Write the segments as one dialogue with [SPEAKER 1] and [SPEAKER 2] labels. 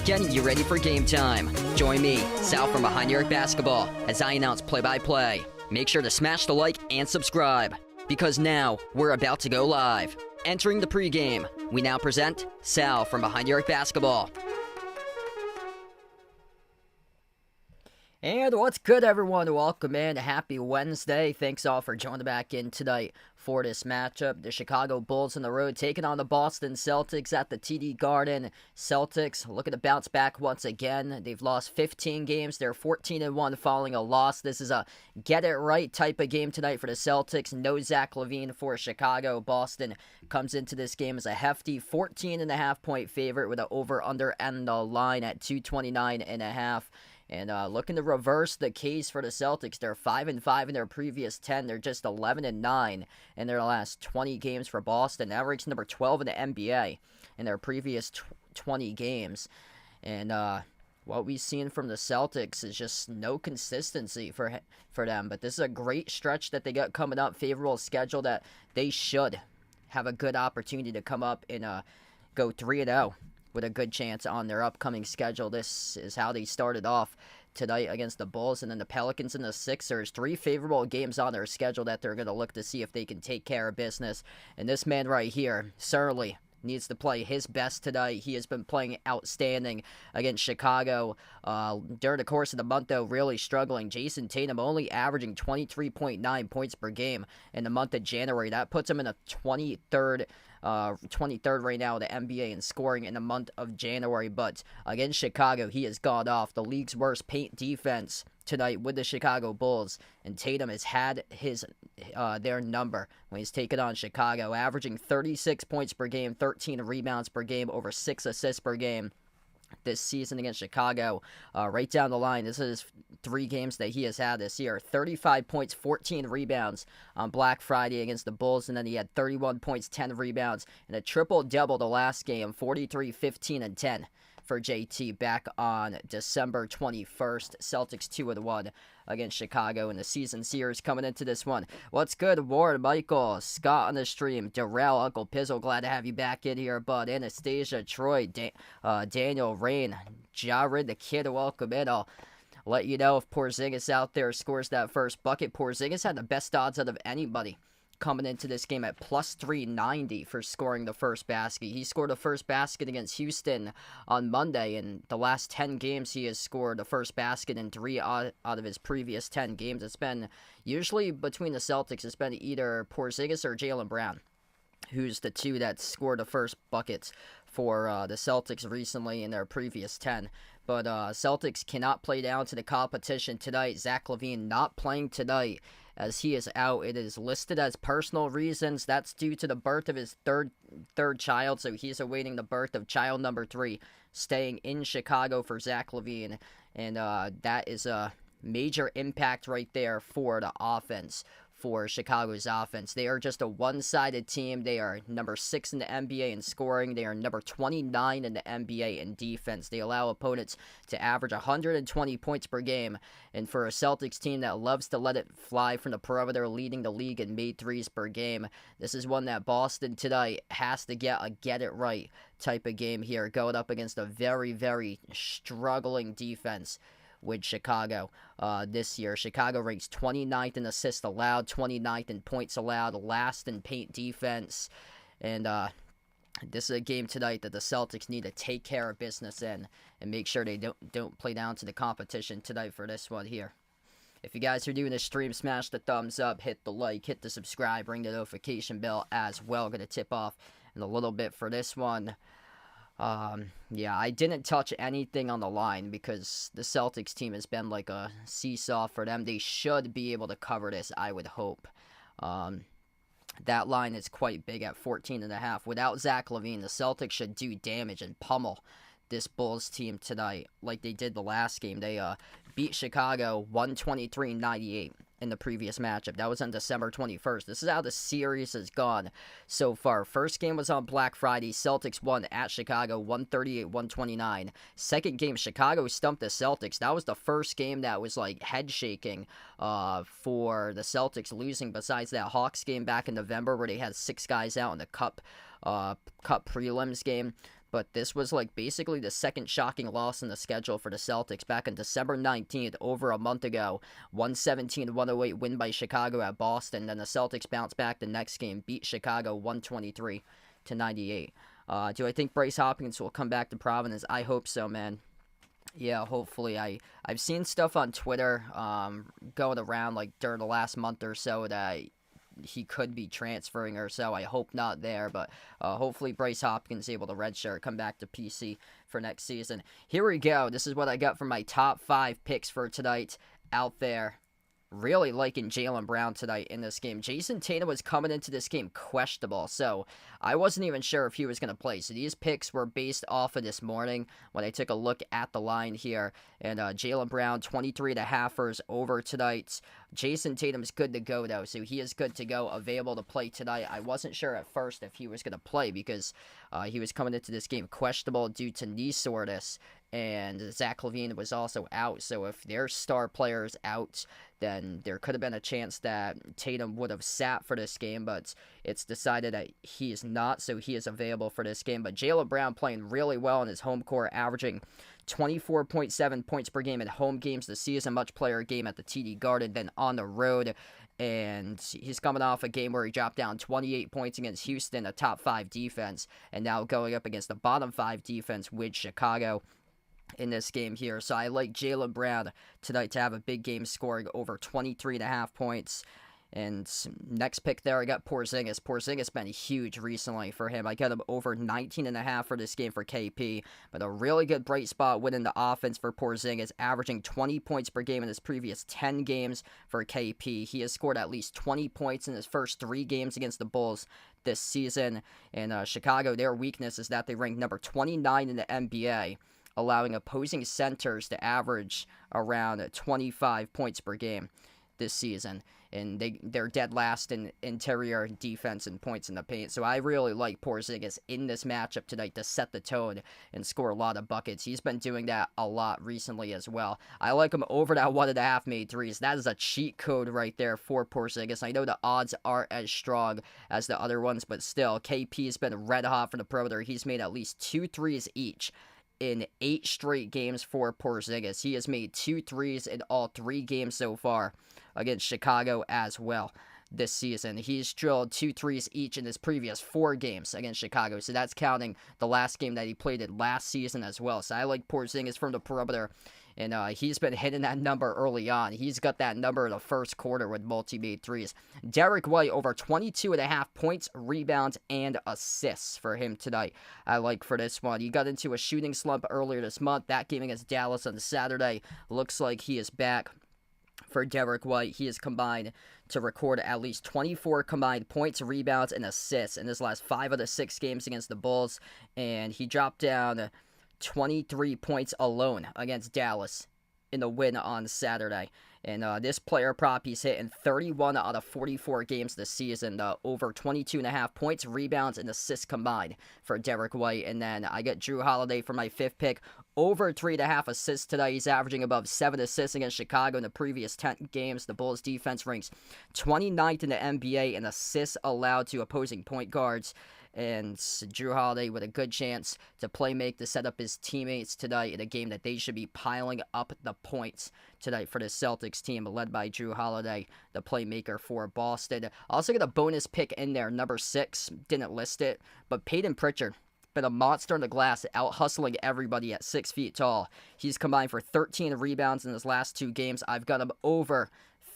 [SPEAKER 1] Getting you ready for game time. Join me, Sal from Behind the Arc Basketball, as I announce play-by-play. Make sure to smash the like and subscribe, because now we're about to go live. Entering the pregame, we now present Sal from Behind the Arc Basketball. And what's good, everyone? Welcome in. Happy Wednesday. Thanks all for joining back in tonight for this matchup. The Chicago Bulls on the road taking on the Boston Celtics at the TD Garden. Celtics looking to bounce back once again. They've lost 15 games. They're 14-1 following a loss. This is a get-it-right type of game tonight for the Celtics. No Zach LaVine for Chicago. Boston comes into this game as a hefty 14.5-point favorite with an over-under and the line at 229.5. And looking to reverse the case for the Celtics. They're 5-5 in their previous 10. They're just 11-9 in their last 20 games for Boston. That ranks number 12 in the NBA in their previous 20 games. And what we've seen from the Celtics is just no consistency for them. But this is a great stretch that they got coming up. Favorable schedule that they should have a good opportunity to come up and go 3-0. With a good chance on their upcoming schedule. This is how they started off tonight against the Bulls, and then the Pelicans and the Sixers. 3 favorable games on their schedule that they're going to look to see if they can take care of business. And this man right here certainly needs to play his best tonight. He has been playing outstanding against Chicago during the course of the month, though, really struggling. Jason Tatum only averaging 23.9 points per game in the month of January. That puts him in a 23rd right now in the NBA in scoring in the month of January. But against Chicago, he has gone off. The league's worst paint defense tonight with the Chicago Bulls, and Tatum has had their number when he's taken on Chicago, averaging 36 points per game, 13 rebounds per game, over 6 assists per game this season against Chicago. Right down the line, this is 3 games that he has had this year. 35 points, 14 rebounds on Black Friday against the Bulls, and then he had 31 points, 10 rebounds, and a triple-double the last game, 43, 15, and 10 for JT back on December 21st. Celtics 2-1 against Chicago in the season series coming into this one. What's good, Ward, Michael, Scott on the stream, Darrell, Uncle Pizzle, glad to have you back in here, bud. Anastasia, Troy, Daniel, Rain, Jared, the kid, welcome in. I'll let you know if Porzingis out there scores that first bucket. Porzingis had the best odds out of anybody coming into this game at plus 390 for scoring the first basket. He scored the first basket against Houston on Monday. In the last 10 games, he has scored the first basket in 3 out of his previous 10 games. It's been usually between the Celtics, it's been either Porzingis or Jaylen Brown who's the two that scored the first buckets for the Celtics recently in their previous 10. But Celtics cannot play down to the competition tonight. Zach LaVine not playing tonight as he is out. It is listed as personal reasons. That's due to the birth of his third child, so he's awaiting the birth of child number 3, staying in Chicago for Zach LaVine. And that is a major impact right there for the offense, for Chicago's offense. They are just a one-sided team. They are number 6 in the NBA in scoring. They are number 29 in the NBA in defense. They allow opponents to average 120 points per game. And for a Celtics team that loves to let it fly from the perimeter, leading the league in made threes per game, this is one that Boston tonight has to get a get-it-right type of game here, going up against a very, very struggling defense with Chicago this year. Chicago ranks 29th in assists allowed, 29th in points allowed, last in paint defense. And this is a game tonight that the Celtics need to take care of business in and make sure they don't play down to the competition tonight for this one here. If you guys are doing this stream, smash the thumbs up, hit the like, hit the subscribe, ring the notification bell as well. Going to tip off in a little bit for this one. Yeah, I didn't touch anything on the line because the Celtics team has been like a seesaw for them. They should be able to cover this, I would hope. That line is quite big at 14.5. Without Zach LaVine, the Celtics should do damage and pummel this Bulls team tonight like they did the last game. They beat Chicago 123-98 in the previous matchup. That was on December 21st. This is how the series has gone so far. First game was on Black Friday. Celtics won at Chicago 138-129. Second game, Chicago stumped the Celtics. That was the first game that was like head shaking for the Celtics losing, besides that Hawks game back in November where they had 6 guys out in the Cup prelims game. But this was like basically the second shocking loss in the schedule for the Celtics back on December 19th, over a month ago. 117-108 win by Chicago at Boston. Then the Celtics bounced back the next game, beat Chicago 123-98. Do I think Bryce Hopkins will come back to Providence? I hope so, man. Yeah, hopefully. I've seen stuff on Twitter going around like during the last month or so that he could be transferring or so. I hope not there, but hopefully Bryce Hopkins is able to redshirt, come back to PC for next season. Here we go. This is what I got for my top 5 picks for tonight out there. Really liking Jaylen Brown tonight in this game. Jason Tatum was coming into this game questionable, so I wasn't even sure if he was going to play. So these picks were based off of this morning when I took a look at the line here. And Jaylen Brown, 23.5ers over tonight. Jason Tatum's good to go, though, so he is good to go, available to play tonight. I wasn't sure at first if he was going to play because he was coming into this game questionable due to knee soreness. And Zach LaVine was also out, so if their star player is out, then there could have been a chance that Tatum would have sat for this game, but it's decided that he is not, so he is available for this game. But Jaylen Brown playing really well in his home court, averaging 24.7 points per game in home games this season, much player game at the TD Garden than on the road. And he's coming off a game where he dropped down 28 points against Houston, a top 5 defense, and now going up against the bottom 5 defense with Chicago in this game here. So I like Jaylen Brown tonight to have a big game, scoring over 23.5 points. And next pick there, I got Porzingis. Porzingis been huge recently for him. I got him over 19.5 for this game for KP. But a really good bright spot winning the offense for Porzingis, averaging 20 points per game in his previous 10 games for KP. He has scored at least 20 points in his first 3 games against the Bulls this season. And Chicago, their weakness is that they rank number 29 in the NBA, allowing opposing centers to average around 25 points per game this season. And they're dead last in interior defense and points in the paint. So I really like Porzingis in this matchup tonight to set the tone and score a lot of buckets. He's been doing that a lot recently as well. I like him over that 1.5 made threes. That is a cheat code right there for Porzingis. I know the odds aren't as strong as the other ones, but still, KP's been red hot from the perimeter. He's made at least 2 threes each in 8 straight games for Porzingis. He has made 2 threes in all 3 games so far against Chicago as well this season. He's drilled 2 threes each in his previous 4 games against Chicago, so that's counting the last game that he played in last season as well. So I like Porzingis from the perimeter And he's been hitting that number early on. He's got that number in the first quarter with multi-made threes. Derek White over 22.5 points, rebounds, and assists for him tonight. I like for this one. He got into a shooting slump earlier this month. That game against Dallas on Saturday. Looks like he is back. For Derek White, he has combined to record at least 24 combined points, rebounds, and assists in his last 5 of the 6 games against the Bulls. And he dropped down 23 points alone against Dallas in the win on Saturday. And this player prop, he's hitting 31 out of 44 games this season. Over 22.5 points, rebounds, and assists combined for Derek White. And then I get Drew Holiday for my 5th pick. Over 3.5 assists today. He's averaging above 7 assists against Chicago in the previous 10 games. The Bulls defense ranks 29th in the NBA in assists allowed to opposing point guards. And Drew Holiday with a good chance to make to set up his teammates tonight in a game that they should be piling up the points tonight for the Celtics team, led by Drew Holiday, the playmaker for Boston. Also got a bonus pick in there, number 6. Didn't list it, but Peyton Pritchard. Been a monster on the glass, out-hustling everybody at 6 feet tall. He's combined for 13 rebounds in his last 2 games. I've got him over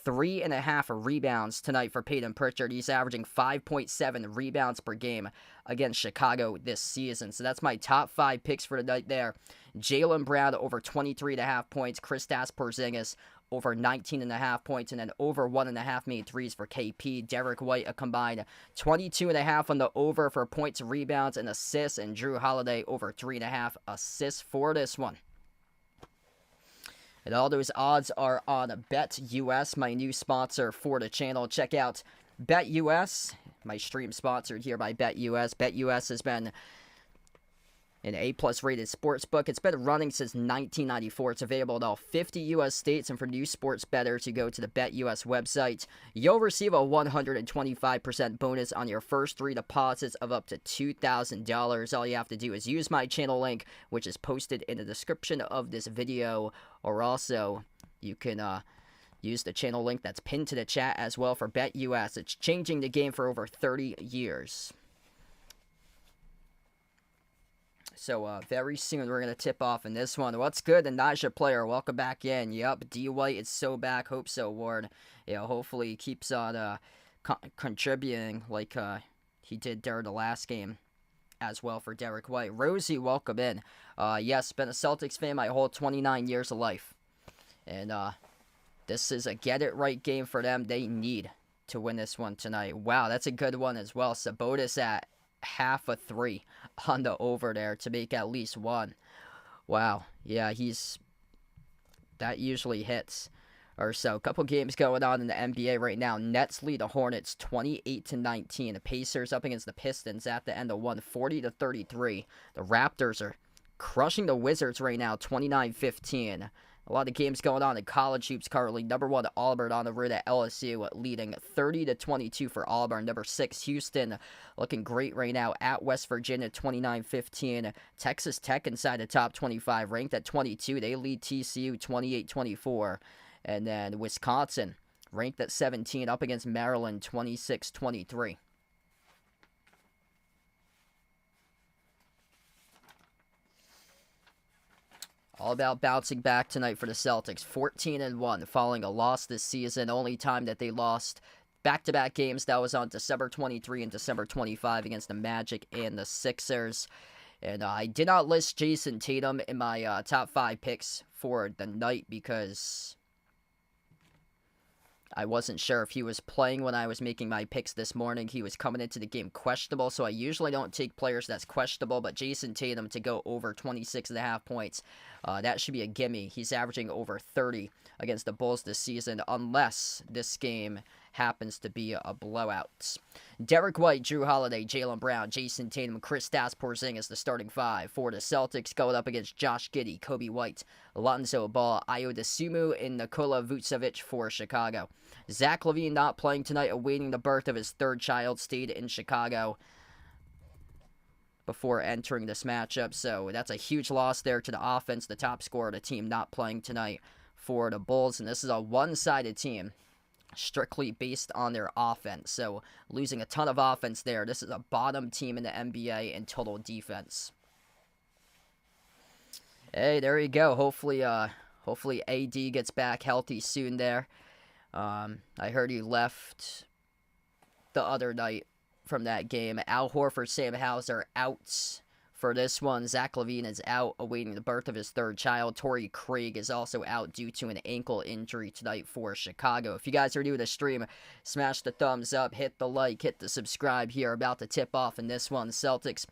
[SPEAKER 1] 3.5 rebounds tonight for Peyton Pritchard. He's averaging 5.7 rebounds per game against Chicago this season. So that's my top 5 picks for the night there. Jaylen Brown over 23.5 points. Kristaps Porzingis over 19.5 points, and then over 1.5 made threes for KP. Derek White a combined 22.5 on the over for points, rebounds, and assists, and Drew Holiday over 3.5 assists for this one. And all those odds are on BetUS, my new sponsor for the channel. Check out BetUS, my stream sponsored here by BetUS. BetUS has been an A-plus rated sports book. It's been running since 1994. It's available in all 50 U.S. states, and for new sports bettors, you go to the BetUS website. You'll receive a 125% bonus on your first 3 deposits of up to $2,000. All you have to do is use my channel link, which is posted in the description of this video, or also you can use the channel link that's pinned to the chat as well for BetUS. It's changing the game for over 30 years. So, very soon we're going to tip off in this one. What's good? The Naja player, welcome back in. Yup, D. White is so back. Hope so, Ward. Yeah, hopefully he keeps on contributing like he did during the last game as well for Derek White. Rosie, welcome in. Yes, been a Celtics fan my whole 29 years of life. And this is a get-it-right game for them. They need to win this one tonight. Wow, that's a good one as well. Sabonis at half a 3 on the over there to make at least 1. Wow. Yeah, that usually hits or so. A couple games going on in the NBA right now. Nets lead the Hornets 28-19. The Pacers up against the Pistons at the end of 40-33. The Raptors are crushing the Wizards right now 29-15. A lot of games going on in college hoops currently. Number 1, Auburn on the road at LSU, leading 30-22 for Auburn. Number 6, Houston, looking great right now at West Virginia, 29-15. Texas Tech inside the top 25, ranked at 22. They lead TCU 28-24. And then Wisconsin, ranked at 17, up against Maryland, 26-23. All about bouncing back tonight for the Celtics. 14-1 following a loss this season. Only time that they lost back-to-back games, that was on December 23 and December 25 against the Magic and the Sixers. And I did not list Jason Tatum in my top 5 picks for the night because I wasn't sure if he was playing when I was making my picks this morning. He was coming into the game questionable, so I usually don't take players that's questionable, but Jason Tatum to go over 26.5 points, that should be a gimme. He's averaging over 30 against the Bulls this season, unless this game happens to be a blowout. Derek White, Drew Holiday, Jaylen Brown, Jason Tatum, Kristaps Porzingis, the starting 5 for the Celtics, going up against Josh Giddey, Kobe White, Lonzo Ball, Ayo Dosunmu, and Nikola Vucevic for Chicago. Zach LaVine not playing tonight, awaiting the birth of his 3rd child, stayed in Chicago before entering this matchup. So that's a huge loss there to the offense, the top scorer of the team not playing tonight for the Bulls. And this is a one-sided team, strictly based on their offense. So losing a ton of offense there. This is a bottom team in the NBA in total defense. Hey, there you go. Hopefully Hopefully AD gets back healthy soon there. I heard he left the other night from that game. Al Horford, Sam Hauser out for this one. Zach LaVine is out, awaiting the birth of his third child. Torrey Craig is also out due to an ankle injury tonight for Chicago. If you guys are new to the stream, smash the thumbs up, hit the like, hit the subscribe here. About to tip off in this one. Celtics,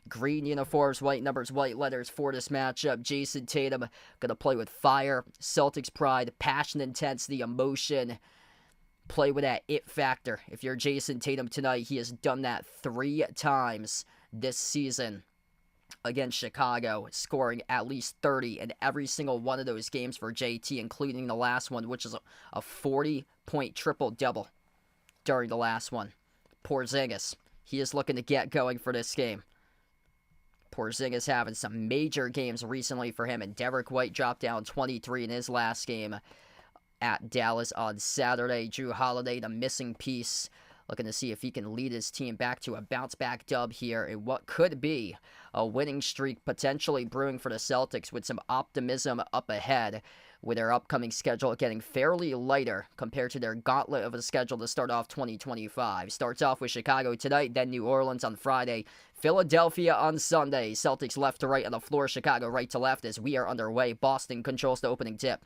[SPEAKER 1] green uniforms, white numbers, white letters for this matchup. Jason Tatum going to play with fire. Celtics pride, passion, intensity, emotion. Play with that it factor. If you're Jason Tatum tonight, he has done that 3 times this season against Chicago, scoring at least 30 in every single one of those games for JT, including the last one, which is a 40-point triple-double during the last one. Porzingis, he is looking to get going for this game. Porzingis having some major games recently for him, and Derek White dropped down 23 in his last game at Dallas on Saturday. Drew Holiday, the missing piece, looking to see if he can lead his team back to a bounce-back dub here in what could be a winning streak potentially brewing for the Celtics, with some optimism up ahead, with their upcoming schedule getting fairly lighter compared to their gauntlet of a schedule to start off 2025. Starts off with Chicago tonight, then New Orleans on Friday, Philadelphia on Sunday. Celtics left to right on the floor, Chicago right to left as we are underway. Boston controls the opening tip.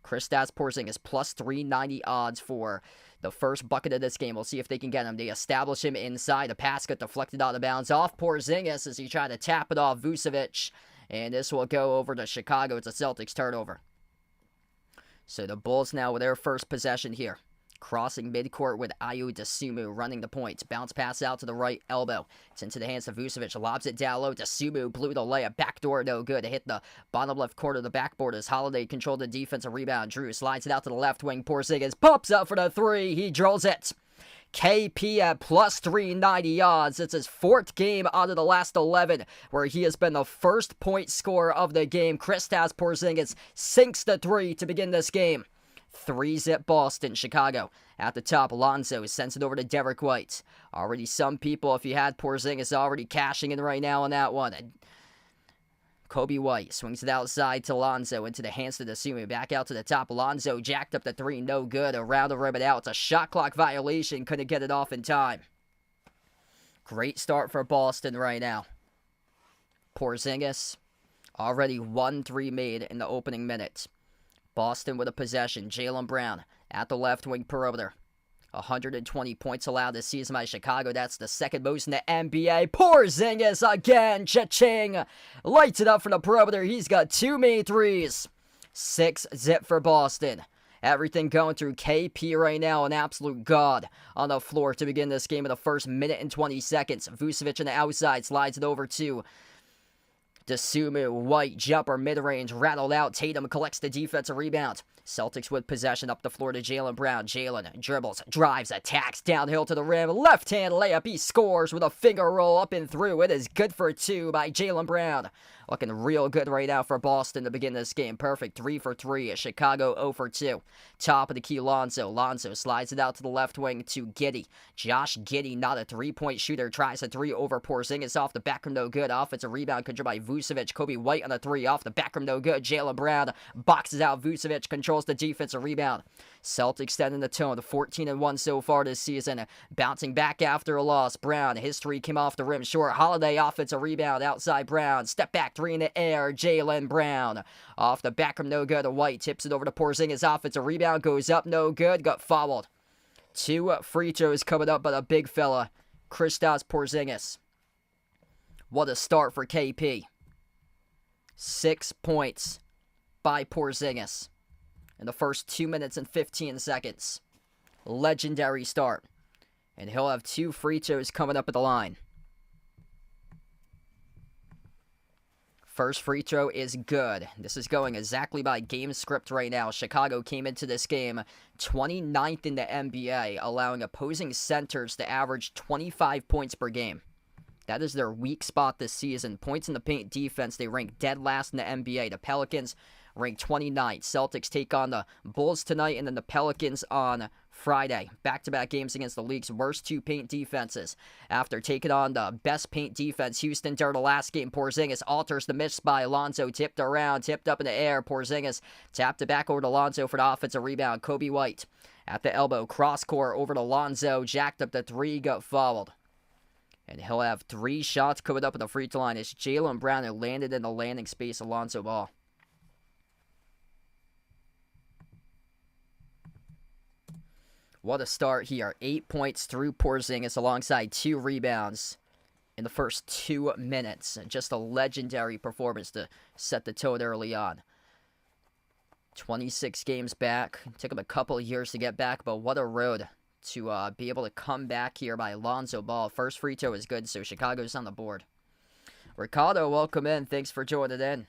[SPEAKER 1] Kristaps Porzingis plus 390 odds for the first bucket of this game. We'll see if they can get him. They establish him inside. A pass got deflected out of bounds off Porzingis as he tried to tap it off Vucevic. And this will go over to Chicago. It's a Celtics turnover. So the Bulls now with their first possession here. Crossing midcourt with Ayo Dosunmu running the point. Bounce pass out to the right elbow. It's into the hands of Vucevic. Lobs it down low. Dosunmu blew the layup. Backdoor no good. Hit the bottom left corner of the backboard as Holiday controlled the defensive rebound. Drew slides it out to the left wing. Porzingis pops up for the 3. He drills it. KP at plus 390 odds. It's his 4th game out of the last 11 where he has been the first point scorer of the game. Kristaps Porzingis sinks the 3 to begin this game. 3-zip Boston. Chicago at the top. Lonzo sends it over to Derek White. Already some people, if you had Porzingis, already cashing in right now on that one. And Kobe White swings it outside to Lonzo into the hands of Dosunmu. Back out to the top. Lonzo jacked up the 3. No good. Around the rim and out. It's a shot clock violation. Couldn't get it off in time. Great start for Boston right now. Porzingis already 1 3 made in the opening minutes. Boston with a possession. Jaylen Brown at the left wing perimeter. 120 points allowed this season by Chicago. That's the second most in the NBA. Porzingis again. Cha-ching. Lights it up from the perimeter. He's got 2 made threes. 6-zip for Boston. Everything going through KP right now. An absolute god on the floor to begin this game in the first minute and 20 seconds. Vucevic on the outside slides it over to Dosunmu. White jumper mid-range rattled out. Tatum collects the defensive rebound. Celtics with possession up the floor to Jaylen Brown. Jaylen dribbles, drives, attacks, downhill to the rim. Left-hand layup. He scores with a finger roll up and through. It is good for 2 by Jaylen Brown. Looking real good right now for Boston to begin this game. Perfect 3 for 3. Chicago 0 for 2. Top of the key, Lonzo. Lonzo slides it out to the left wing to Giddey. Josh Giddey, not a 3-point shooter, tries a 3 over Porzingis off the back rim, no good. Offensive rebound controlled by Vucevic. Kobe White on the 3 off the back rim, no good. Jaylen Brown boxes out Vucevic, controls the defensive rebound. Celtics setting the tone. 14-1 so far this season. Bouncing back after a loss. Brown, his 3 came off the rim short. Holiday offensive rebound outside Brown. Step back 3 in the air. Jaylen Brown off the back rim, no good. White tips it over to Porzingis. Offensive rebound goes up, no good. Got fouled. 2 free throws coming up by the big fella, Kristaps Porzingis. What a start for KP. 6 points by Porzingis in the first 2 minutes and 15 seconds. Legendary start. And he'll have 2 free throws coming up at the line. First free throw is good. This is going exactly by game script right now. Chicago came into this game 29th in the NBA, allowing opposing centers to average 25 points per game. That is their weak spot this season. Points in the paint defense, they rank dead last in the NBA. The Pelicans ranked 29th. Celtics take on the Bulls tonight and then the Pelicans on Friday. Back-to-back games against the league's worst 2 paint defenses. After taking on the best paint defense, Houston during the last game, Porzingis alters the miss by Alonzo, tipped around, tipped up in the air. Porzingis tapped it back over to Alonzo for the offensive rebound. Kobe White at the elbow, cross-court over to Alonzo, jacked up the 3, got fouled. And he'll have 3 shots coming up at the free throw line as Jaylen Brown had landed in the landing space. Alonzo Ball. What a start here. 8 points through Porzingis alongside 2 rebounds in the first 2 minutes. Just a legendary performance to set the tone early on. 26 games back. Took him a couple of years to get back, but what a road to be able to come back here by Alonzo Ball. First free throw is good, so Chicago's on the board. Ricardo, welcome in. Thanks for joining in.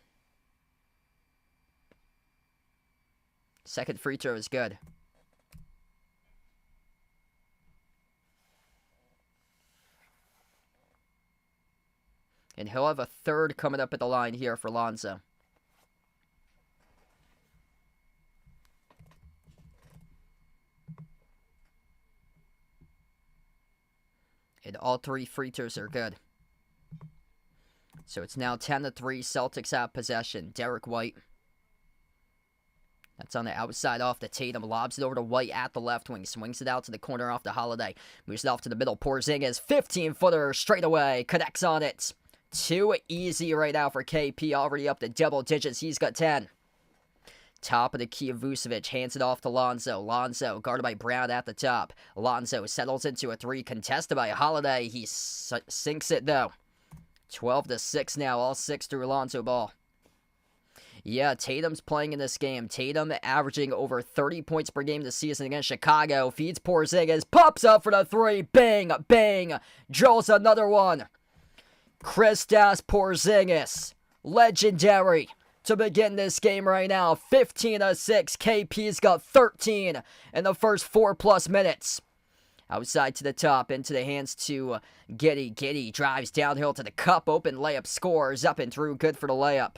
[SPEAKER 1] Second free throw is good. And he'll have a third coming up at the line here for Lonzo. And all 3 free throws are good. So it's now 10-3. Celtics have possession. Derek White. That's on the outside off the Tatum. Lobs it over to White at the left wing. Swings it out to the corner off the Holiday. Moves it off to the middle. Porzingis. 15-footer straight away. Connects on it. Too easy right now for KP. Already up to double digits. He's got 10. Top of the key of Vucevic. Hands it off to Lonzo. Lonzo guarded by Brown at the top. Lonzo settles into a 3. Contested by Holiday. He sinks it though. 12-6 now. All 6 through Lonzo Ball. Yeah, Tatum's playing in this game. Tatum averaging over 30 points per game this season against Chicago. Feeds Porzingis. Pops up for the 3. Bang, bang. Drills another one. Kristaps Porzingis. Legendary to begin this game right now. 15-6. KP's got 13 in the first 4+ minutes. Outside to the top, into the hands to Giddey. Giddey drives downhill to the cup. Open layup, scores up and through. Good for the layup.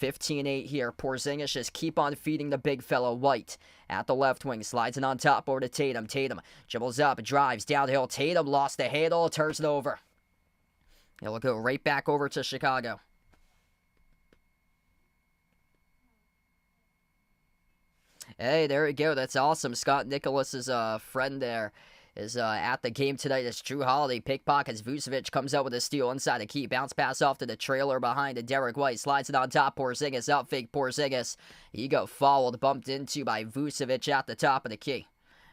[SPEAKER 1] 15-8 here. Porzingis just keep on feeding the big fella. White at the left wing. Slides it on top over to Tatum. Tatum dribbles up, drives downhill. Tatum lost the handle, turns it over. It'll go right back over to Chicago. Hey, there we go. That's awesome. Scott Nicholas's friend there is at the game tonight. It's Drew Holiday. Pickpockets. Vucevic comes out with a steal inside the key. Bounce pass off to the trailer behind to Derek White. Slides it on top. Porzingis out. Fake Porzingis. He got fouled. Bumped into by Vucevic at the top of the key.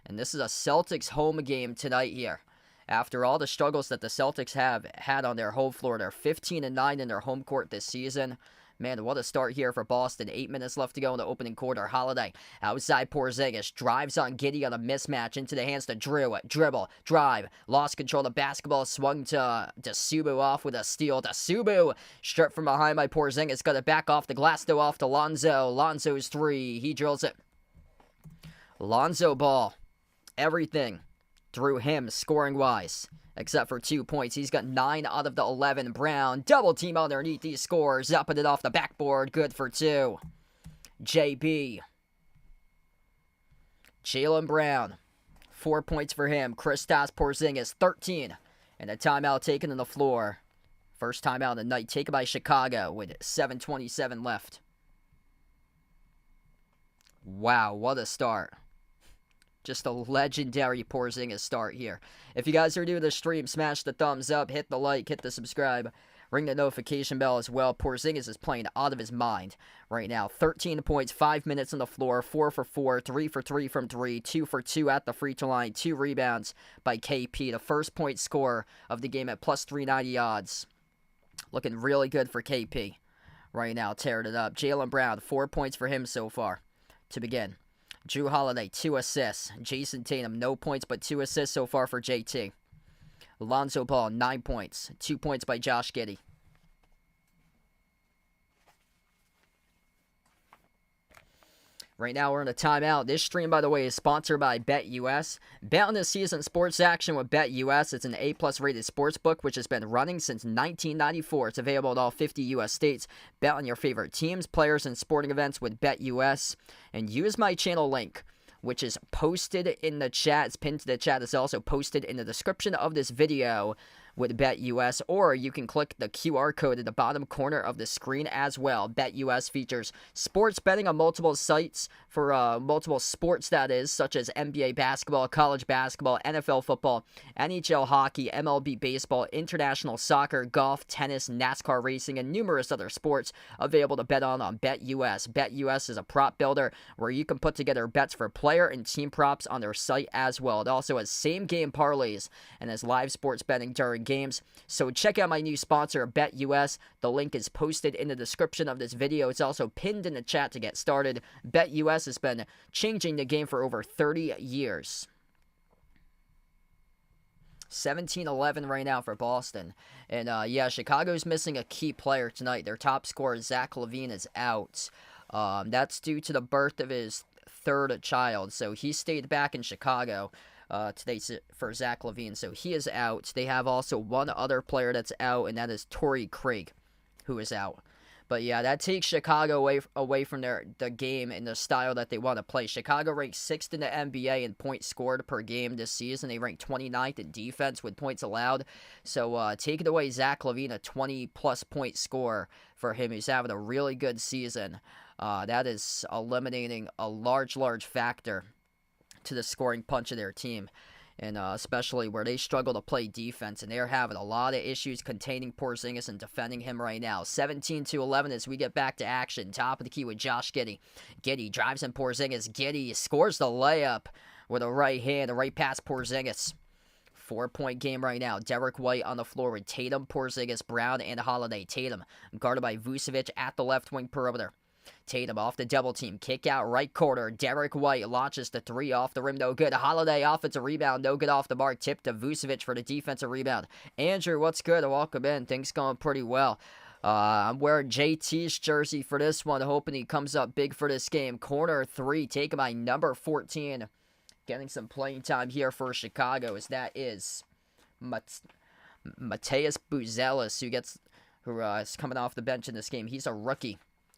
[SPEAKER 1] And this is a Celtics home game tonight here. After all the struggles that the Celtics have had on their home floor, they're 15-9 in their home court this season. Man, what a start here for Boston. 8 minutes left to go in the opening quarter. Holiday outside Porzingis. Drives on Giddey on a mismatch into the hands to Drew. Dribble. Drive. Lost control of the basketball. Swung to Subu off with a steal. Subu stripped from behind by Porzingis. Got it back off the glass though off to Lonzo. Lonzo's 3. He drills it. Lonzo Ball. Everything through him scoring-wise. Except for 2 points. He's got 9 out of the 11. Brown, double team underneath. He scores. Up and it off the backboard. Good for 2. JB. Jaylen Brown. 4 points for him. Kristaps Porzingis, 13. And a timeout taken on the floor. First timeout of the night taken by Chicago with 7:27 left. Wow, what a start. Just a legendary Porzingis start here. If you guys are new to the stream, smash the thumbs up, hit the like, hit the subscribe, ring the notification bell as well. Porzingis is playing out of his mind right now. 13 points, 5 minutes on the floor, 4 for 4, 3 for 3 from 3, 2 for 2 at the free throw line, 2 rebounds by KP. The first point scorer of the game at plus 390 odds. Looking really good for KP right now, tearing it up. Jaylen Brown, 4 points for him so far to begin. Drew Holiday, 2 assists. Jason Tatum, no points, but 2 assists so far for JT. Lonzo Ball, 9 points. 2 points by Josh Giddey. Right now we're in a timeout. This stream, by the way, is sponsored by BetUS. Bet on this season's sports action with BetUS. It's an A+ rated sports book which has been running since 1994. It's available in all 50 U.S. states. Bet on your favorite teams, players, and sporting events with BetUS. And use my channel link, which is posted in the chat. It's pinned to the chat. It's also posted in the description of this video with BetUS, or you can click the QR code at the bottom corner of the screen as well. BetUS features sports betting on multiple sites for multiple sports, that is, such as NBA basketball, college basketball, NFL football, NHL hockey, MLB baseball, international soccer, golf, tennis, NASCAR racing, and numerous other sports available to bet on BetUS. BetUS is a prop builder where you can put together bets for player and team props on their site as well. It also has same-game parlays and has live sports betting during games. So check out my new sponsor, BetUS. The link is posted in the description of this video. It's also pinned in the chat to get started. BetUS has been changing the game for over 30 years. 17-11 right now for Boston. And yeah, Chicago's missing a key player tonight. Their top scorer, Zach LaVine, is out. That's due to the birth of his third child. So he stayed back in Chicago today for Zach LaVine. So he is out. They have also one other player that's out, and that is Torrey Craig, who is out. But yeah, that takes Chicago away from the game and the style that they want to play. Chicago ranks 6th in the NBA in points scored per game this season. They rank 29th in defense with points allowed. So taking away Zach LaVine, a 20-plus point score for him. He's having a really good season. That is eliminating a large factor to the scoring punch of their team. And especially where they struggle to play defense, and they're having a lot of issues containing Porzingis and defending him right now. 17-11 as we get back to action. Top of the key with Josh Giddey. Giddey drives in Porzingis. Giddey scores the layup with a right hand, a right past Porzingis. 4-point game right now. Derek White on the floor with Tatum, Porzingis, Brown, and Holiday. Tatum guarded by Vucevic at the left wing perimeter. Tatum off the double team, kick out right corner. Derek White launches the three off the rim, no good. Holiday offensive rebound, no good off the mark. Tip to Vucevic for the defensive rebound. Andrew, what's good? Welcome in. Things going pretty well. I'm wearing JT's jersey for this one, hoping he comes up big for this game. Corner three, taken by number 14. Getting some playing time here for Chicago, as that is Mateus Buzelis, who is coming off the bench in this game. He's a rookie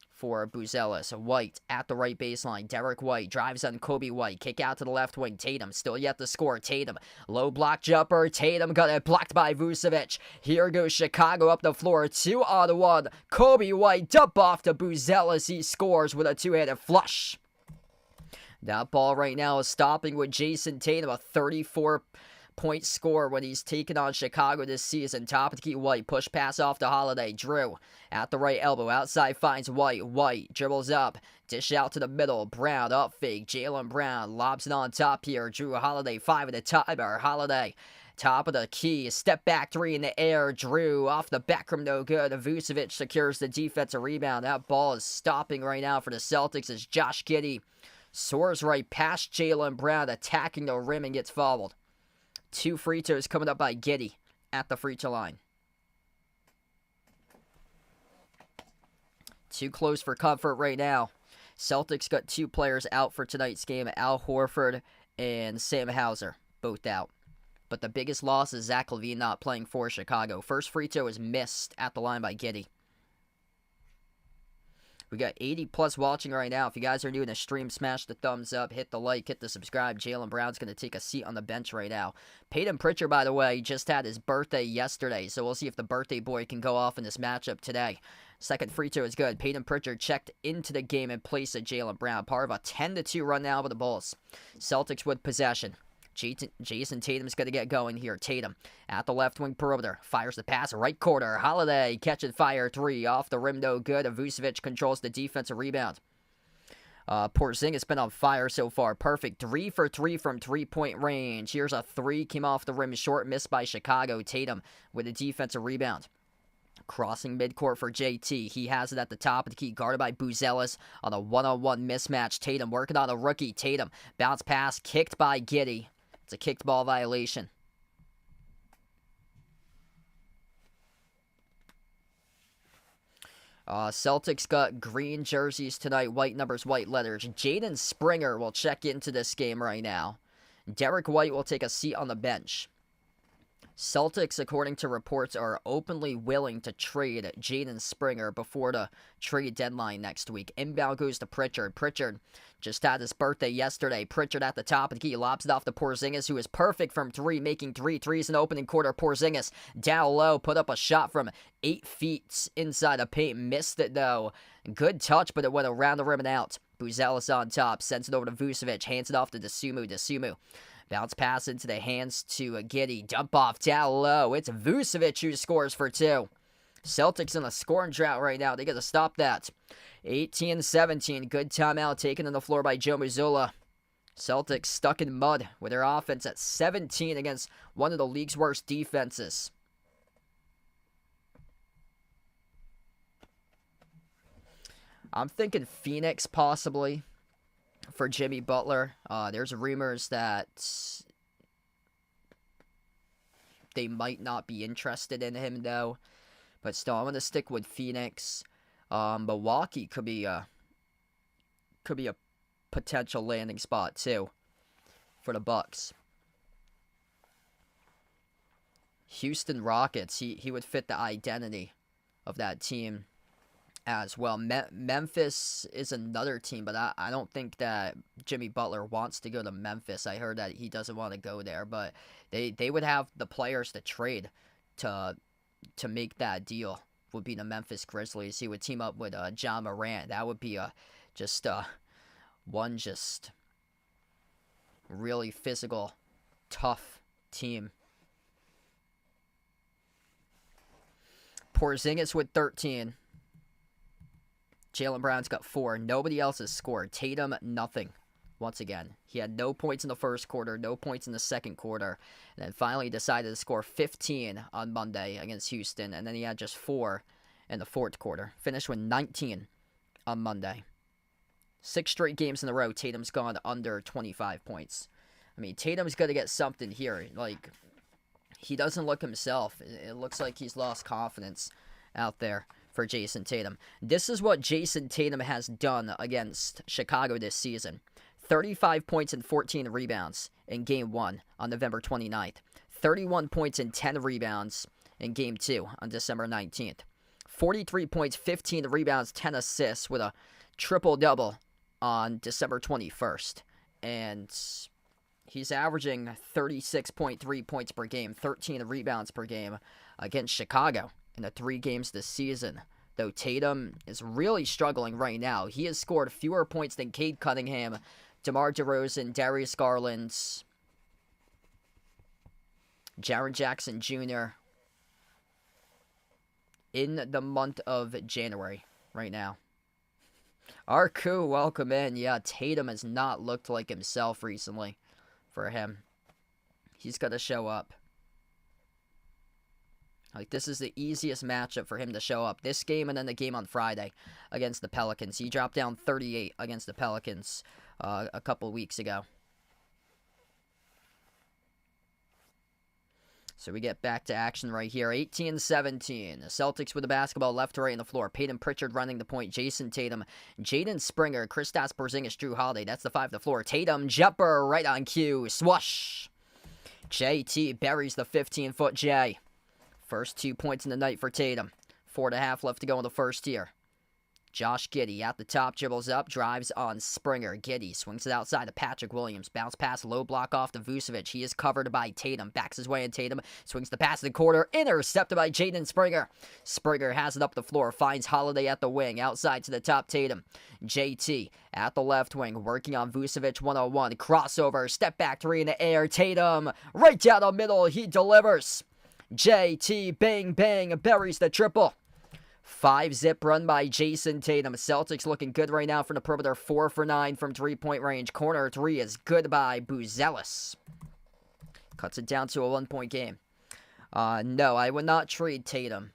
[SPEAKER 1] for Buzelis. White at the right baseline. Derek White drives on Kobe White. Kick out to the left wing. Tatum still yet to score. Tatum, low block jumper. Tatum got it blocked by Vucevic. Here goes Chicago up the floor. 2-on-1. Kobe White dump off to Buzelis. He scores with a two-handed flush. That ball right now is stopping with Jason Tatum, a 34-point score when he's taken on Chicago this season. Top of the key, White. Push pass off to Holiday. Drew at the right elbow. Outside finds White. White dribbles up. Dish out to the middle. Brown up fake. Jaylen Brown lobs it on top here. Drew Holiday 5 at the timer. Holiday top of the key. Step back three in the air. Drew off the back rim, no good. Vucevic secures the defensive rebound. That ball is stopping right now for the Celtics as Josh Giddey soars right past Jaylen Brown, attacking the rim and gets fouled. 2 free throws coming up by Giddey at the free throw line. Too close for comfort right now. Celtics got 2 players out for tonight's game. Al Horford and Sam Hauser, both out. But the biggest loss is Zach LaVine not playing for Chicago. First free throw is missed at the line by Giddey. We got 80 plus watching right now. If you guys are new in the stream, smash the thumbs up, hit the like, hit the subscribe. Jaylen Brown's going to take a seat on the bench right now. Peyton Pritchard, by the way, just had his birthday yesterday, so we'll see if the birthday boy can go off in this matchup today. Second free throw is good. Peyton Pritchard checked into the game in place of Jaylen Brown. Part of a 10-2 run now with the Bulls. Celtics with possession. Jason Tatum's going to get going here. Tatum at the left wing perimeter. Fires the pass. Right corner. Holiday catching fire. 3 off the rim. No good. Vucevic controls the defensive rebound. Porzingis been on fire so far. Perfect. 3 for 3 from 3-point range. Here's a 3. Came off the rim short. Missed by Chicago. Tatum with a defensive rebound. Crossing midcourt for JT. He has it at the top of the key, guarded by Buzelis on a one-on-one mismatch. Tatum working on a rookie. Tatum bounce pass, kicked by Giddey. It's a kicked ball violation. Celtics got green jerseys tonight, white numbers, white letters. Jaden Springer will check into this game right now. Derek White will take a seat on the bench. Celtics, according to reports, are openly willing to trade Jaden Springer before the trade deadline next week. Inbound goes to Pritchard. Pritchard just had his birthday yesterday. Pritchard at the top of the key, lobs it off to Porzingis, who is perfect from three, making 3 threes in the opening quarter. Porzingis down low, put up a shot from 8 feet inside the paint. Missed it, though. Good touch, but it went around the rim and out. Buzelis on top, sends it over to Vucevic, hands it off to Dosunmu. Bounce pass into the hands to Giddey. Dump off down low. It's Vucevic who scores for 2. Celtics in a scoring drought right now. They got to stop that. 18-17. Good timeout taken on the floor by Joe Mazzulla. Celtics stuck in mud with their offense at 17 against one of the league's worst defenses. I'm thinking Phoenix possibly for Jimmy Butler. There's rumors that they might not be interested in him, though. But still, I'm going to stick with Phoenix. Milwaukee could be a potential landing spot, too, for the Bucks. Houston Rockets, he would fit the identity of that team as well. Memphis is another team, but I don't think that Jimmy Butler wants to go to Memphis. I heard that he doesn't want to go there, but they would have the players to trade to make that deal. Would be the Memphis Grizzlies. He would team up with John Morant. That would be one really physical, tough team. Porzingis with 13. Jaylen Brown's got 4. Nobody else has scored. Tatum, nothing. Once again, he had no points in the first quarter, no points in the second quarter, and then finally decided to score 15 on Monday against Houston, and then he had just 4 in the fourth quarter. Finished with 19 on Monday. 6 straight games in a row, Tatum's gone under 25 points. I mean, Tatum's got to get something here. Like, he doesn't look himself. It looks like he's lost confidence out there for Jason Tatum. This is what Jason Tatum has done against Chicago this season. 35 points and 14 rebounds in Game 1 on November 29th. 31 points and 10 rebounds in Game 2 on December 19th. 43 points, 15 rebounds, 10 assists with a triple-double on December 21st. And he's averaging 36.3 points per game, 13 rebounds per game against Chicago in the 3 games this season. Though Tatum is really struggling right now. He has scored fewer points than Cade Cunningham, DeMar DeRozan, Darius Garland, Jaren Jackson Jr. in the month of January right now. Arku, welcome in. Yeah, Tatum has not looked like himself recently for him. He's got to show up. Like, this is the easiest matchup for him to show up. This game and then the game on Friday against the Pelicans. He dropped down 38 against the Pelicans a couple weeks ago. So we get back to action right here. 18-17. The Celtics with the basketball left to right on the floor. Peyton Pritchard running the point. Jason Tatum, Jaden Springer, Kristaps Porzingis, Drew Holiday. That's the 5 to the floor. Tatum, jumper right on cue. Swash. JT buries the 15-foot J. First 2 points in the night for Tatum. 4.5 left to go in the first here. Josh Giddey at the top, dribbles up, drives on Springer. Giddey swings it outside to Patrick Williams. Bounce pass, low block off to Vucevic. He is covered by Tatum. Backs his way in Tatum. Swings the pass in the corner. Intercepted by Jaden Springer. Springer has it up the floor. Finds Holiday at the wing. Outside to the top, Tatum. JT at the left wing. Working on Vucevic 1-on-1. Crossover. Step back 3 in the air. Tatum right down the middle. He delivers. JT bang bang buries the triple. 5-zip run by Jason Tatum. Celtics looking good right now from the perimeter. 4 for 9 from 3-point range. Corner 3 is good by Buzelis. Cuts it down to a 1-point game. No, I would not trade Tatum.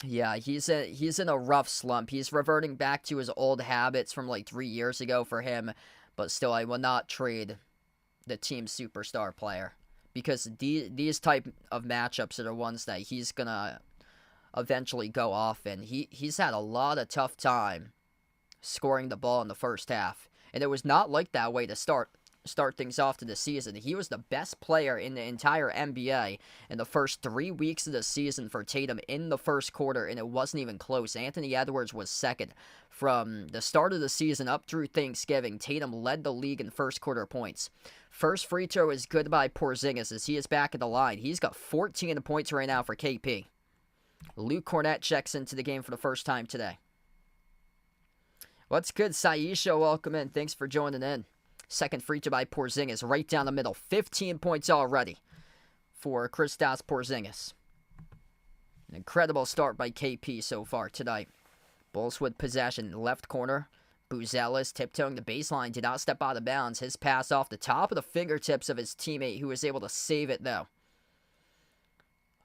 [SPEAKER 1] Yeah, he's in a rough slump. He's reverting back to his old habits from like 3 years ago for him. But still, I will not trade the team's superstar player. Because these type of matchups are the ones that he's going to eventually go off, and he's had a lot of tough time scoring the ball in the first half. And it was not like that way to start things off to the season. He was the best player in the entire NBA in the first 3 weeks of the season for Tatum in the first quarter, and it wasn't even close. Anthony Edwards was second. From the start of the season up through Thanksgiving, Tatum led the league in first quarter points. First free throw is good by Porzingis as he is back at the line. He's got 14 points right now for KP. Luke Cornett checks into the game for the first time today. What's good, Saisha? Welcome in. Thanks for joining in. Second free throw by Porzingis right down the middle. 15 points already for Kristaps Porzingis. An incredible start by KP so far tonight. Bulls with possession. Left corner. Buzelis tiptoeing the baseline. Did not step out of bounds. His pass off the top of the fingertips of his teammate, who was able to save it, though.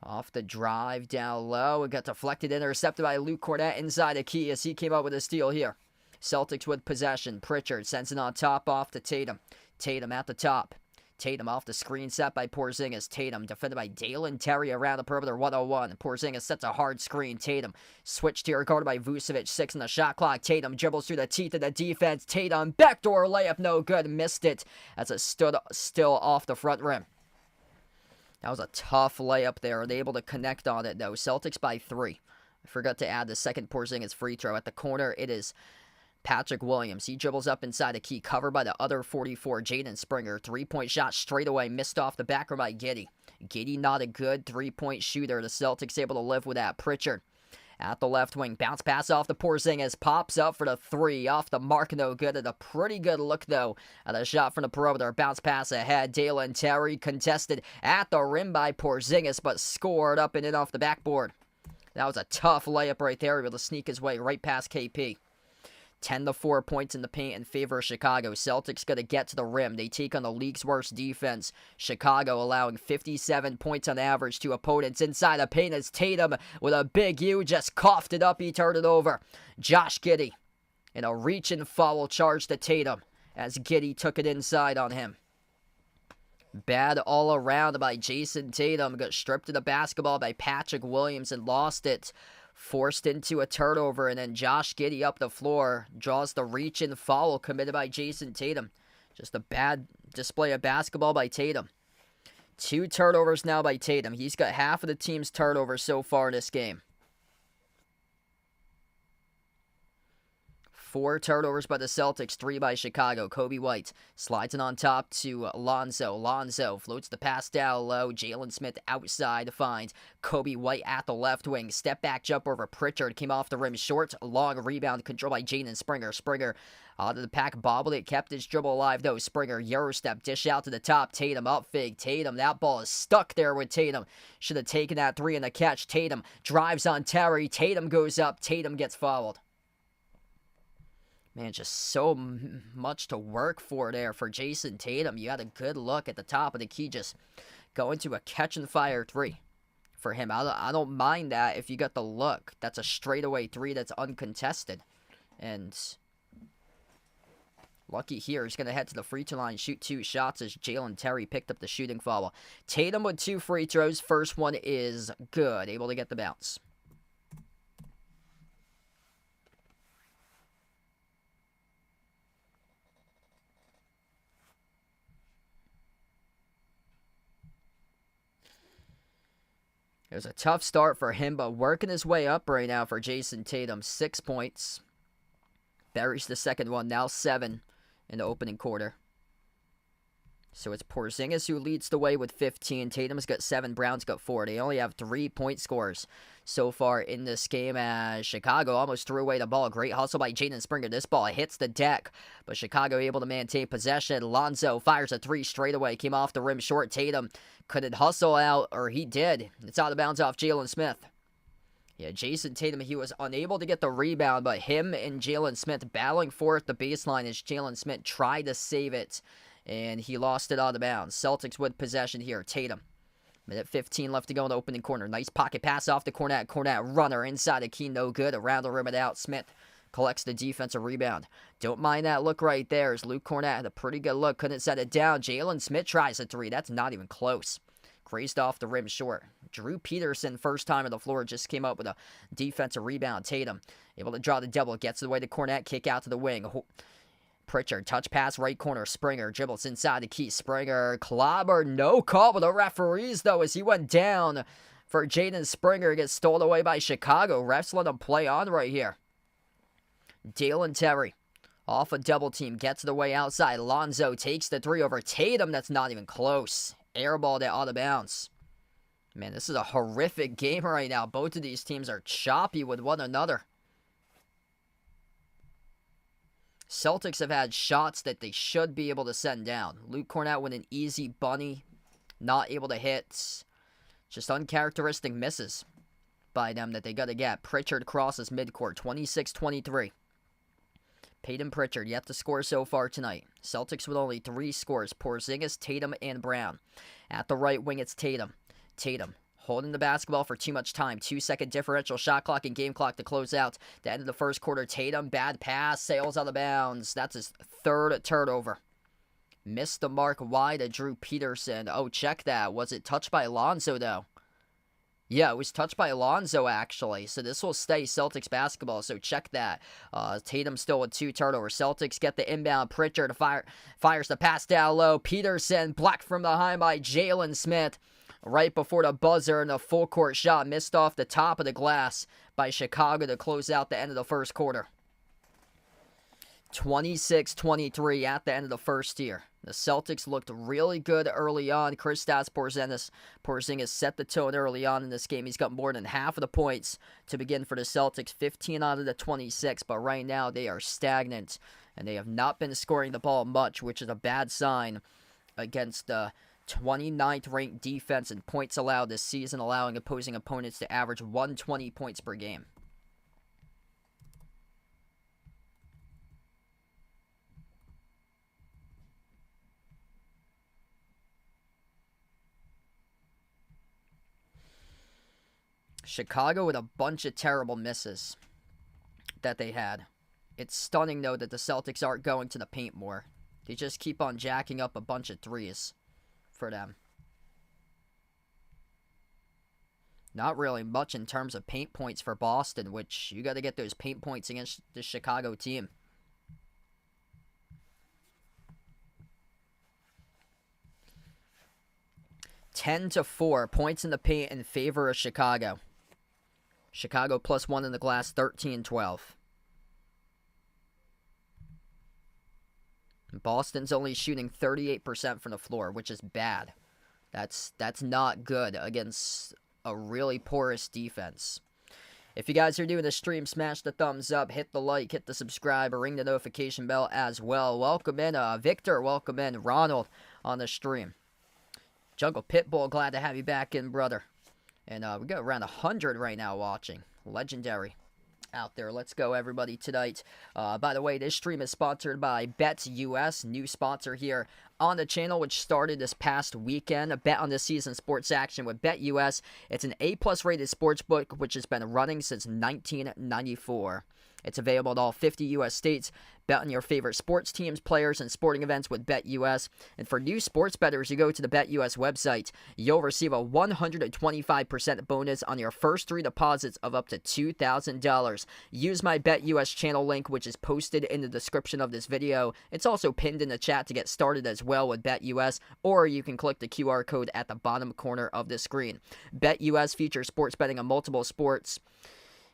[SPEAKER 1] Off the drive down low. It got deflected, intercepted by Luke Cornett inside the key as he came up with a steal here. Celtics with possession. Pritchard sends it on top off to Tatum. Tatum at the top. Tatum off the screen set by Porzingis. Tatum defended by Dalen Terry around the perimeter 101. Porzingis sets a hard screen. Tatum switched here guarded by Vucevic. 6 on the shot clock. Tatum dribbles through the teeth of the defense. Tatum backdoor layup no good. Missed it as it stood still off the front rim. That was a tough layup there. They able to connect on it though. Celtics by 3. I forgot to add the second Porzingis free throw. At the corner it is Patrick Williams. He dribbles up inside the key, covered by the other 44, Jaden Springer. Three-point shot straight away, missed off the backer by Giddey. Giddey not a good three-point shooter. The Celtics able to live with that. Pritchard at the left wing. Bounce pass off the Porzingis. Pops up for the 3. Off the mark, no good. And a pretty good look, though, at a shot from the perimeter. Bounce pass ahead. Dalen Terry contested at the rim by Porzingis, but scored up and in off the backboard. That was a tough layup right there. Able to sneak his way right past KP. 10-4 points in the paint in favor of Chicago. Celtics got to get to the rim. They take on the league's worst defense. Chicago allowing 57 points on average to opponents inside the paint as Tatum with a big U just coughed it up. He turned it over. Josh Giddey in a reach and foul charge to Tatum as Giddey took it inside on him. Bad all around by Jason Tatum. Got stripped of the basketball by Patrick Williams and lost it. Forced into a turnover, and then Josh Giddey up the floor draws the reach and foul committed by Jason Tatum. Just a bad display of basketball by Tatum. 2 turnovers now by Tatum. He's got half of the team's turnovers so far in this game. 4 turnovers by the Celtics, 3 by Chicago. Kobe White slides it on top to Lonzo. Lonzo floats the pass down low. Jalen Smith outside finds Kobe White at the left wing. Step back jump over Pritchard. Came off the rim short. Long rebound controlled by Jaden Springer. Springer out of the pack, bobbled it. Kept his dribble alive though. Springer, Euro step, dish out to the top. Tatum up fig. Tatum, that ball is stuck there with Tatum. Should have taken that 3 in the catch. Tatum drives on Terry. Tatum goes up. Tatum gets fouled. Man, just so much to work for there for Jason Tatum. You had a good look at the top of the key, just going to a catch-and-fire 3 for him. I don't mind that if you got the look. That's a straightaway 3 that's uncontested. And lucky here, he's going to head to the free throw line, shoot 2 shots as Jalen Terry picked up the shooting foul. Tatum with 2 free throws. First one is good, able to get the bounce. It was a tough start for him, but working his way up right now for Jason Tatum. 6 points. Buries the second one, now 7 in the opening quarter. So it's Porzingis who leads the way with 15. Tatum's got 7, Brown's got 4. They only have 3-point scores so far in this game as Chicago almost threw away the ball. Great hustle by Jaden Springer. This ball hits the deck, but Chicago able to maintain possession. Lonzo fires a 3 straight away. Came off the rim short. Tatum couldn't hustle out, or he did. It's out of bounds off Jalen Smith. Yeah, Jason Tatum, he was unable to get the rebound, but him and Jalen Smith battling for it the baseline as Jalen Smith tried to save it, and he lost it out of bounds. Celtics with possession here. Tatum. Minute 15 left to go in the opening corner. Nice pocket pass off to Cornett. Cornett runner inside the key, no good. Around the rim and out. Smith collects the defensive rebound. Don't mind that look right there as Luke Cornett had a pretty good look. Couldn't set it down. Jalen Smith tries a 3. That's not even close. Grazed off the rim short. Drew Peterson, first time on the floor, just came up with a defensive rebound. Tatum able to draw the double, gets the way to Cornette, kick out to the wing. Pritchard, touch pass, right corner. Springer dribbles inside the key. Springer, clobber, no call with the referees, though, as he went down for Jaden Springer. Gets stolen away by Chicago. Refs let him play on right here. Dalen Terry, off a double team, gets the way outside. Lonzo takes the three over Tatum. That's not even close. Airballed it out of bounds. Man, this is a horrific game right now. Both of these teams are choppy with one another. Celtics have had shots that they should be able to send down. Luke Cornette with an easy bunny. Not able to hit. Just uncharacteristic misses by them that they got to get. Pritchard crosses midcourt. 26-23. Peyton Pritchard yet to score so far tonight. Celtics with only 3 scores. Porzingis, Tatum, and Brown. At the right wing, it's Tatum. Tatum holding the basketball for too much time. 2-second differential shot clock and game clock to close out the end of the first quarter. Tatum, bad pass, sails out of bounds. That's his 3rd turnover. Missed the mark wide at Drew Peterson. Oh, check that. Was it touched by Alonzo, though? Yeah, it was touched by Alonzo, actually. So this will stay Celtics basketball, so check that. Tatum still with 2 turnovers. Celtics get the inbound. Pritchard fires the pass down low. Peterson blocked from behind by Jalen Smith. Right before the buzzer, and a full court shot missed off the top of the glass by Chicago to close out the end of the first quarter. 26-23 at the end of the first here. The Celtics looked really good early on. Kristaps Porzingis set the tone early on in this game. He's got more than half of the points to begin for the Celtics, 15 out of the 26, but right now they are stagnant, and they have not been scoring the ball much, which is a bad sign against the 29th ranked defense in points allowed this season, allowing opposing opponents to average 120 points per game. Chicago with a bunch of terrible misses that they had. It's stunning, though, that the Celtics aren't going to the paint more. They just keep on jacking up a bunch of threes for them. Not really much in terms of paint points for Boston, which you got to get those paint points against the Chicago team. (10-4) points in the paint in favor of Chicago. Chicago +1 in the glass, 13-12. Boston's only shooting 38% from the floor, which is bad. That's not good against a really porous defense. If you guys are doing the stream, smash the thumbs up, hit the like, hit the subscribe, or ring the notification bell as well. Welcome in, Victor. Welcome in, Ronald, on the stream. Jungle Pitbull, glad to have you back in, brother. And we got around 100 right now watching. Legendary out there. Let's go, everybody, tonight. By the way, this stream is sponsored by BetUS, new sponsor here on the channel, which started this past weekend. Bet on this season's sports action with BetUS. It's an A+ rated sports book, which has been running since 1994. It's available in all 50 U.S. states. Bet on your favorite sports teams, players, and sporting events with BetUS. And for new sports bettors, you go to the BetUS website. You'll receive a 125% bonus on your first 3 deposits of up to $2,000. Use my BetUS channel link, which is posted in the description of this video. It's also pinned in the chat to get started as well with BetUS, or you can click the QR code at the bottom corner of the screen. BetUS features sports betting on multiple sports.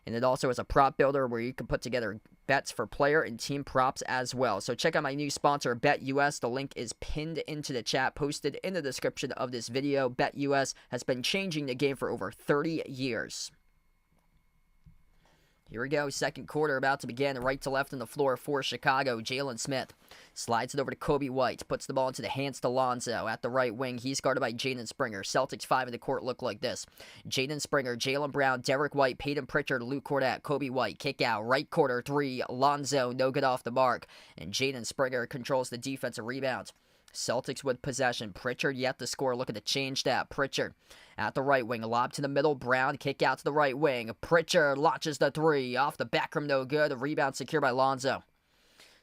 [SPEAKER 1] And it also is a prop builder where you can put together bets for player and team props as well. So check out my new sponsor, BetUS. The link is pinned into the chat, posted in the description of this video. BetUS has been changing the game for over 30 years. Here we go, second quarter about to begin. Right to left on the floor for Chicago. Jalen Smith slides it over to Kobe White. Puts the ball into the hands to Lonzo. At the right wing, he's guarded by Jaden Springer. Celtics 5 in the court look like this. Jaden Springer, Jaylen Brown, Derek White, Peyton Pritchard, Luke Cornette, Kobe White. Kick out, right quarter, 3. Lonzo, no good off the mark. And Jaden Springer controls the defensive rebound. Celtics with possession. Pritchard yet to score. Looking to change that. Pritchard at the right wing. Lob to the middle. Brown kick out to the right wing. Pritchard launches the 3. Off the back rim, no good. The rebound secured by Lonzo.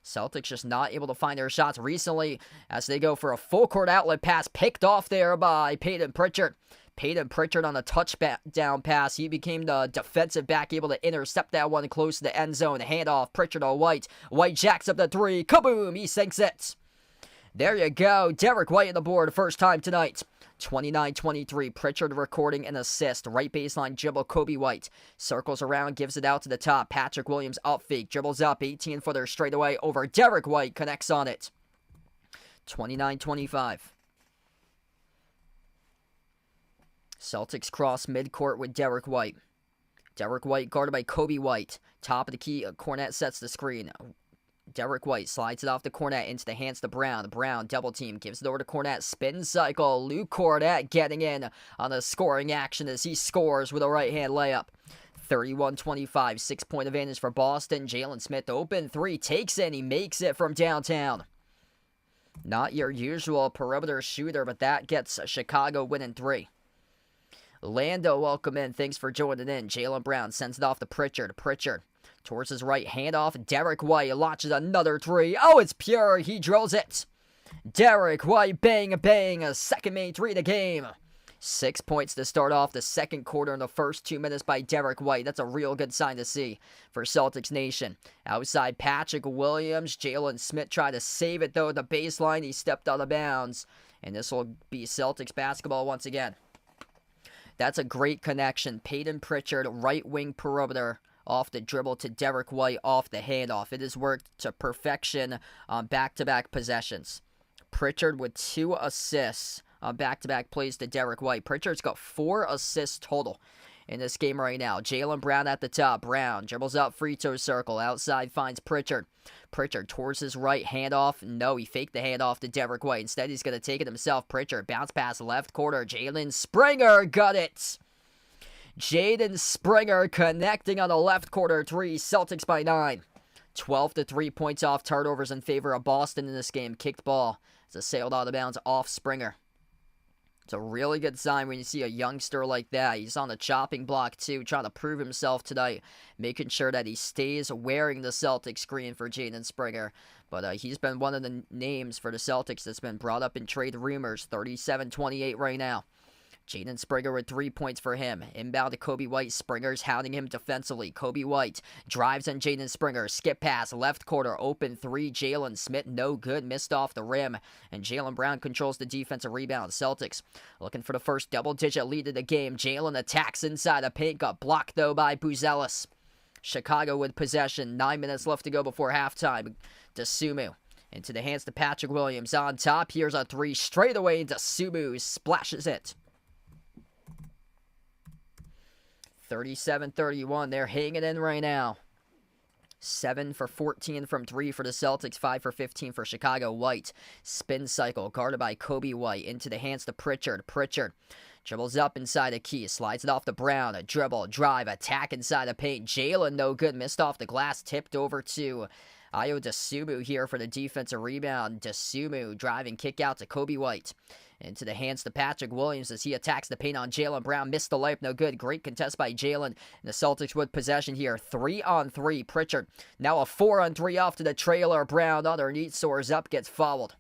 [SPEAKER 1] Celtics just not able to find their shots recently as they go for a full court outlet pass. Picked off there by Peyton Pritchard. Peyton Pritchard on a touchdown pass. He became the defensive back, able to intercept that one close to the end zone. Handoff, Pritchard to White. White jacks up the three. Kaboom! He sinks it. There you go. Derek White on the board, first time tonight. 29-23. Pritchard recording an assist. Right baseline dribble, Kobe White. Circles around, gives it out to the top. Patrick Williams up fake. Dribbles up, 18-footer straight away over Derek White. Connects on it. 29-25. Celtics cross midcourt with Derek White. Derek White guarded by Kobe White. Top of the key, Cornette sets the screen. Derek White slides it off to Cornette into the hands to Brown. Brown double team, gives it over to Cornette. Spin cycle. Luke Cornette getting in on the scoring action as he scores with a right-hand layup. 31-25, 6-point advantage for Boston. Jalen Smith open three, takes in. He makes it from downtown. Not your usual perimeter shooter, but that gets Chicago winning three. Lando, welcome in. Thanks for joining in. Jaylen Brown sends it off to Pritchard. Pritchard towards his right, handoff. Derek White launches another three. Oh, it's pure. He drills it. Derek White, bang, bang. A second made three of the game. 6 points to start off the second quarter in the first 2 minutes by Derek White. That's a real good sign to see for Celtics Nation. Outside, Patrick Williams. Jalen Smith tried to save it, though, at the baseline. He stepped out of bounds. And this will be Celtics basketball once again. That's a great connection. Peyton Pritchard, right wing perimeter, off the dribble to Derek White, off the handoff. It has worked to perfection on back-to-back possessions. Pritchard with 2 assists on back-to-back plays to Derek White. Pritchard's got 4 assists total in this game right now. Jaylen Brown at the top. Brown dribbles out free throw circle. Outside finds Pritchard. Pritchard towards his right, handoff. No, he faked the handoff to Derek White. Instead, he's going to take it himself. Pritchard bounce pass left corner. Jalen Springer got it. Jaden Springer connecting on the left corner three. Celtics by 9. 12 to 3 points off turnovers in favor of Boston in this game. Kicked ball. It's a sailed out of bounds off Springer. It's a really good sign when you see a youngster like that. He's on the chopping block, too, trying to prove himself tonight, making sure that he stays wearing the Celtics green for Jaden Springer. But he's been one of the names for the Celtics that's been brought up in trade rumors. 37-28 right now. Jaden Springer with 3 points for him. Inbound to Kobe White. Springer's hounding him defensively. Kobe White drives on Jaden Springer. Skip pass. Left corner. Open three. Jalen Smith. No good. Missed off the rim. And Jaylen Brown controls the defensive rebound. Celtics looking for the first double-digit lead of the game. Jalen attacks inside the paint. Got blocked, though, by Buzelis. Chicago with possession. 9 minutes left to go before halftime. DeSumo into the hands to Patrick Williams. On top. Here's a three straight away. DeSumo splashes it. 37-31. They're hanging in right now. 7 for 14 from 3 for the Celtics. 5 for 15 for Chicago. White. Spin cycle. Guarded by Kobe White. Into the hands to Pritchard. Pritchard dribbles up inside the key. Slides it off to Brown. A dribble. Drive. Attack inside the paint. Jalen, no good. Missed off the glass. Tipped over to Ayo DeSumo here for the defensive rebound. DeSumo driving kick out to Kobe White. Into the hands to Patrick Williams as he attacks the paint on Jaylen Brown. Missed the layup, no good. Great contest by Jalen. And the Celtics with possession here. 3-on-3. Pritchard now a 4-on-3 off to the trailer. Brown underneath, soars up, gets fouled.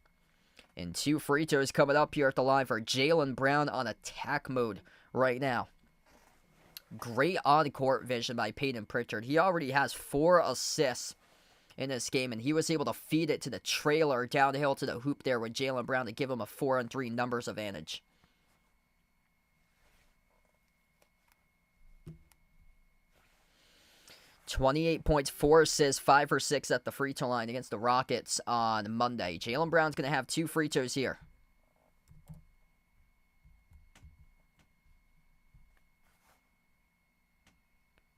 [SPEAKER 1] And 2 free throws coming up here at the line for Jaylen Brown on attack mode right now. Great on-court vision by Peyton Pritchard. He already has 4 assists in this game, and he was able to feed it to the trailer downhill to the hoop there with Jaylen Brown to give him a 4-on-3 numbers advantage. $28 points, 4 assists, 5 for 6 at the free throw line against the Rockets on Monday. Jaylen Brown's going to have 2 free throws here.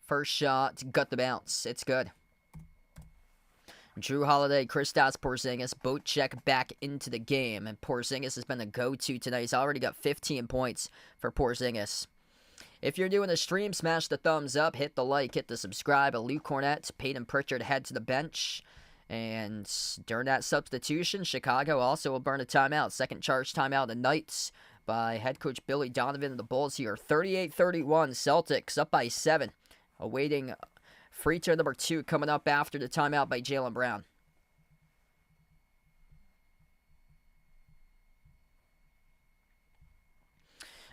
[SPEAKER 1] First shot, got the bounce. It's good. Drew Holiday, Kristaps Porzingis, both check back into the game. And Porzingis has been the go-to tonight. He's already got 15 points for Porzingis. If you're doing a stream, smash the thumbs up, hit the like, hit the subscribe. Luke Cornette, Peyton Pritchard head to the bench. And during that substitution, Chicago also will burn a timeout. Second charge timeout of the Knights by head coach Billy Donovan and the Bulls here. 38-31, Celtics up by 7. Awaiting free throw number 2 coming up after the timeout by Jaylen Brown.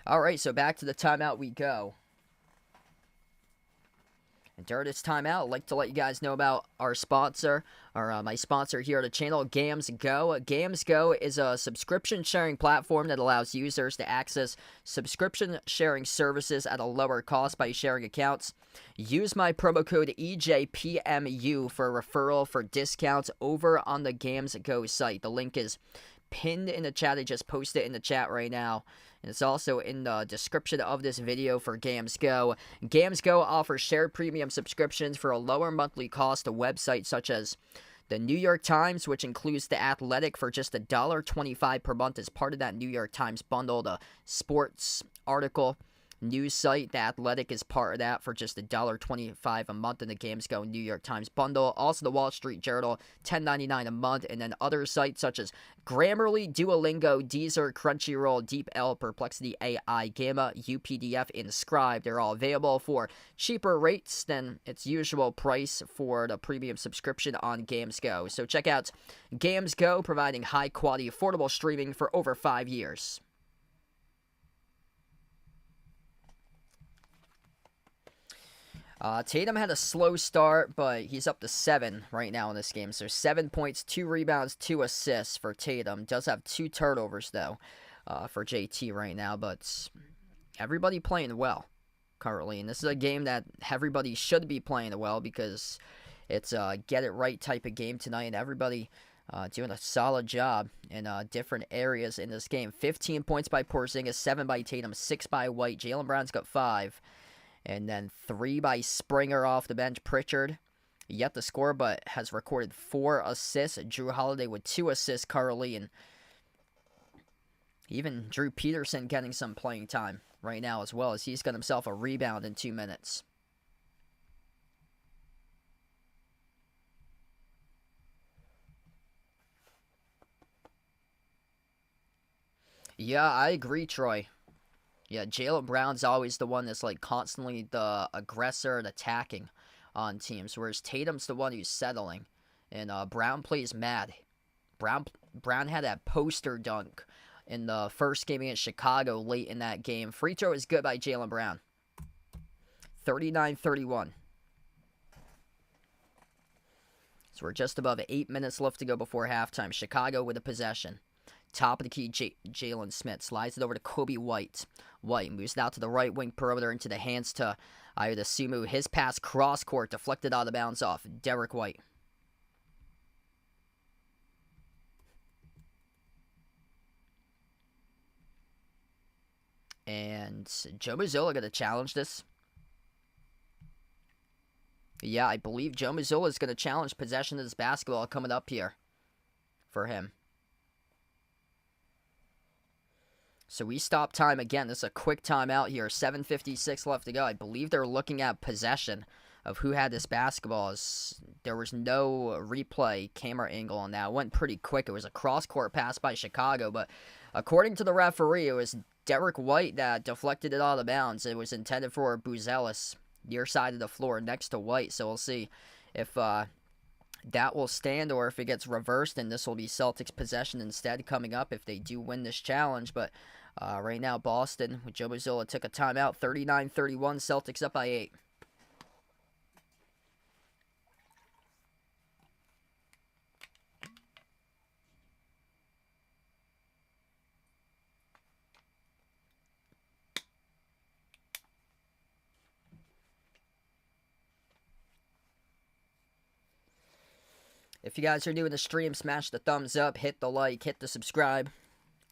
[SPEAKER 1] All right, so back to the timeout we go. And during this timeout, I'd like to let you guys know about our sponsor, or my sponsor here at the channel, Games Go. Games Go is a subscription sharing platform that allows users to access subscription sharing services at a lower cost by sharing accounts. Use my promo code EJPMU for a referral for discounts over on the Games Go site. The link is pinned in the chat. I just posted it in the chat right now. And it's also in the description of this video for Games Go. Games Go offers shared premium subscriptions for a lower monthly cost to websites such as the New York Times, which includes The Athletic for just $1.25 per month as part of that New York Times bundle. The sports article news site, The Athletic, is part of that for just $1.25 a month in the Games Go New York Times bundle. Also, the Wall Street Journal, $10.99 a month, and then other sites such as Grammarly, Duolingo, Deezer, Crunchyroll, DeepL, Perplexity AI, Gamma, UPDF, and Scribe. They're all available for cheaper rates than its usual price for the premium subscription on Games Go. So check out Games Go, providing high-quality, affordable streaming for over 5 years. Tatum had a slow start, but he's up to 7 right now in this game. So 7 points, 2 rebounds, 2 assists for Tatum. Does have 2 turnovers, though, for JT right now. But everybody playing well currently. And this is a game that everybody should be playing well because it's a get-it-right type of game tonight. And everybody doing a solid job in different areas in this game. 15 points by Porzingis, 7 by Tatum, 6 by White. Jaylen Brown's got 5. And then 3 by Springer off the bench. Pritchard, yet to score, but has recorded 4 assists. Drew Holiday with 2 assists currently. And even Drew Peterson getting some playing time right now as well, as he's got himself a rebound in 2 minutes. Yeah, I agree, Troy. Yeah, Jaylen Brown's always the one that's like constantly the aggressor and attacking on teams, whereas Tatum's the one who's settling. And Brown plays mad. Brown had that poster dunk in the first game against Chicago late in that game. Free throw is good by Jaylen Brown. 39-31. So we're just above 8 minutes left to go before halftime. Chicago with a possession. Top of the key, Jalen Smith slides it over to Kobe White. White moves now to the right wing perimeter into the hands to Ayodasumu. His pass cross court deflected out of bounds off Derek White. And Joe Mazzulla going to challenge this. Yeah, I believe Joe Mazzulla is going to challenge possession of this basketball coming up here for him. So we stop time again. This is a quick timeout here. 7:56 left to go. I believe they're looking at possession of who had this basketball. There was no replay camera angle on that. It went pretty quick. It was a cross-court pass by Chicago, but according to the referee, it was Derek White that deflected it out of bounds. It was intended for Buzelis, near side of the floor next to White. So we'll see if that will stand or if it gets reversed, and this will be Celtics possession instead coming up if they do win this challenge. But right now, Boston, with Joe Mazzulla, took a timeout. 39-31, Celtics up by 8. If you guys are new to the stream, smash the thumbs up, hit the like, hit the subscribe,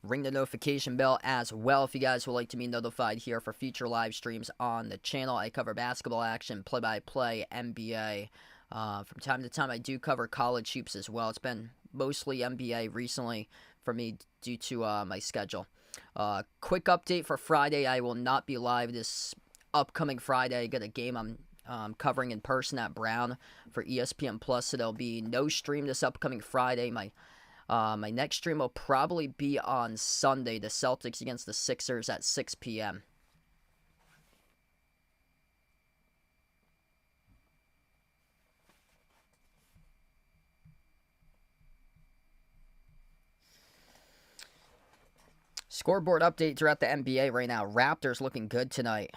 [SPEAKER 1] ring the notification bell as well if you guys would like to be notified here for future live streams on the channel. I cover basketball action, play-by-play, NBA. From time to time, I do cover college hoops as well. It's been mostly NBA recently for me due to my schedule. Quick update for Friday. I will not be live this upcoming Friday. I got a game I'm covering in person at Brown for ESPN Plus, so there'll be no stream this upcoming Friday. My next stream will probably be on Sunday, the Celtics against the Sixers at 6 p.m. Scoreboard update throughout the NBA right now. Raptors looking good tonight.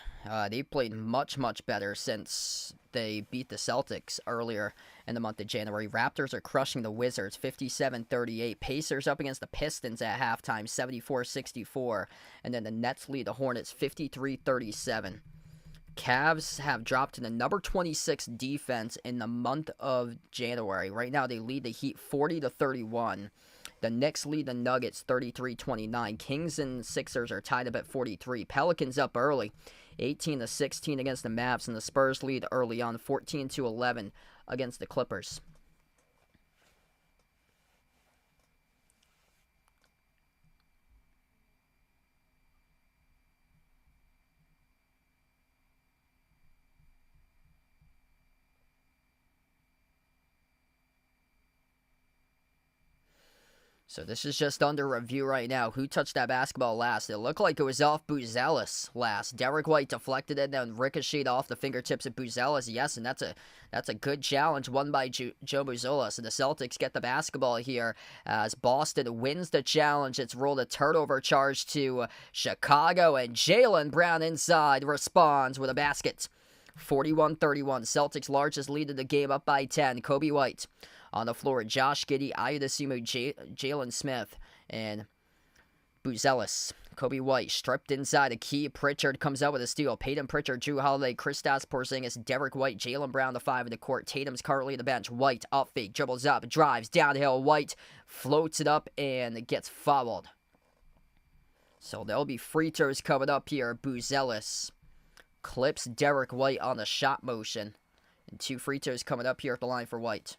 [SPEAKER 1] They played much, much better since they beat the Celtics earlier in the month of January. Raptors are crushing the Wizards 57-38. Pacers up against the Pistons at halftime 74-64. And then the Nets lead the Hornets 53-37. Cavs have dropped to the number 26 defense in the month of January. Right now they lead the Heat 40-31. The Knicks lead the Nuggets 33-29. Kings and Sixers are tied up at 43. Pelicans up early, 18-16 against the Mavs, and the Spurs lead early on 14-11 against the Clippers. So this is just under review right now. Who touched that basketball last? It looked like it was off Buzelis last. Derek White deflected it, then ricocheted off the fingertips of Buzelis. Yes, and that's a good challenge won by Joe Buzelis. And the Celtics get the basketball here as Boston wins the challenge. It's rolled a turnover charge to Chicago, and Jaylen Brown inside responds with a basket. 41-31. Celtics' largest lead of the game, up by 10. Kobe White on the floor, Josh Giddey, Ayodesimu, Jalen Smith, and Buzelis. Kobe White stripped inside the key. Pritchard comes out with a steal. Peyton Pritchard, Drew Holiday, Kristaps Porzingis, Derek White, Jaylen Brown, the 5 of the court. Tatum's currently at the bench. White up fake, dribbles up, drives downhill. White floats it up and gets fouled. So there'll be free throws coming up here. Buzelis clips Derek White on the shot motion. And 2 free throws coming up here at the line for White.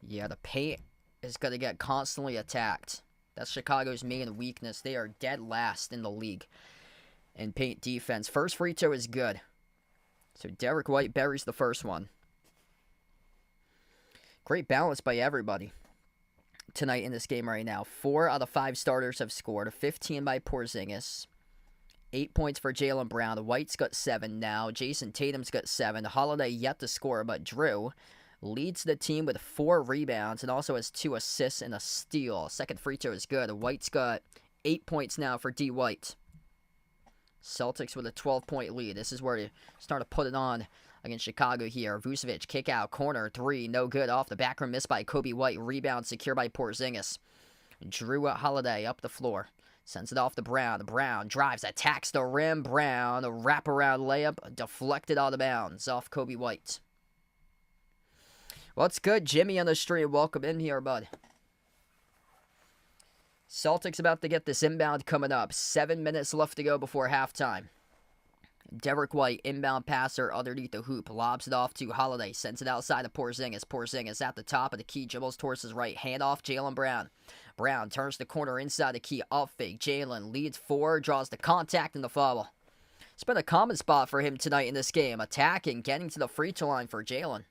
[SPEAKER 1] Yeah, the paint is going to get constantly attacked. That's Chicago's main weakness. They are dead last in the league in paint defense. First free throw is good. So Derek White buries the first one. Great balance by everybody tonight in this game right now. 4 out of 5 starters have scored. 15 by Porzingis. 8 points for Jaylen Brown. White's got 7 now. Jason Tatum's got 7. Holiday yet to score, but Drew leads the team with 4 rebounds and also has 2 assists and a steal. Second free throw is good. White's got 8 points now for D. White. Celtics with a 12-point lead. This is where they start to put it on against Chicago here. Vucevic, kick out, corner, 3, no good. Off the back rim, missed by Kobe White. Rebound secure by Porzingis. Drew Holiday up the floor. Sends it off to Brown. Brown drives, attacks the rim. Brown, a wraparound layup, deflected out of bounds off Kobe White. What's good, Jimmy on the stream? Welcome in here, bud. Celtics about to get this inbound coming up. 7 minutes left to go before halftime. Derek White, inbound passer underneath the hoop. Lobs it off to Holiday. Sends it outside to Porzingis. Porzingis at the top of the key. Dribbles towards his right. Hand off Jaylen Brown. Brown turns the corner inside the key. Up fake. Jaylen leads 4. Draws the contact and the foul. It's been a common spot for him tonight in this game. Attacking. Getting to the free throw line for Jaylen.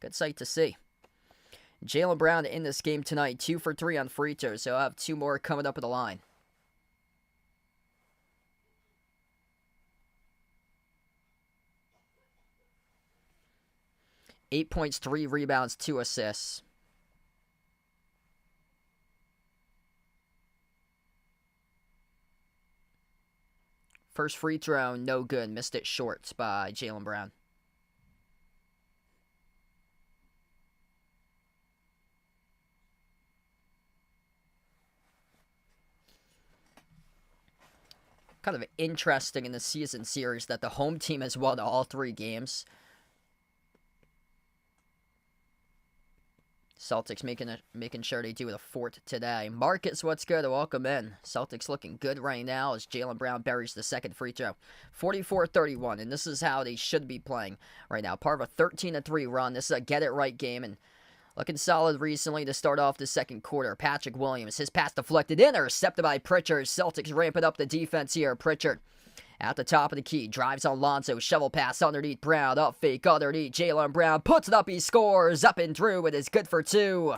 [SPEAKER 1] Good sight to see. Jaylen Brown in this game tonight. 2 for 3 on free throws. So I'll have 2 more coming up at the line. Eight points, 3 rebounds, 2 assists. First free throw, no good. Missed it short by Jaylen Brown. Kind of interesting in the season series that the home team has won all 3 games. Celtics making sure they do the 4th today. Marcus, what's good? Welcome in. Celtics looking good right now as Jaylen Brown buries the second free throw. 44-31, and this is how they should be playing right now. Part of a 13-3 run. This is a get-it-right game, and looking solid recently to start off the second quarter. Patrick Williams, his pass deflected, intercepted by Pritchard. Celtics ramping up the defense here. Pritchard at the top of the key, drives on Lonzo, shovel pass underneath Brown, up fake underneath Jaylen Brown, puts it up, he scores, up and through, it is good for 2.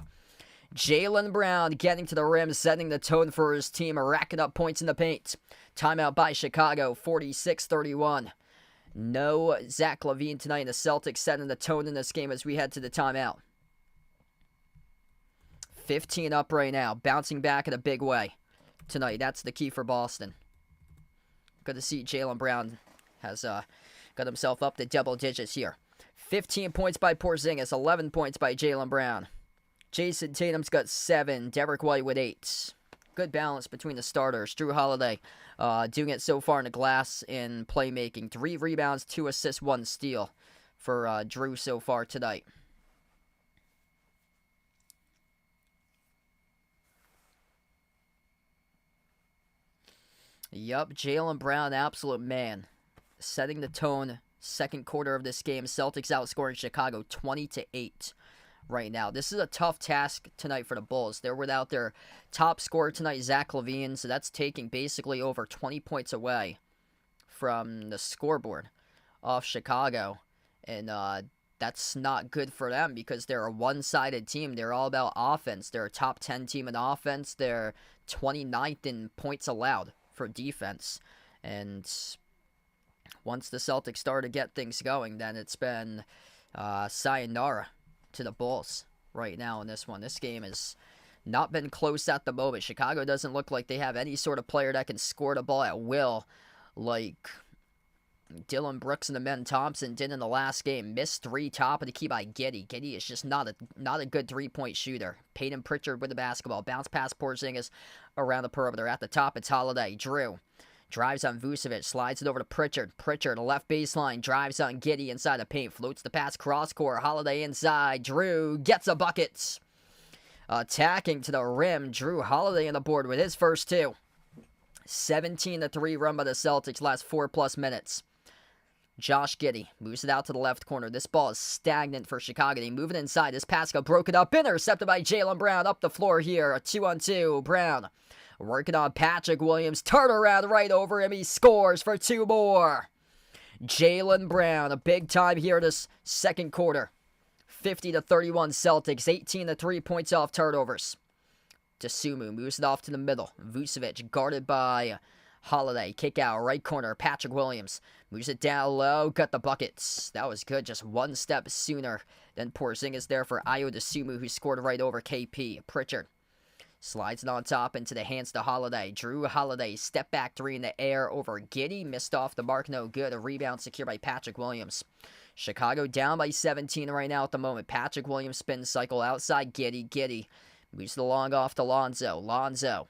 [SPEAKER 1] Jaylen Brown getting to the rim, setting the tone for his team, racking up points in the paint. Timeout by Chicago, 46-31. No Zach LaVine tonight, the Celtics setting the tone in this game as we head to the timeout. 15 up right now. Bouncing back in a big way tonight. That's the key for Boston. Good to see Jaylen Brown has got himself up to double digits here. 15 points by Porzingis, 11 points by Jaylen Brown. Jason Tatum's got 7, Derek White with 8. Good balance between the starters. Drew Holiday doing it so far in the glass in playmaking. 3 rebounds, 2 assists, 1 steal for Drew so far tonight. Yup, Jaylen Brown, absolute man. Setting the tone, second quarter of this game. Celtics outscoring Chicago 20-8 right now. This is a tough task tonight for the Bulls. They're without their top scorer tonight, Zach LaVine, so that's taking basically over 20 points away from the scoreboard off Chicago. And that's not good for them because they're a one-sided team. They're all about offense. They're a top 10 team in offense. They're 29th in points allowed for defense. And once the Celtics start to get things going, then it's been sayonara to the Bulls right now in this one. This game has not been close at the moment. Chicago doesn't look like they have any sort of player that can score the ball at will like Dylan Brooks and Amen Thompson did in the last game. Missed 3, top of the key by Giddey. Giddey is just not a good three-point shooter. Peyton Pritchard with the basketball. Bounce past Porzingis around the perimeter. At the top, it's Holiday. Drew drives on Vucevic. Slides it over to Pritchard. Pritchard, left baseline. Drives on Giddey inside the paint. Floats the pass cross-court. Holiday inside. Drew gets a bucket. Attacking to the rim. Drew Holiday on the board with his first 2. 17-3 run by the Celtics last 4+ minutes. Josh Giddey moves it out to the left corner. This ball is stagnant for Chicago. They move it inside. This pass got broken up. Intercepted by Jaylen Brown. Up the floor here. A 2-on-2. Brown working on Patrick Williams. Turnaround right over him. He scores for 2 more. Jaylen Brown, a big time here this second quarter. 50-31 Celtics. 18-3 points off turnovers. Dosunmu moves it off to the middle. Vucevic guarded by Holiday. Kick out, right corner. Patrick Williams moves it down low. Got the buckets. That was good. Just one step sooner than Porzingis there for Ayo Dosunmu, who scored right over KP. Pritchard slides it on top into the hands to Holiday. Drew Holiday, step back 3 in the air over Giddey. Missed off the mark, no good. A rebound secured by Patrick Williams. Chicago down by 17 right now at the moment. Patrick Williams spin cycle outside Giddey. Giddey moves the long off to Lonzo. Lonzo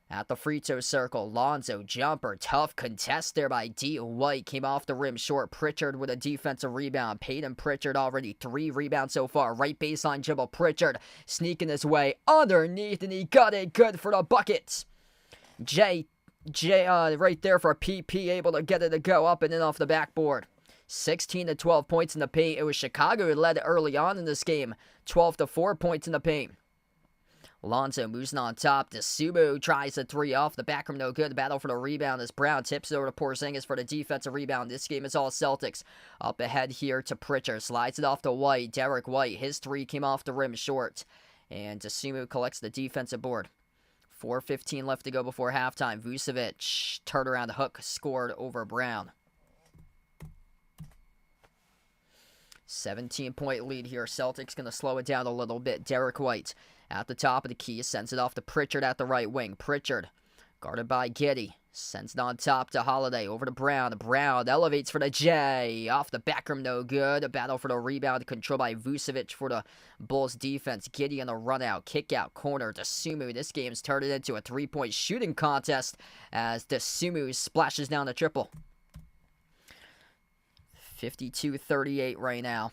[SPEAKER 1] at the free throw circle. Lonzo jumper. Tough contest there by D. White. Came off the rim short. Pritchard with a defensive rebound. Peyton Pritchard already 3 rebounds so far. Right baseline dribble. Pritchard sneaking his way underneath, and he got it good for the buckets. Jay right there for PP, able to get it to go up and in off the backboard. 16-12 points in the paint. It was Chicago who led early on in this game. 12-4 points in the paint. Lonzo moves on top. Dosunmu tries a 3 off the back room, no good. The battle for the rebound as Brown tips it over to Porzingis for the defensive rebound. This game is all Celtics. Up ahead here to Pritchard. Slides it off to White. Derek White. His 3 came off the rim short. And Dosunmu collects the defensive board. 4:15 left to go before halftime. Vucevic, turnaround hook, scored over Brown. 17-point lead here. Celtics going to slow it down a little bit. Derek White at the top of the key. Sends it off to Pritchard at the right wing. Pritchard guarded by Giddey. Sends it on top to Holiday. Over to Brown. Brown elevates for the J. Off the back rim, no good. A battle for the rebound. Controlled by Vucevic for the Bulls defense. Giddey on the run out. Kick out. Corner. Dosunmu. This game's turned it into a 3-point shooting contest as Dosunmu splashes down the triple. 52-38 right now.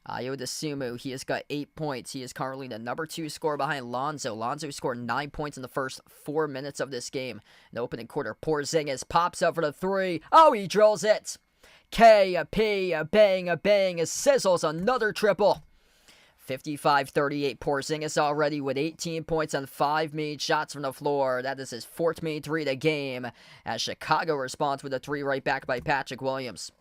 [SPEAKER 1] Ayo Dosunmu, he has got 8 points. He is currently the number 2 scorer behind Lonzo. Lonzo scored 9 points in the first 4 minutes of this game. In the opening quarter, Porzingis pops up for the 3. Oh, he drills it. KP, a bang, sizzles another triple. 55-38, Porzingis already with 18 points on 5 made shots from the floor. That is his 4th made 3 of the game, as Chicago responds with a 3 right back by Patrick Williams.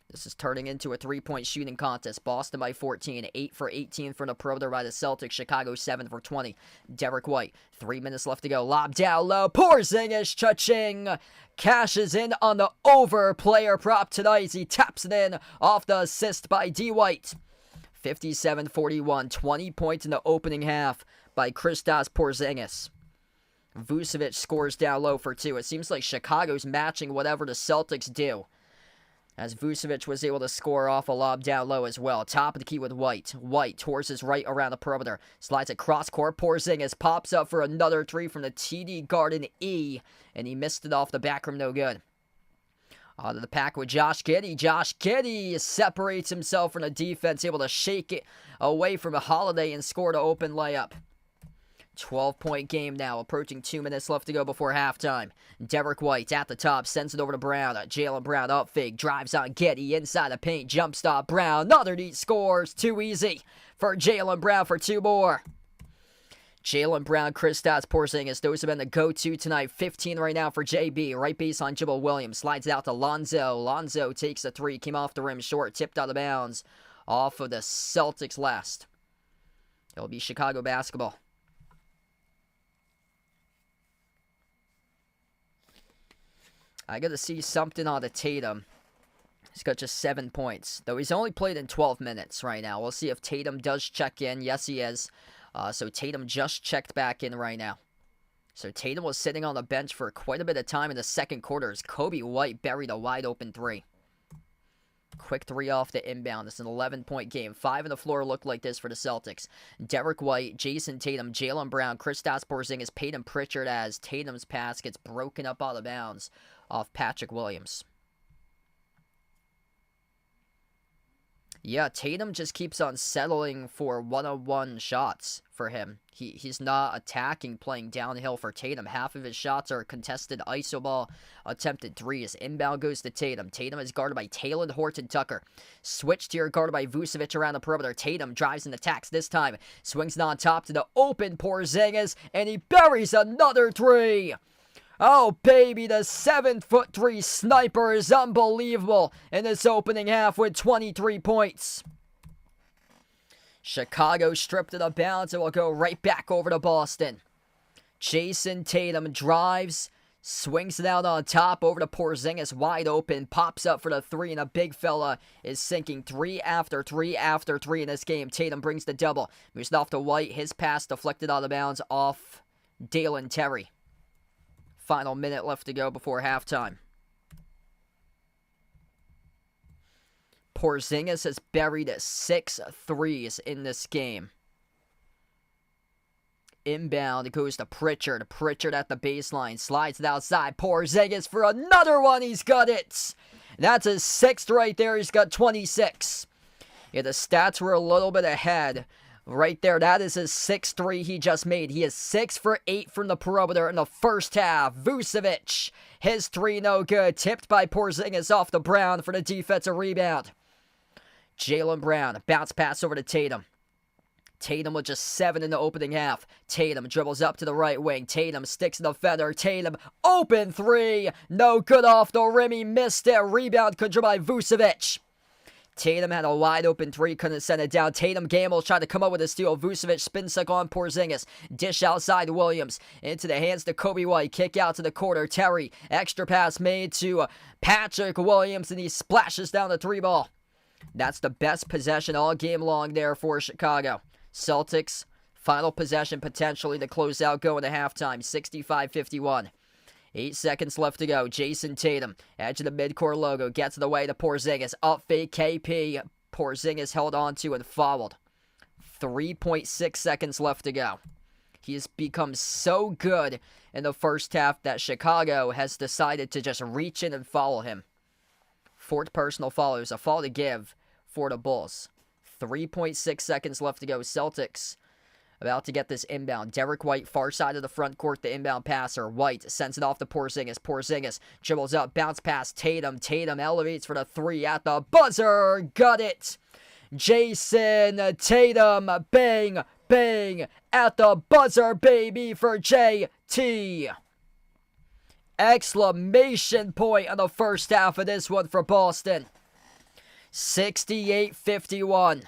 [SPEAKER 1] This is turning into a 3-point shooting contest. Boston by 14. 8 for 18 from the perimeter by the Celtics. Chicago 7 for 20. Derek White. 3 minutes left to go. Lob down low. Porzingis, cha-ching. Cashes in on the over player prop tonight. He taps it in off the assist by D. White. 57-41, 20 points in the opening half by Kristaps Porzingis. Vucevic scores down low for 2. It seems like Chicago's matching whatever the Celtics do, as Vucevic was able to score off a lob down low as well. Top of the key with White. White towards his right around the perimeter. Slides it cross court. Porzingis pops up for another 3 from the TD Garden E, and he missed it off the back rim, no good. Out of the pack with Josh Giddey. Josh Giddey separates himself from the defense, able to shake it away from a Holiday and score the open layup. 12-point game now, approaching 2 minutes left to go before halftime. Derek White at the top, sends it over to Brown. Jaylen Brown up fake, drives on Giddey, inside the paint, jump stop, Brown. Another neat scores, too easy for Jaylen Brown for 2 more. Jaylen Brown, Kristaps Porzingis, those have been the go-to tonight. 15 right now for JB. Right baseline, Jibble Williams. Slides it out to Lonzo. Lonzo takes a 3, came off the rim short, tipped out of bounds. Off of the Celtics last. It'll be Chicago basketball. I got to see something out of Tatum. He's got just 7 points, though he's only played in 12 minutes right now. We'll see if Tatum does check in. Yes, he is. So Tatum just checked back in right now. So Tatum was sitting on the bench for quite a bit of time in the second quarter as Kobe White buried a wide open 3. Quick 3 off the inbound. It's an 11-point game. 5 on the floor look like this for the Celtics. Derek White, Jason Tatum, Jaylen Brown, Kristaps Porzingis, Peyton Pritchard, as Tatum's pass gets broken up out of bounds off Patrick Williams. Yeah, Tatum just keeps on settling for one-on-one shots for him. He's not attacking, playing downhill for Tatum. Half of his shots are contested iso ball, attempted 3s. Inbound goes to Tatum. Tatum is guarded by Talen Horton-Tucker. Switched here, guarded by Vucevic around the perimeter. Tatum drives and attacks this time. Swings it on top to the open Porzingis, and he buries another 3. Oh, baby, the 7'3" sniper is unbelievable in this opening half with 23 points. Chicago stripped it of bounds and will go right back over to Boston. Jason Tatum drives, swings it out on top over to Porzingis, wide open, pops up for the 3, and a big fella is sinking 3 after 3 after 3 in this game. Tatum brings the double, moves it off to White, his pass deflected out of bounds off Dalen Terry. Final minute left to go before halftime. Porzingis has buried 6 threes in this game. Inbound, it goes to Pritchard. Pritchard at the baseline, slides it outside. Porzingis for another one, he's got it! That's his 6th right there, he's got 26. Yeah, the stats were a little bit ahead. Right there, that is his 6th 3 he just made. He is 6 for 8 from the perimeter in the first half. Vucevic, his 3 no good. Tipped by Porzingis off to Brown for the defensive rebound. Jaylen Brown, bounce pass over to Tatum. Tatum with just 7 in the opening half. Tatum dribbles up to the right wing. Tatum sticks in the fender. Tatum, open 3. No good off the rim. He missed it. Rebound controlled by Vucevic. Tatum had a wide open 3, couldn't send it down. Tatum gambles, tried to come up with a steal. Vucevic spin cycle on Porzingis. Dish outside Williams. Into the hands to Kobe White. Kick out to the corner. Terry. Extra pass made to Patrick Williams, and he splashes down the 3 ball. That's the best possession all game long there for Chicago. Celtics, final possession potentially to close out going to halftime. 65-51. 8 seconds left to go. Jason Tatum, edge of the midcourt logo, gets the way to Porzingis. Up fake KP. Porzingis held on to and fouled. 3.6 seconds left to go. He has become so good in the first half that Chicago has decided to just reach in and follow him. 4th personal foul. There's a foul to give for the Bulls. 3.6 seconds left to go. Celtics about to get this inbound. Derek White, far side of the front court, the inbound passer. White sends it off to Porzingis. Porzingis dribbles up, bounce pass Tatum. Tatum elevates for the 3 at the buzzer. Got it. Jason Tatum, bang, bang, at the buzzer, baby, for JT. Exclamation point on the first half of this one for Boston. 68-51.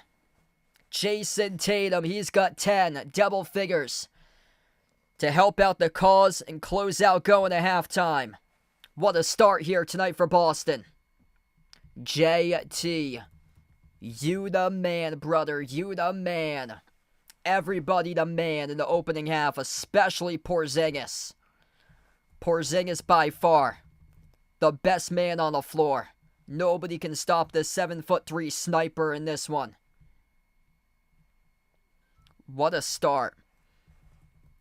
[SPEAKER 1] Jason Tatum, he's got 10 double figures to help out the cause and close out going to halftime. What a start here tonight for Boston. JT, You the man, brother. You the man. Everybody the man in the opening half, especially Porzingis. Porzingis by far the best man on the floor. Nobody can stop this 7'3" sniper in this one. What a start.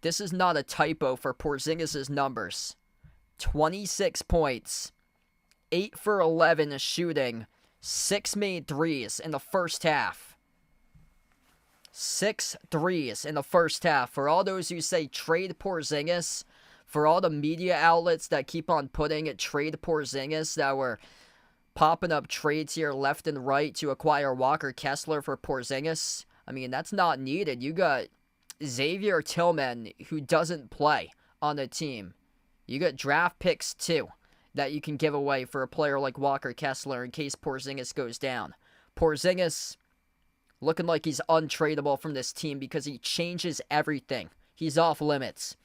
[SPEAKER 1] This is not a typo for Porzingis' numbers. 26 points, 8 for 11 shooting, 6 made threes in the first half. 6 threes in the first half. For all those who say trade Porzingis, for all the media outlets that keep on putting it trade Porzingis, that were popping up trades here left and right to acquire Walker Kessler for Porzingis, I mean, that's not needed. You got Xavier Tillman, who doesn't play on the team. You got draft picks, too, that you can give away for a player like Walker Kessler in case Porzingis goes down. Porzingis looking like he's untradeable from this team because he changes everything. He's off limits.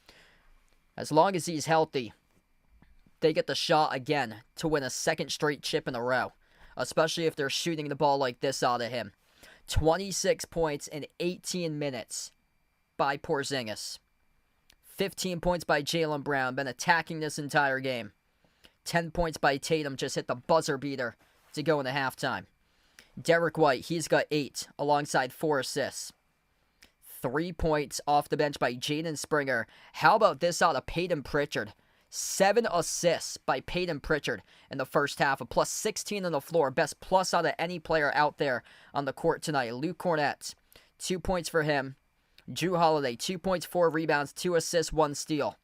[SPEAKER 1] As long as he's healthy, they get the shot again to win a second straight chip in a row, especially if they're shooting the ball like this out of him. 26 points in 18 minutes by Porzingis. 15 points by Jaylen Brown, been attacking this entire game. 10 points by Tatum, just hit the buzzer beater to go into halftime. Derek White, he's got 8 alongside 4 assists. 3 points off the bench by Jaden Springer. How about this out of Peyton Pritchard? 7 assists by Peyton Pritchard in the first half. A plus 16 on the floor. Best plus out of any player out there on the court tonight. Luke Cornett, 2 points for him. Drew Holiday, 2 points, 4 rebounds, 2 assists, 1 steal.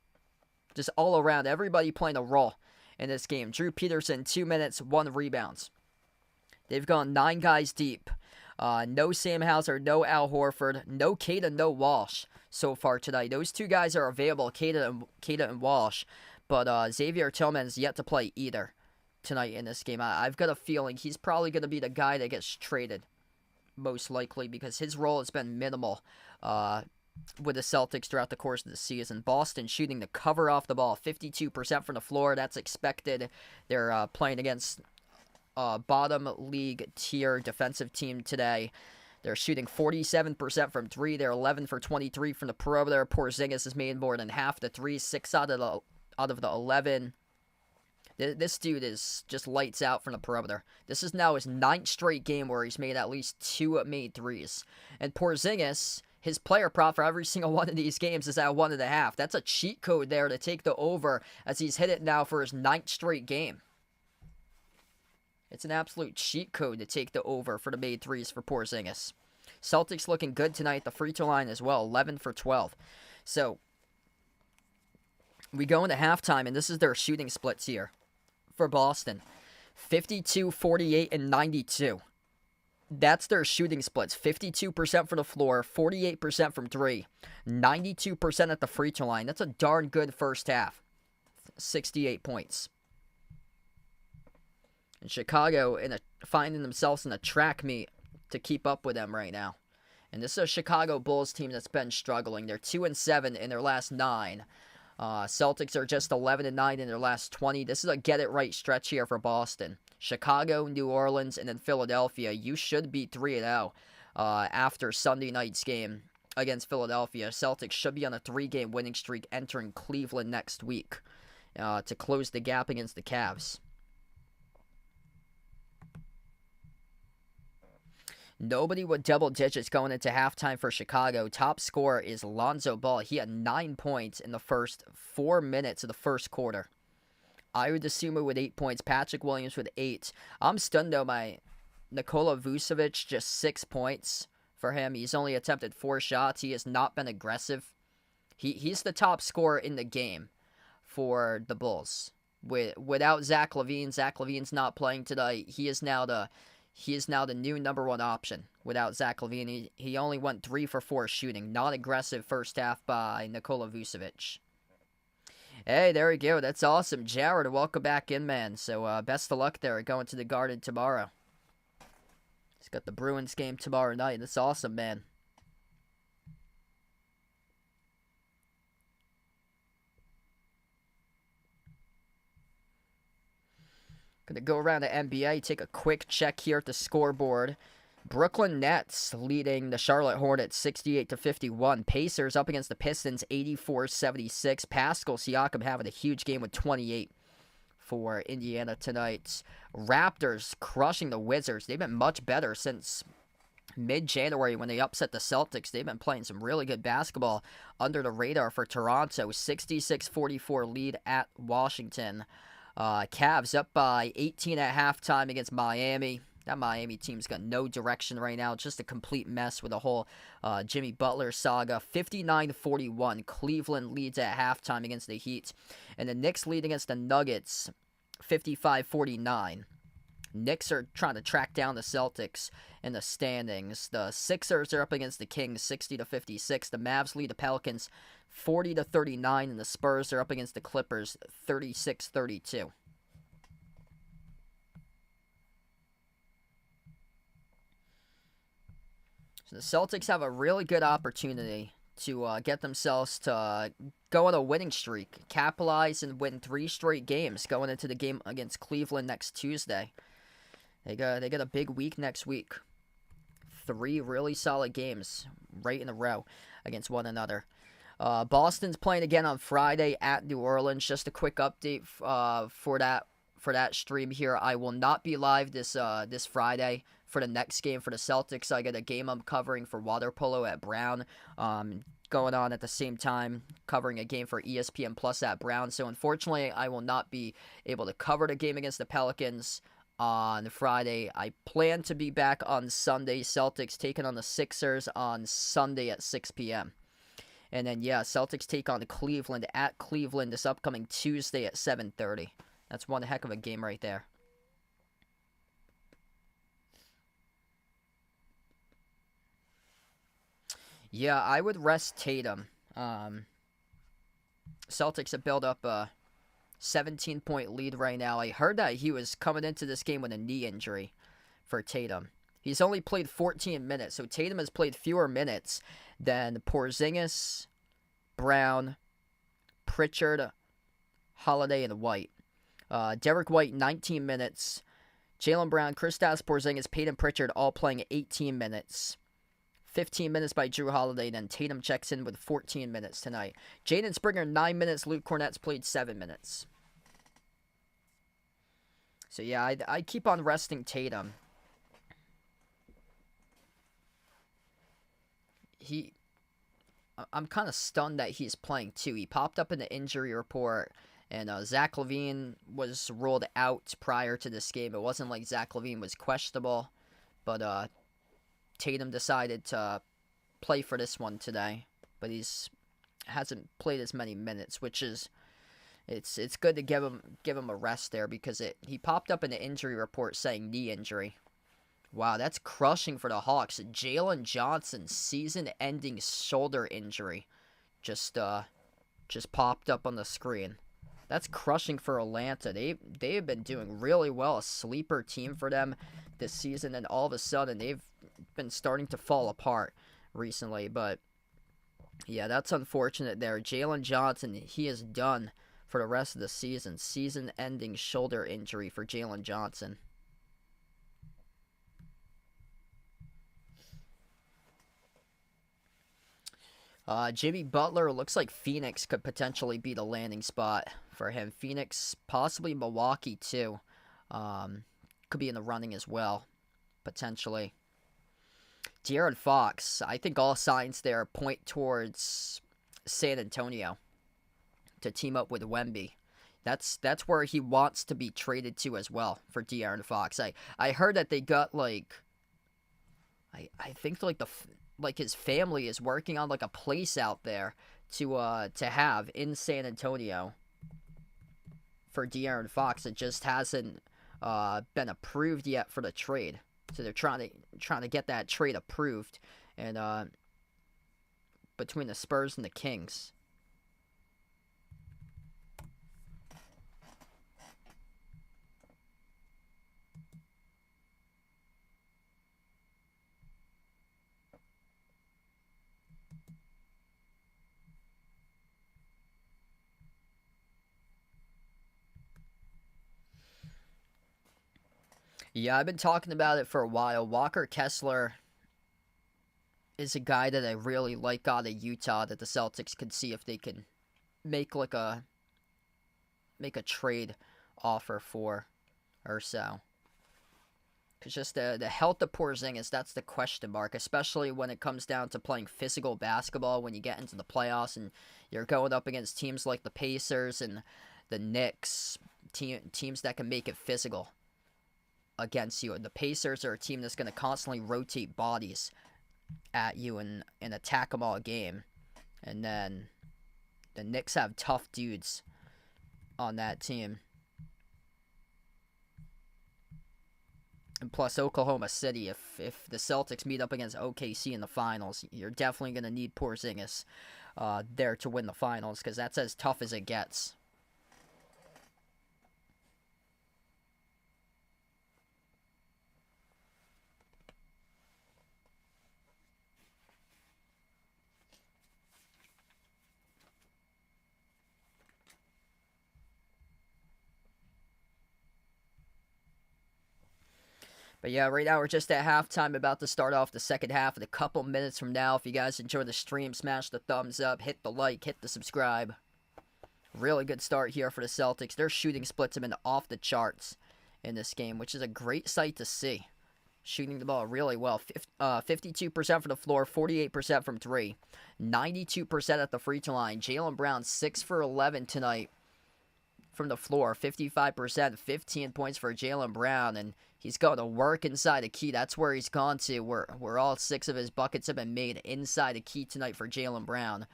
[SPEAKER 1] Just all around, everybody playing a role in this game. Drew Peterson, 2 minutes, 1 rebounds. They've gone 9 guys deep. No Sam Hauser, no Al Horford, no Kata, no Walsh so far tonight. Those 2 guys are available, Kata and Walsh. But Xavier Tillman's yet to play either tonight in this game. I've got a feeling he's probably going to be the guy that gets traded, most likely, because his role has been minimal with the Celtics throughout the course of the season. Boston shooting the cover off the ball, 52% from the floor. That's expected. They're playing against bottom league tier defensive team today. They're shooting 47% from 3. They're 11 for 23 from the perimeter. Porzingis has made more than half the 3, 6 out of the 11. This dude is just lights out from the perimeter. This is now his 9th straight game where he's made at least 2 made threes. And Porzingis, his player prop for every single one of these games is at 1.5. That's a cheat code there to take the over as he's hit it now for his 9th straight game. It's an absolute cheat code to take the over for the made threes for Porzingis. Celtics looking good tonight at the free throw line as well, 11 for 12. So we go into halftime, and this is their shooting splits here for Boston. 52, 48, and 92. That's their shooting splits. 52% from the floor, 48% from 3, 92% at the free throw line. That's a darn good first half. 68 points. And Chicago finding themselves in a track meet to keep up with them right now. And this is a Chicago Bulls team that's been struggling. They're 2-7 in their last 9. Celtics are just 11-9 in their last 20. This is a get-it-right stretch here for Boston. Chicago, New Orleans, and then Philadelphia. You should be 3-0 after Sunday night's game against Philadelphia. Celtics should be on a 3-game winning streak entering Cleveland next week to close the gap against the Cavs. Nobody with double digits going into halftime for Chicago. Top scorer is Lonzo Ball. He had 9 points in the first 4 minutes of the first quarter. Ayo Dosunmu with 8 points. Patrick Williams with 8. I'm stunned though by Nikola Vucevic, just 6 points for him. He's only attempted 4 shots. He has not been aggressive. He's the top scorer in the game for the Bulls. Without Zach LaVine, Zach LaVine's not playing tonight. He is now the new number 1 option without Zach LaVine. He only went 3 for 4 shooting. Not aggressive first half by Nikola Vucevic. Hey, there we go. That's awesome. Jared, welcome back in, man. So best of luck there going to the Garden tomorrow. He's got the Bruins game tomorrow night. That's awesome, man. Going to go around the NBA, take a quick check here at the scoreboard. Brooklyn Nets leading the Charlotte Hornets 68-51. Pacers up against the Pistons 84-76. Pascal Siakam having a huge game with 28 for Indiana tonight. Raptors crushing the Wizards. They've been much better since mid-January when they upset the Celtics. They've been playing some really good basketball under the radar for Toronto. 66-44 lead at Washington. Cavs up by 18 at halftime against Miami. That Miami team's got no direction right now. Just a complete mess with the whole Jimmy Butler saga. 59-41. Cleveland leads at halftime against the Heat. And the Knicks lead against the Nuggets 55-49. Knicks are trying to track down the Celtics in the standings. The Sixers are up against the Kings 60-56. The Mavs lead the Pelicans 40-39. And the Spurs are up against the Clippers 36-32. So the Celtics have a really good opportunity to get themselves to go on a winning streak, capitalize and win 3 straight games going into the game against Cleveland next Tuesday. They got a big week next week. 3 really solid games right in a row against one another. Boston's playing again on Friday at New Orleans. Just a quick update for that stream here. I will not be live this Friday for the next game for the Celtics. I got a game I'm covering for water polo at Brown. Going on at the same time, covering a game for ESPN Plus at Brown. So unfortunately, I will not be able to cover the game against the Pelicans on Friday. I plan to be back on Sunday. Celtics taking on the Sixers on Sunday at 6 p.m. And then, Celtics take on Cleveland at Cleveland this upcoming Tuesday at 7:30. That's one heck of a game right there. Yeah, I would rest Tatum. Celtics have built up a 17-point lead right now. I heard that he was coming into this game with a knee injury for Tatum. He's only played 14 minutes, so Tatum has played fewer minutes than Porzingis, Brown, Pritchard, Holiday, and White. Derek White, 19 minutes. Jaylen Brown, Kristaps Porzingis, Peyton Pritchard all playing 18 minutes. 15 minutes by Drew Holiday, then Tatum checks in with 14 minutes tonight. Jaden Springer, 9 minutes. Luke Cornett's played 7 minutes. So, I keep on resting Tatum. I'm kind of stunned that he's playing, too. He popped up in the injury report, and Zach LaVine was ruled out prior to this game. It wasn't like Zach LaVine was questionable, but Tatum decided to play for this one today, but hasn't played as many minutes, which is it's good to give him a rest there because he popped up in the injury report saying knee injury. Wow, that's crushing for the Hawks. Jalen Johnson season-ending shoulder injury just popped up on the screen. That's crushing for Atlanta. They have been doing really well, a sleeper team for them this season, and all of a sudden they've been starting to fall apart recently. But that's unfortunate there. Jalen Johnson, he is done for the rest of the season. Season-ending shoulder injury for Jalen Johnson. Jimmy Butler, looks like Phoenix could potentially be the landing spot for him. Phoenix, possibly Milwaukee too. Could be in the running as well, potentially. De'Aaron Fox, I think all signs there point towards San Antonio to team up with Wemby. That's where he wants to be traded to as well for De'Aaron Fox. I heard that they got I think his family is working on a place out there to have in San Antonio for De'Aaron Fox. It just hasn't been approved yet for the trade. So they're trying to get that trade approved, and between the Spurs and the Kings. Yeah, I've been talking about it for a while. Walker Kessler is a guy that I really like out of Utah that the Celtics could see if they can make like a trade offer for or so. Because just the health of Porzingis, that's the question mark, especially when it comes down to playing physical basketball when you get into the playoffs and you're going up against teams like the Pacers and the Knicks, teams that can make it physical against you. And the Pacers are a team that's going to constantly rotate bodies at you and attack them all game. And then the Knicks have tough dudes on that team. And plus Oklahoma City, if the Celtics meet up against OKC in the finals, you're definitely going to need Porzingis there to win the finals, because that's as tough as it gets. But yeah, right now we're just at halftime, about to start off the second half in a couple minutes from now. If you guys enjoy the stream, smash the thumbs up, hit the like, hit the subscribe. Really good start here for the Celtics. Their shooting splits have been off the charts in this game, which is a great sight to see. Shooting the ball really well. 52% from the floor, 48% from three, 92% at the free throw line. Jaylen Brown 6 for 11 tonight from the floor, 55%, 15 points for Jaylen Brown, and he's going to work inside the key. That's where he's gone to, where all 6 of his buckets have been made inside the key tonight for Jaylen Brown.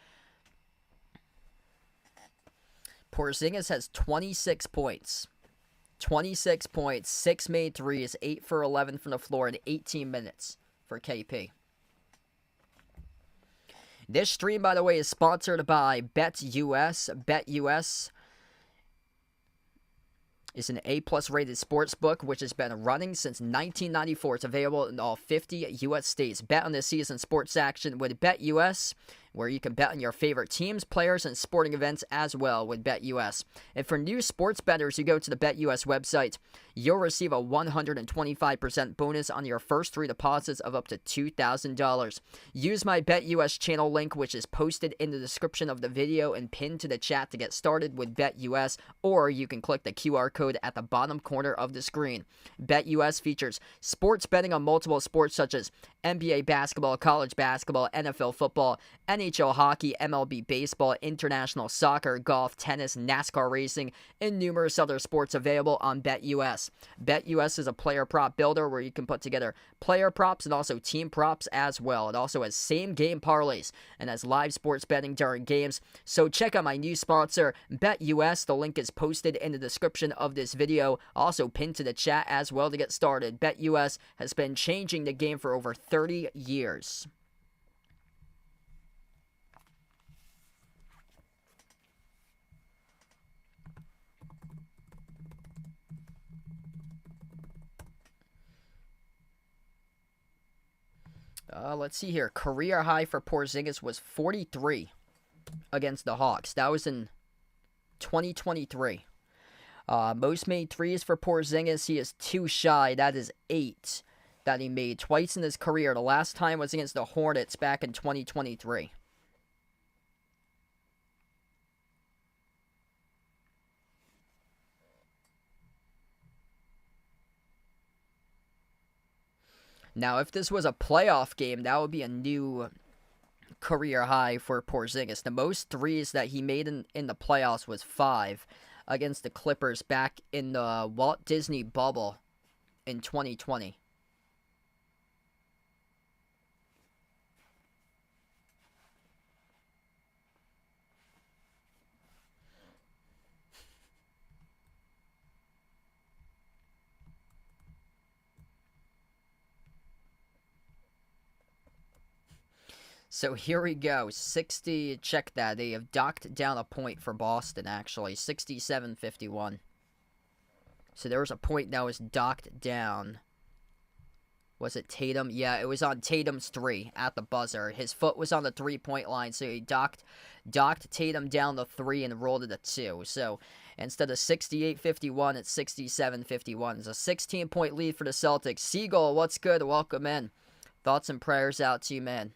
[SPEAKER 1] Porzingis has 26 points. 26 points, 6 made threes, 8 for 11 from the floor in 18 minutes for KP. This stream, by the way, is sponsored by BetUS. BetUS is an A-plus rated sports book which has been running since 1994. It's available in all 50 U.S. states. Bet on this season's sports action with BetUS, where you can bet on your favorite teams, players, and sporting events as well with BetUS. And for new sports bettors who go to the BetUS website, you'll receive a 125% bonus on your first 3 deposits of up to $2,000. Use my BetUS channel link, which is posted in the description of the video and pinned to the chat to get started with BetUS, or you can click the QR code at the bottom corner of the screen. BetUS features sports betting on multiple sports such as NBA basketball, college basketball, NFL football, NHL hockey, MLB baseball, international soccer, golf, tennis, NASCAR racing, and numerous other sports available on BetUS. BetUS is a player prop builder where you can put together player props and also team props as well. It also has same game parlays and has live sports betting during games. So check out my new sponsor, BetUS. The link is posted in the description of this video, also pinned to the chat as well to get started. BetUS has been changing the game for over 30 years. Let's see here. Career high for Porzingis was 43 against the Hawks. That was in 2023. Most made threes for Porzingis. He is 2 shy. That is 8 that he made twice in his career. The last time was against the Hornets back in 2023. Now, if this was a playoff game, that would be a new career high for Porzingis. The most threes that he made in the playoffs was 5 against the Clippers back in the Walt Disney bubble in 2020. So here we go. 60, check that. They have docked down a point for Boston, actually. 67-51. So there was a point that was docked down. Was it Tatum? Yeah, it was on Tatum's three at the buzzer. His foot was on the three-point line, so he docked Tatum down the three and rolled it a two. So instead of 68-51, it's 67-51. It's a 16-point lead for the Celtics. Siegel, what's good? Welcome in. Thoughts and prayers out to you, man.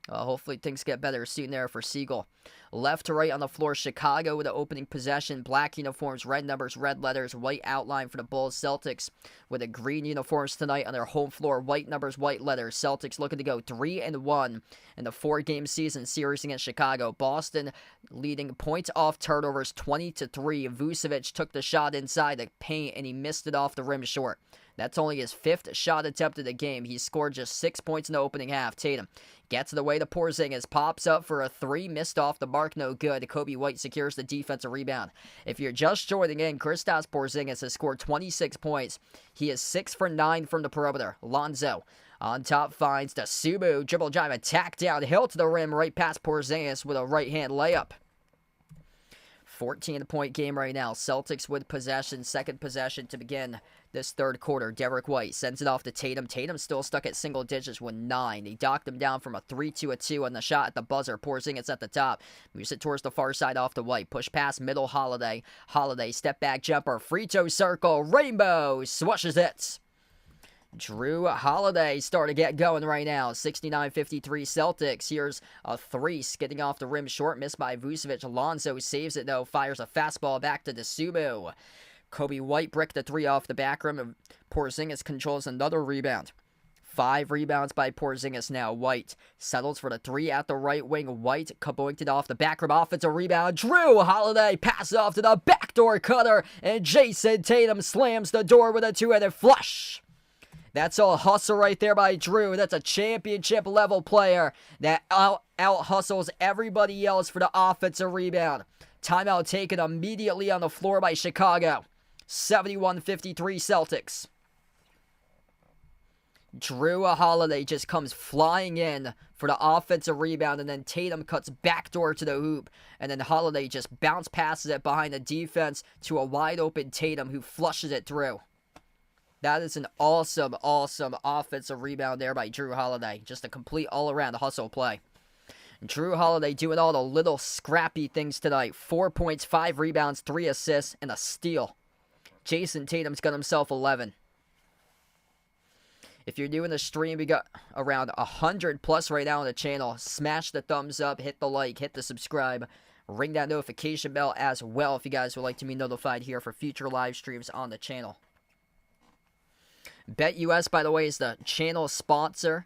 [SPEAKER 1] Hopefully things get better soon there for Siegel. Left to right on the floor, Chicago with the opening possession. Black uniforms, red numbers, red letters, white outline for the Bulls. Celtics with the green uniforms tonight on their home floor. White numbers, white letters. Celtics looking to go 3-1 in the 4-game season series against Chicago. Boston leading points off turnovers 20-3. Vucevic took the shot inside the paint and he missed it off the rim short. That's only his 5th shot attempt of the game. He scored just 6 points in the opening half. Tatum gets the way to Porzingis, pops up for a 3, missed off the mark, no good. Kobe White secures the defensive rebound. If you're just joining in, Kristaps Porzingis has scored 26 points. He is 6 for 9 from the perimeter. Lonzo on top finds the Subu, dribble drive attack downhill to the rim, right past Porzingis with a right-hand layup. 14-point game right now. Celtics with possession, second possession to begin this third quarter. Derek White sends it off to Tatum. Tatum still stuck at single digits with 9. He docked him down from a 3-2 on the shot at the buzzer. Porzingis at the top. Moves it towards the far side off to White. Push pass middle Holiday. Holiday step back jumper. Free throw circle. Rainbow. Swushes it. Drew Holiday starting to get going right now. 69-53 Celtics. Here's a 3 skidding off the rim short. Missed by Vucevic. Alonzo saves it though. Fires a fastball back to Dasumu. Kobe White bricked the 3 off the back rim. And Porzingis controls another rebound. 5 rebounds by Porzingis now. White settles for the 3 at the right wing. White kaboinked it off the back rim. Offensive rebound. Drew Holiday passes off to the backdoor cutter. And Jason Tatum slams the door with a 2-handed flush. That's all hustle right there by Drew. That's a championship level player that out hustles everybody else for the offensive rebound. Timeout taken immediately on the floor by Chicago. 71-53 Celtics. Drew Holiday just comes flying in for the offensive rebound, and then Tatum cuts backdoor to the hoop, and then Holiday just bounce passes it behind the defense to a wide open Tatum who flushes it through. That is an awesome, awesome offensive rebound there by Drew Holiday. Just a complete all-around hustle play. Drew Holiday doing all the little scrappy things tonight. 4 points, 5 rebounds, 3 assists, and a steal. Jason Tatum's got himself 11. If you're doing the stream, we got around 100 plus right now on the channel. Smash the thumbs up, hit the like, hit the subscribe. Ring that notification bell as well if you guys would like to be notified here for future live streams on the channel. BetUS, by the way, is the channel sponsor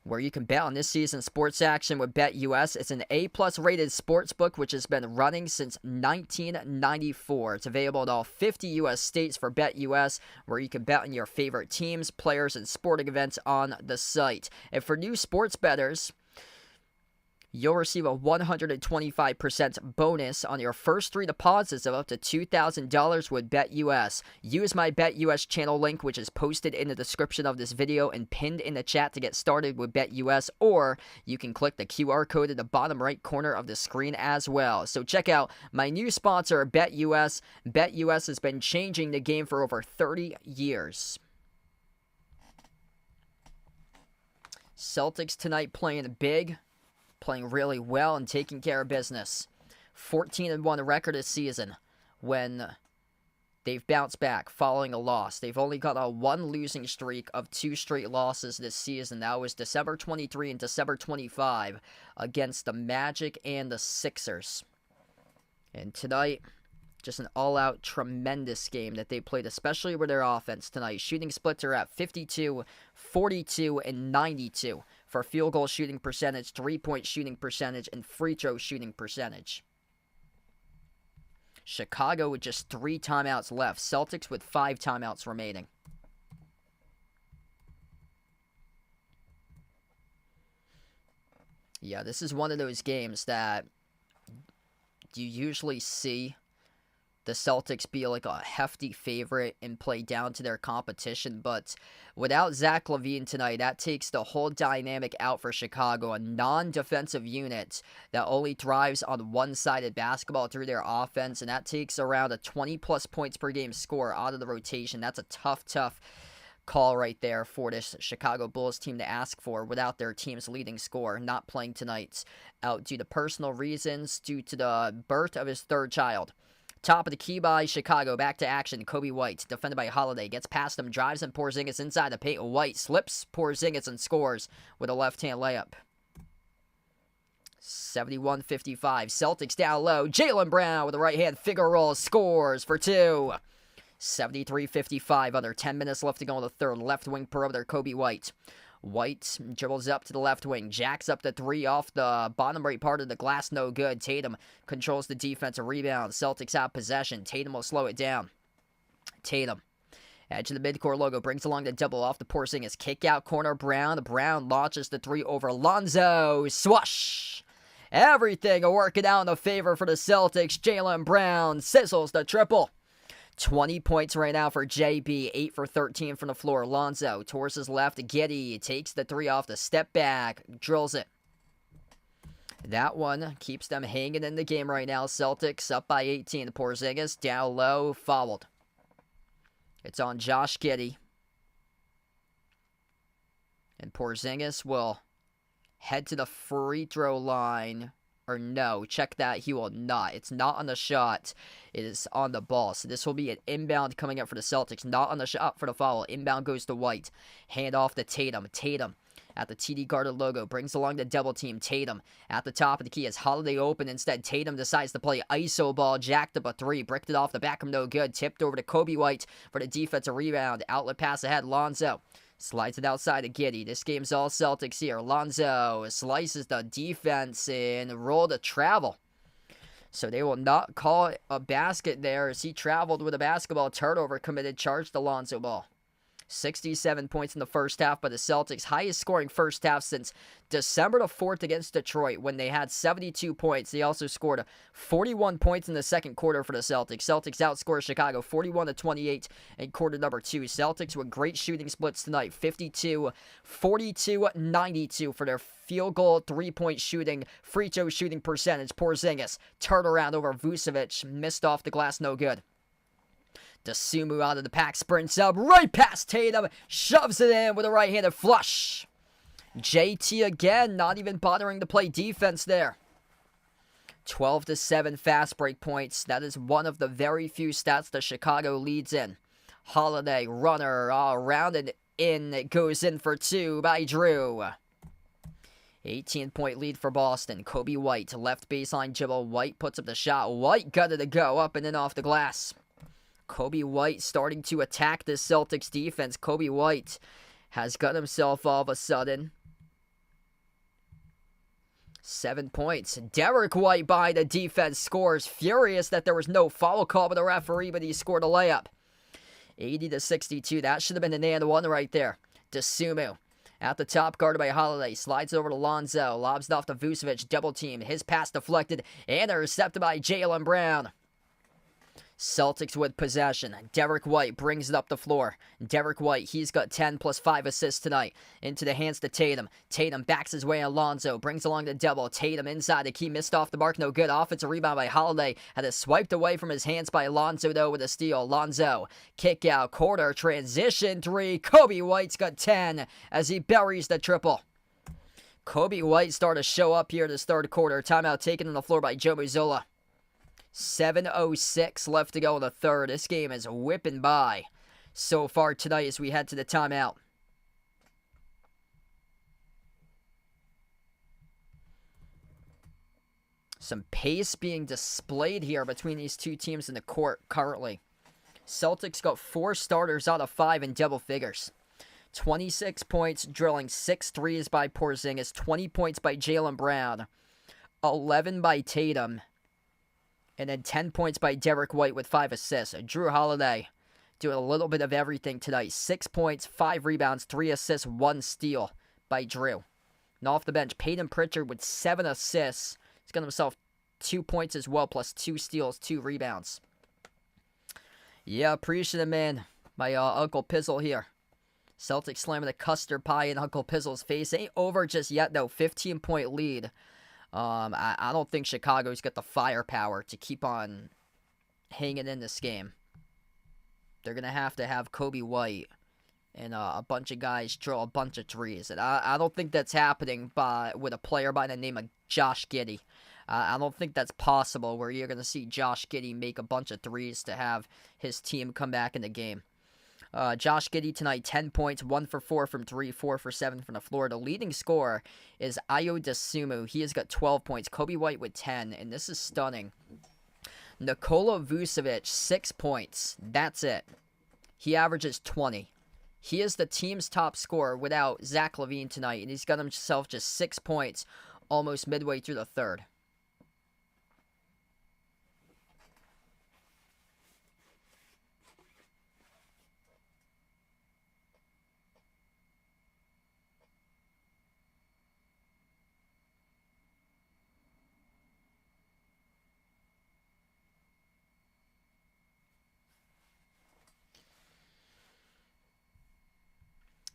[SPEAKER 1] where you can bet on this season's sports action with BetUS. It's an A-plus rated sports book which has been running since 1994. It's available in all 50 U.S. states for BetUS, where you can bet on your favorite teams, players, and sporting events on the site. And for new sports bettors, you'll receive a 125% bonus on your first 3 deposits of up to $2,000 with BetUS. Use my BetUS channel link, which is posted in the description of this video and pinned in the chat to get started with BetUS, or you can click the QR code in the bottom right corner of the screen as well. So check out my new sponsor, BetUS. BetUS has been changing the game for over 30 years. Celtics tonight playing big. Playing really well and taking care of business. 14-1 record this season when they've bounced back following a loss. They've only got a 1 losing streak of 2 straight losses this season. That was December 23 and December 25 against the Magic and the Sixers. And tonight, just an all-out tremendous game that they played, especially with their offense tonight. Shooting splits are at 52, 42, and 92 for field goal shooting percentage, 3-point shooting percentage, and free throw shooting percentage. Chicago with just 3 timeouts left. Celtics with 5 timeouts remaining. Yeah, this is one of those games that you usually see the Celtics be like a hefty favorite and play down to their competition, but without Zach LaVine tonight, that takes the whole dynamic out for Chicago, a non-defensive unit that only thrives on one-sided basketball through their offense, and that takes around a 20-plus points per game score out of the rotation. That's a tough call right there for this Chicago Bulls team to ask for without their team's leading scorer not playing tonight out due to personal reasons due to the birth of his third child. Top of the key by Chicago. Back to action. Kobe White, defended by Holiday, gets past him, drives and Porzingis inside the paint. White slips Porzingis and scores with a left-hand layup. 71-55. Celtics down low. Jaylen Brown with a right-hand figure roll scores for two. 73-55. Under 10 minutes left to go in the third. Left wing perimeter. Kobe White. White dribbles up to the left wing, jacks up the three off the bottom right part of the glass, no good. Tatum controls the defensive rebound. Celtics out possession. Tatum will slow it down. Tatum, edge of the midcourt logo, brings along the double off the Porzingis. Kick out corner, Brown. Brown launches the three over Lonzo. Swash! Everything working out in the favor for the Celtics. Jaylen Brown sizzles the triple. 20 points right now for JB, 8 for 13 from the floor. Lonzo towards his left. Giddey takes the three off the step back, drills it. That one keeps them hanging in the game right now. Celtics up by 18. Porzingis down low, fouled. It's on Josh Giddey. And Porzingis will head to the free throw line. Or no, check that, he will not. It's not on the shot. It is on the ball. So this will be an inbound coming up for the Celtics. Not on the shot for the foul. Inbound goes to White. Hand off to Tatum. Tatum at the TD Garden logo. Brings along the double team. Tatum at the top of the key as Holiday open. Instead, Tatum decides to play ISO ball. Jacked up a three. Bricked it off the back of no good. Tipped over to Kobe White for the defensive rebound. Outlet pass ahead. Lonzo slides it outside of Giddey. This game's all Celtics here. Lonzo slices the defense and roll to travel. So they will not call it a basket there as he traveled with a basketball turnover committed. Charge the Lonzo ball. 67 points in the first half by the Celtics. Highest scoring first half since December the 4th against Detroit when they had 72 points. They also scored 41 points in the second quarter for the Celtics. Celtics outscored Chicago 41-28 in quarter number 2. Celtics with great shooting splits tonight. 52, 42, 92 for their field goal, three-point shooting, free throw shooting percentage. Porzingis, turnaround over Vucevic, missed off the glass, no good. Dosunmu out of the pack, sprints up, right past Tatum, shoves it in with a right-handed flush. JT again, not even bothering to play defense there. 12-7 fast break points. That is one of the very few stats that Chicago leads in. Holiday, runner, all rounded in. It goes in for two by Drew. 18-point lead for Boston. Kobe White, left baseline dribble. White puts up the shot. White gutted to go, up and in off the glass. Kobe White starting to attack this Celtics defense. Kobe White has got himself all of a sudden 7 points. Derek White by the defense scores. Furious that there was no foul call by the referee, but he scored a layup. 80-62. That should have been an and one right there. Dosunmu at the top, guarded by Holiday. Slides over to Lonzo. Lobs it off to Vucevic. Double team. His pass deflected and intercepted by Jaylen Brown. Celtics with possession. Derek White brings it up the floor. Derek White, he's got 10 plus 5 assists tonight. Into the hands to Tatum. Tatum backs his way on Lonzo. Brings along the double. Tatum inside the key. Missed off the mark. No good. Offensive rebound by Holiday. Had it swiped away from his hands by Lonzo, though, with a steal. Lonzo. Kick out. Quarter. Transition 3. Kobe White's got 10 as he buries the triple. Kobe White started to show up here this third quarter. Timeout taken on the floor by Joe Mazzola. 7:06 left to go in the third. This game is whipping by so far tonight as we head to the timeout. Some pace being displayed here between these two teams in the court currently. Celtics got 4 starters out of 5 in double figures. 26 points, drilling 6 threes by Porzingis, 20 points by Jaylen Brown, 11 by Tatum, and then 10 points by Derek White with 5 assists. Drew Holiday doing a little bit of everything tonight. 6 points, 5 rebounds, 3 assists, 1 steal by Drew. And off the bench, Peyton Pritchard with 7 assists. He's got himself 2 points as well, plus 2 steals, 2 rebounds. Yeah, appreciate it, man. My Uncle Pizzle here. Celtics slamming the custard pie in Uncle Pizzle's face. Ain't over just yet, though. 15-point lead. I don't think Chicago's got the firepower to keep on hanging in this game. They're going to have Kobe White and a bunch of guys drill a bunch of threes. And I don't think that's happening with a player by the name of Josh Giddey. I don't think that's possible where you're going to see Josh Giddey make a bunch of threes to have his team come back in the game. Josh Giddey tonight, 10 points, 1 for 4 from 3, 4 for 7 from the floor. The leading scorer is Ayo Dosunmu. He has got 12 points. Kobe White with 10, and this is stunning. Nikola Vucevic, 6 points. That's it. He averages 20. He is the team's top scorer without Zach LaVine tonight, and he's got himself just 6 points almost midway through the third.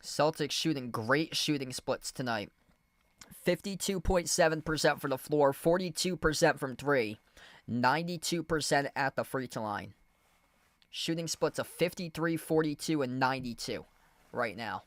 [SPEAKER 1] Celtics shooting great shooting splits tonight. 52.7% for the floor, 42% from 3, 92% at the free throw line. Shooting splits of 53, 42, and 92 right now.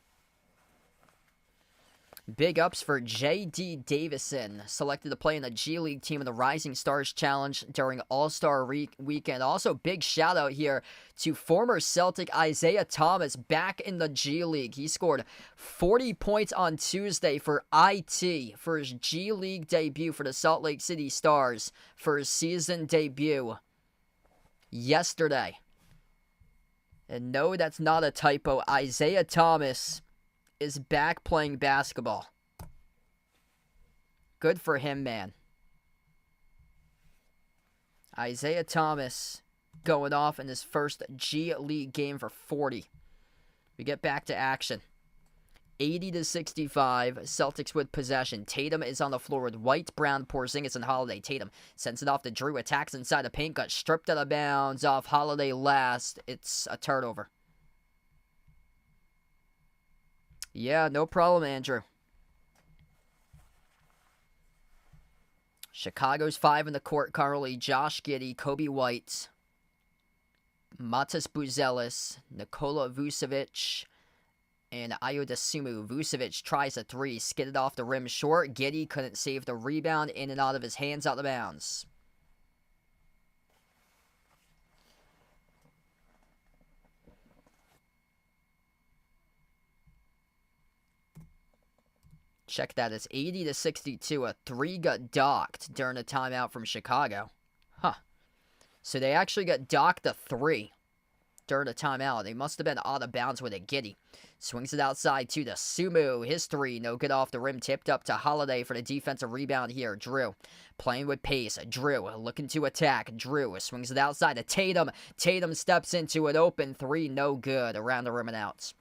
[SPEAKER 1] Big ups for J.D. Davison, selected to play in the G League team of the Rising Stars Challenge during All-Star Weekend. Also, big shout out here to former Celtic Isaiah Thomas back in the G League. He scored 40 points on Tuesday for IT for his G League debut for the Salt Lake City Stars for his season debut yesterday. And no, that's not a typo. Isaiah Thomas is back playing basketball. Good for him, man. Isaiah Thomas going off in his first G League game for 40. We get back to action. 80-65, Celtics with possession. Tatum is on the floor with White, Brown, Porzingis, and Holiday. Tatum sends it off to Drew, attacks inside the paint, got stripped out of bounds off Holiday last. It's a turnover. Yeah, no problem, Andrew. Chicago's 5 in the court currently. Josh Giddey, Kobe White, Matas Buzelis, Nikola Vucevic, and Ayo Dosunmu. Vucevic tries a 3, skidded off the rim short. Giddey couldn't save the rebound, in and out of his hands, out of bounds. Check that, it's 80-62. A 3 got docked during a timeout from Chicago. Huh. So they actually got docked a 3 during a timeout. They must have been out of bounds with a Giddey. Swings it outside to Dosunmu. His 3, no good off the rim. Tipped up to Holiday for the defensive rebound here. Drew playing with pace. Drew looking to attack. Drew swings it outside to Tatum. Tatum steps into an open 3, no good. Around the rim and out.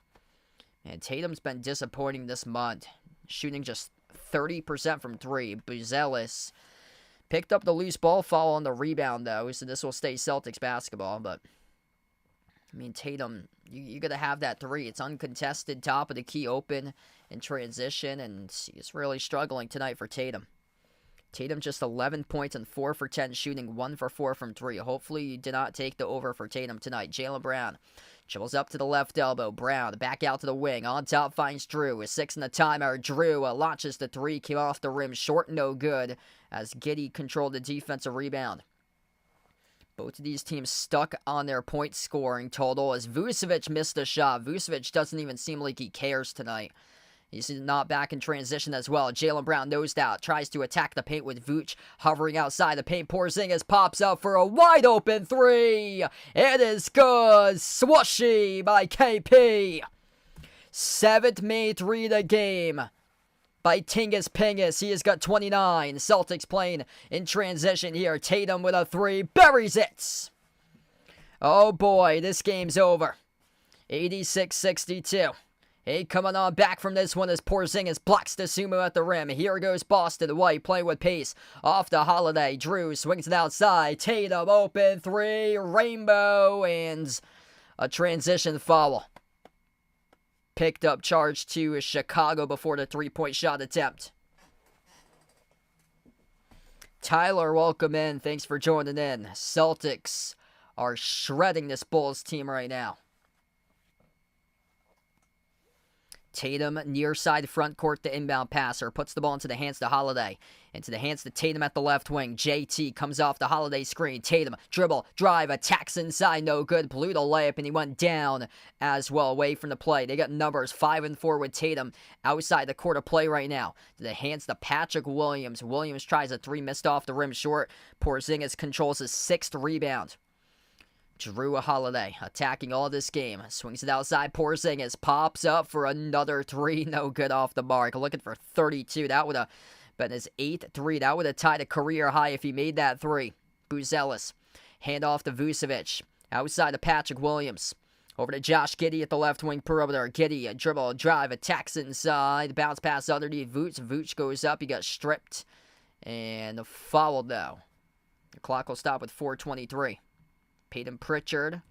[SPEAKER 1] And Tatum's been disappointing this month. Shooting just 30% from 3. Buzelis picked up the loose ball foul on the rebound, though, so this will stay Celtics basketball. But, I mean, Tatum, you got to have that 3. It's uncontested, top of the key, open in transition, and he's really struggling tonight for Tatum. Tatum just 11 points and 4 for 10 shooting, 1 for 4 from 3. Hopefully you did not take the over for Tatum tonight. Jaylen Brown dribbles up to the left elbow. Brown back out to the wing. On top finds Drew. A 6 in the timer. Drew launches the 3. Came off the rim. Short, no good. As Giddey controlled the defensive rebound. Both of these teams stuck on their point scoring total as Vucevic missed a shot. Vucevic doesn't even seem like he cares tonight. He's not back in transition as well. Jaylen Brown nosed out. Tries to attack the paint with Vooch hovering outside the paint. Porzingis pops up for a wide open 3. It is good. Swooshy by KP. 7th made 3 of the game by Tingus Pingus. He has got 29. Celtics playing in transition here. Tatum with a 3. Buries it. Oh boy, this game's over. 86-62. Hey, coming on back from this one as Porzingis blocks Dosunmu at the rim. Here goes Boston. White playing with pace. Off to Holiday. Drew swings it outside. Tatum open 3. Rainbow and a transition foul. Picked up charge to Chicago before the 3-point shot attempt. Tyler, welcome in. Thanks for joining in. Celtics are shredding this Bulls team right now. Tatum near side front court, the inbound passer. Puts the ball into the hands to Holiday. Into the hands to Tatum at the left wing. JT comes off the Holiday screen. Tatum, dribble, drive, attacks inside. No good. Blew the layup, and he went down as well, away from the play. They got numbers 5 and 4 with Tatum outside the court of play right now. To the hands to Patrick Williams. Williams tries a 3, missed off the rim short. Porzingis controls his 6th rebound. Drew Holiday attacking all this game. Swings it outside. Porzingis pops up for another 3. No good off the mark. Looking for 32. That would have been his 8th 3. That would have tied a career high if he made that 3. Buzelis. Hand off to Vucevic. Outside to Patrick Williams. Over to Josh Giddey at the left wing perimeter. Giddey, a dribble, drive, attacks inside. Bounce pass underneath Vooch. Vooch goes up. He got stripped. And fouled, though. The clock will stop with 4:23. Peyton Pritchard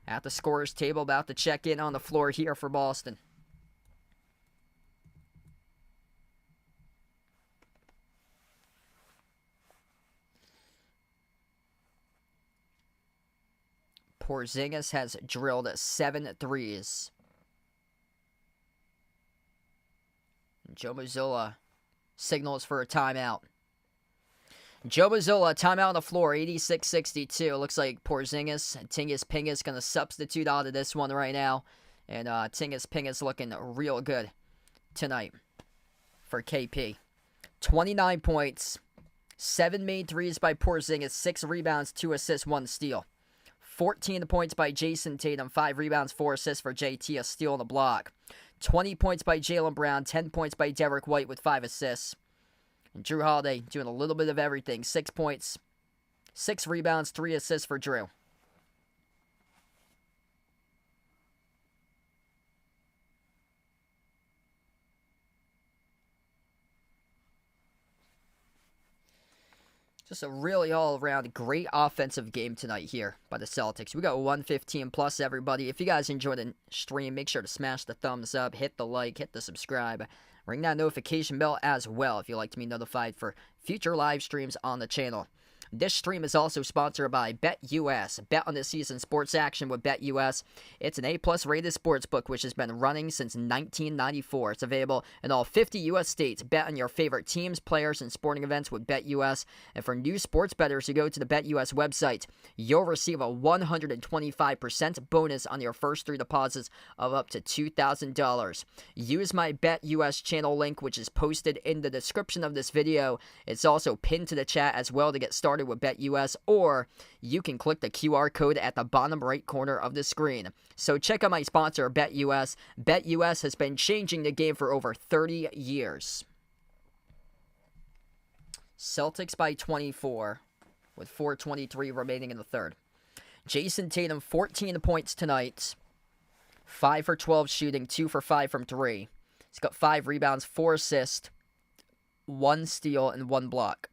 [SPEAKER 1] at the scorer's table, about to check in on the floor here for Boston. Porzingis has drilled 7 threes. Joe Mazzulla signals for a timeout. Joe Mazzulla, timeout on the floor, 86-62. Looks like Porzingis and Tingus Pingus going to substitute out of this one right now. And Tingus Pingus looking real good tonight for KP. 29 points, 7 made threes by Porzingis, 6 rebounds, 2 assists, 1 steal. 14 points by Jason Tatum, 5 rebounds, 4 assists for JT, a steal on the block. 20 points by Jaylen Brown, 10 points by Derek White with 5 assists. And Drew Holiday doing a little bit of everything. 6 points, 6 rebounds, 3 assists for Drew. Just a really all-around great offensive game tonight here by the Celtics. We got 115 plus, everybody. If you guys enjoyed the stream, make sure to smash the thumbs up, hit the like, hit the subscribe. Ring that notification bell as well if you'd like to be notified for future live streams on the channel. This stream is also sponsored by BetUS. Bet on this season's sports action with BetUS. It's an A-plus rated sports book which has been running since 1994. It's available in all 50 U.S. states. Bet on your favorite teams, players, and sporting events with BetUS. And for new sports bettors who go to the BetUS website, you'll receive a 125% bonus on your first 3 deposits of up to $2,000. Use my BetUS channel link, which is posted in the description of this video. It's also pinned to the chat as well to get started with BetUS, or you can click the QR code at the bottom right corner of the screen. So check out my sponsor, BetUS. BetUS has been changing the game for over 30 years. Celtics by 24 with 4:23 remaining in the third. Jason Tatum, 14 points tonight. 5 for 12 shooting, 2 for 5 from 3. He's got 5 rebounds, 4 assists, 1 steal, and 1 block.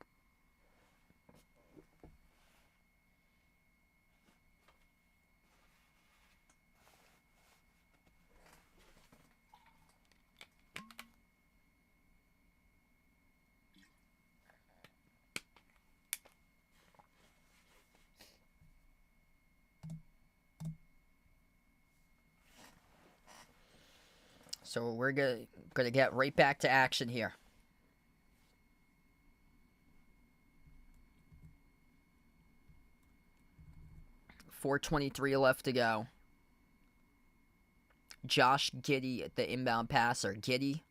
[SPEAKER 1] So we're gonna get right back to action here. .423 left to go. Josh Giddey, the inbound passer. Giddey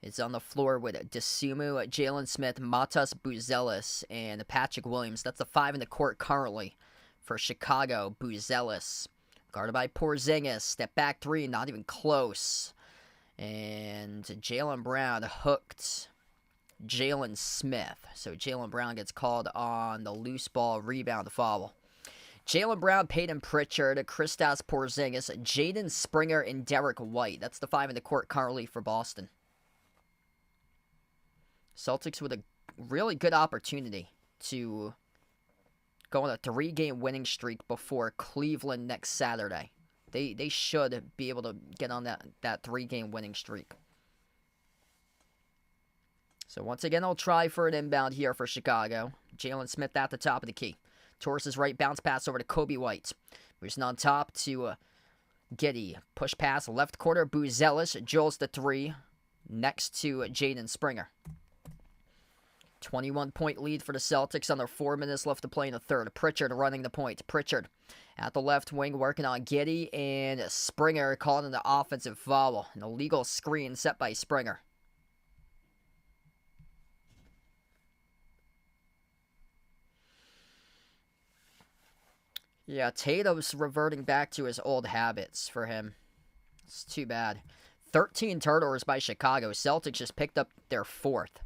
[SPEAKER 1] is on the floor with Desumu, Jalen Smith, Matas Buzelis, and Patrick Williams. That's the 5 in the court currently for Chicago. Buzelis guarded by Porzingis. Step back 3, not even close. And Jaylen Brown hooked Jalen Smith. So Jaylen Brown gets called on the loose ball rebound foul. Jaylen Brown, Peyton Pritchard, Kristaps Porzingis, Jaden Springer, and Derek White. That's the 5 in the court currently for Boston. Celtics with a really good opportunity to go on a 3-game winning streak before Cleveland next Saturday. They should be able to get on that 3-game winning streak. So once again, I'll try for an inbound here for Chicago. Jalen Smith at the top of the key. Towards his right, bounce pass over to Kobe White. Moves on top to Giddey, push pass, left corner, Buzelis, drills the three, next to Jaden Springer. 21-point lead for the Celtics under 4 minutes left to play in the third. Pritchard running the point. Pritchard at the left wing working on Giddey, and Springer calling the offensive foul. An illegal screen set by Springer. Yeah, Tatum's reverting back to his old habits for him. It's too bad. 13 turnovers by Chicago. Celtics just picked up their fourth.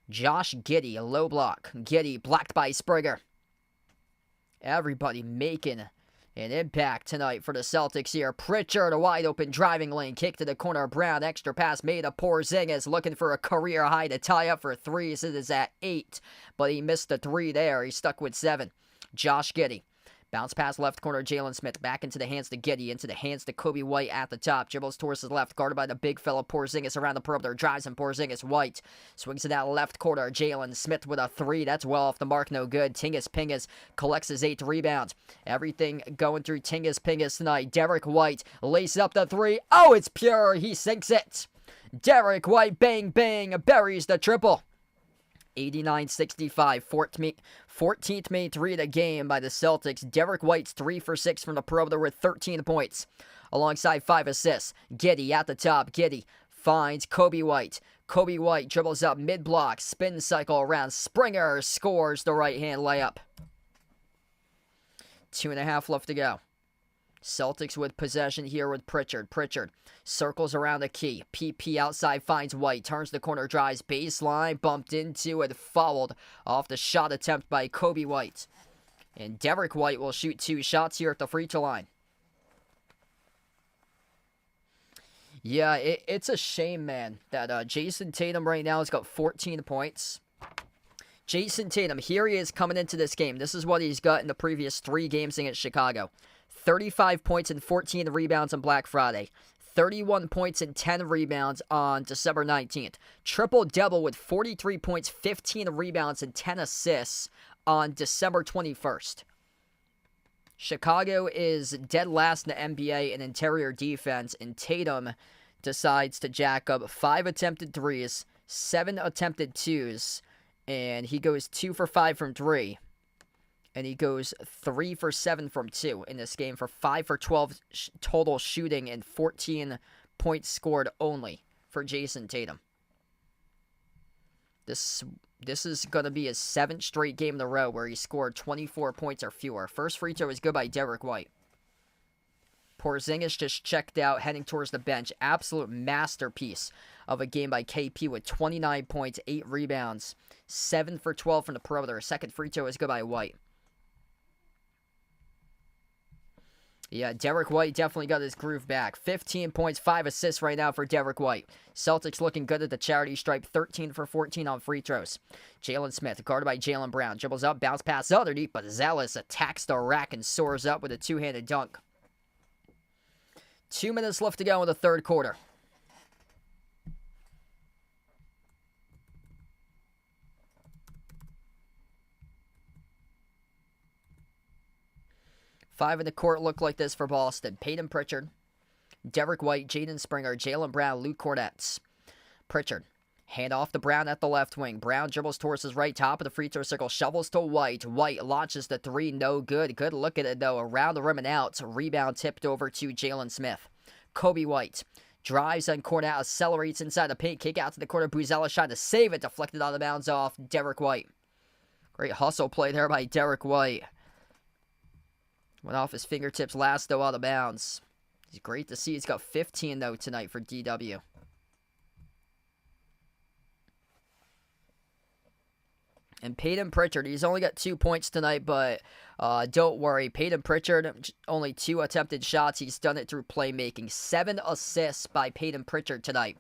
[SPEAKER 1] Josh Giddey, a low block. Giddey blocked by Springer. Everybody making an impact tonight for the Celtics here. Pritchard, a wide open driving lane. Kick to the corner. Brown, extra pass made to Porzingis. Looking for a career high to tie up for threes. It is at 8, but he missed the 3 there. He's stuck with 7. Josh Giddey. Bounce pass left corner, Jalen Smith. Back into the hands to Giddey. Into the hands to Kobe White at the top. Dribbles towards his left. Guarded by the big fella Porzingis around the perimeter. Drives him Porzingis. White. Swings to that left corner. Jalen Smith with a 3. That's well off the mark. No good. Tingus Pingus collects his 8th rebound. Everything going through Tingus Pingus tonight. Derek White laces up the 3. Oh, it's pure. He sinks it. Derek White, bang, bang. Buries the triple. 89-65, 14th made 3 of the game by the Celtics. Derek White's 3 for 6 from the perimeter with 13 points, alongside 5 assists. Giddey at the top. Giddey finds Kobe White. Kobe White dribbles up mid-block, spin cycle around. Springer scores the right-hand layup. 2.5 left to go. Celtics with possession here with Pritchard. Pritchard circles around the key. PP outside finds White. Turns the corner, drives baseline. Bumped into and fouled off the shot attempt by Kobe White. And Derek White will shoot 2 shots here at the free throw line. Yeah, it's a shame, man, that Jason Tatum right now has got 14 points. Jason Tatum, here he is coming into this game. This is what he's got in the previous 3 games against Chicago. 35 points and 14 rebounds on Black Friday. 31 points and 10 rebounds on December 19th. Triple-double with 43 points, 15 rebounds, and 10 assists on December 21st. Chicago is dead last in the NBA in interior defense, and Tatum decides to jack up 5 attempted threes, 7 attempted twos, and he goes 2 for 5 from 3. And he goes 3 for 7 from 2 in this game for 5 for 12 total shooting and 14 points scored only for Jason Tatum. This is going to be his 7th straight game in a row where he scored 24 points or fewer. First free throw is good by Derek White. Porzingis just checked out, heading towards the bench. Absolute masterpiece of a game by KP with 29 points, 8 rebounds, 7 for 12 from the perimeter. Second free throw is good by White. Yeah, Derek White definitely got his groove back. 15 points, 5 assists right now for Derek White. Celtics looking good at the charity stripe. 13 for 14 on free throws. Jalen Smith, guarded by Jaylen Brown. Dribbles up, bounce pass underneath, but Zealous attacks the rack and soars up with a 2-handed dunk. 2 minutes left to go in the third quarter. Five in the court look like this for Boston. Peyton Pritchard, Derek White, Jaden Springer, Jaylen Brown, Luke Cornett. Pritchard, hand off to Brown at the left wing. Brown dribbles towards his right, top of the free throw circle, shovels to White. White launches the 3, no good. Good look at it, though. Around the rim and out. Rebound tipped over to Jalen Smith. Kobe White drives on Cornett, accelerates inside the paint, kick out to the corner. Buzelis trying to save it, deflected out of bounds off Derek White. Great hustle play there by Derek White. Went off his fingertips last, though, out of bounds. He's great to see. He's got 15, though, tonight for DW. And Peyton Pritchard, he's only got 2 points tonight, but don't worry. Peyton Pritchard, only 2 attempted shots. He's done it through playmaking. 7 assists by Peyton Pritchard tonight.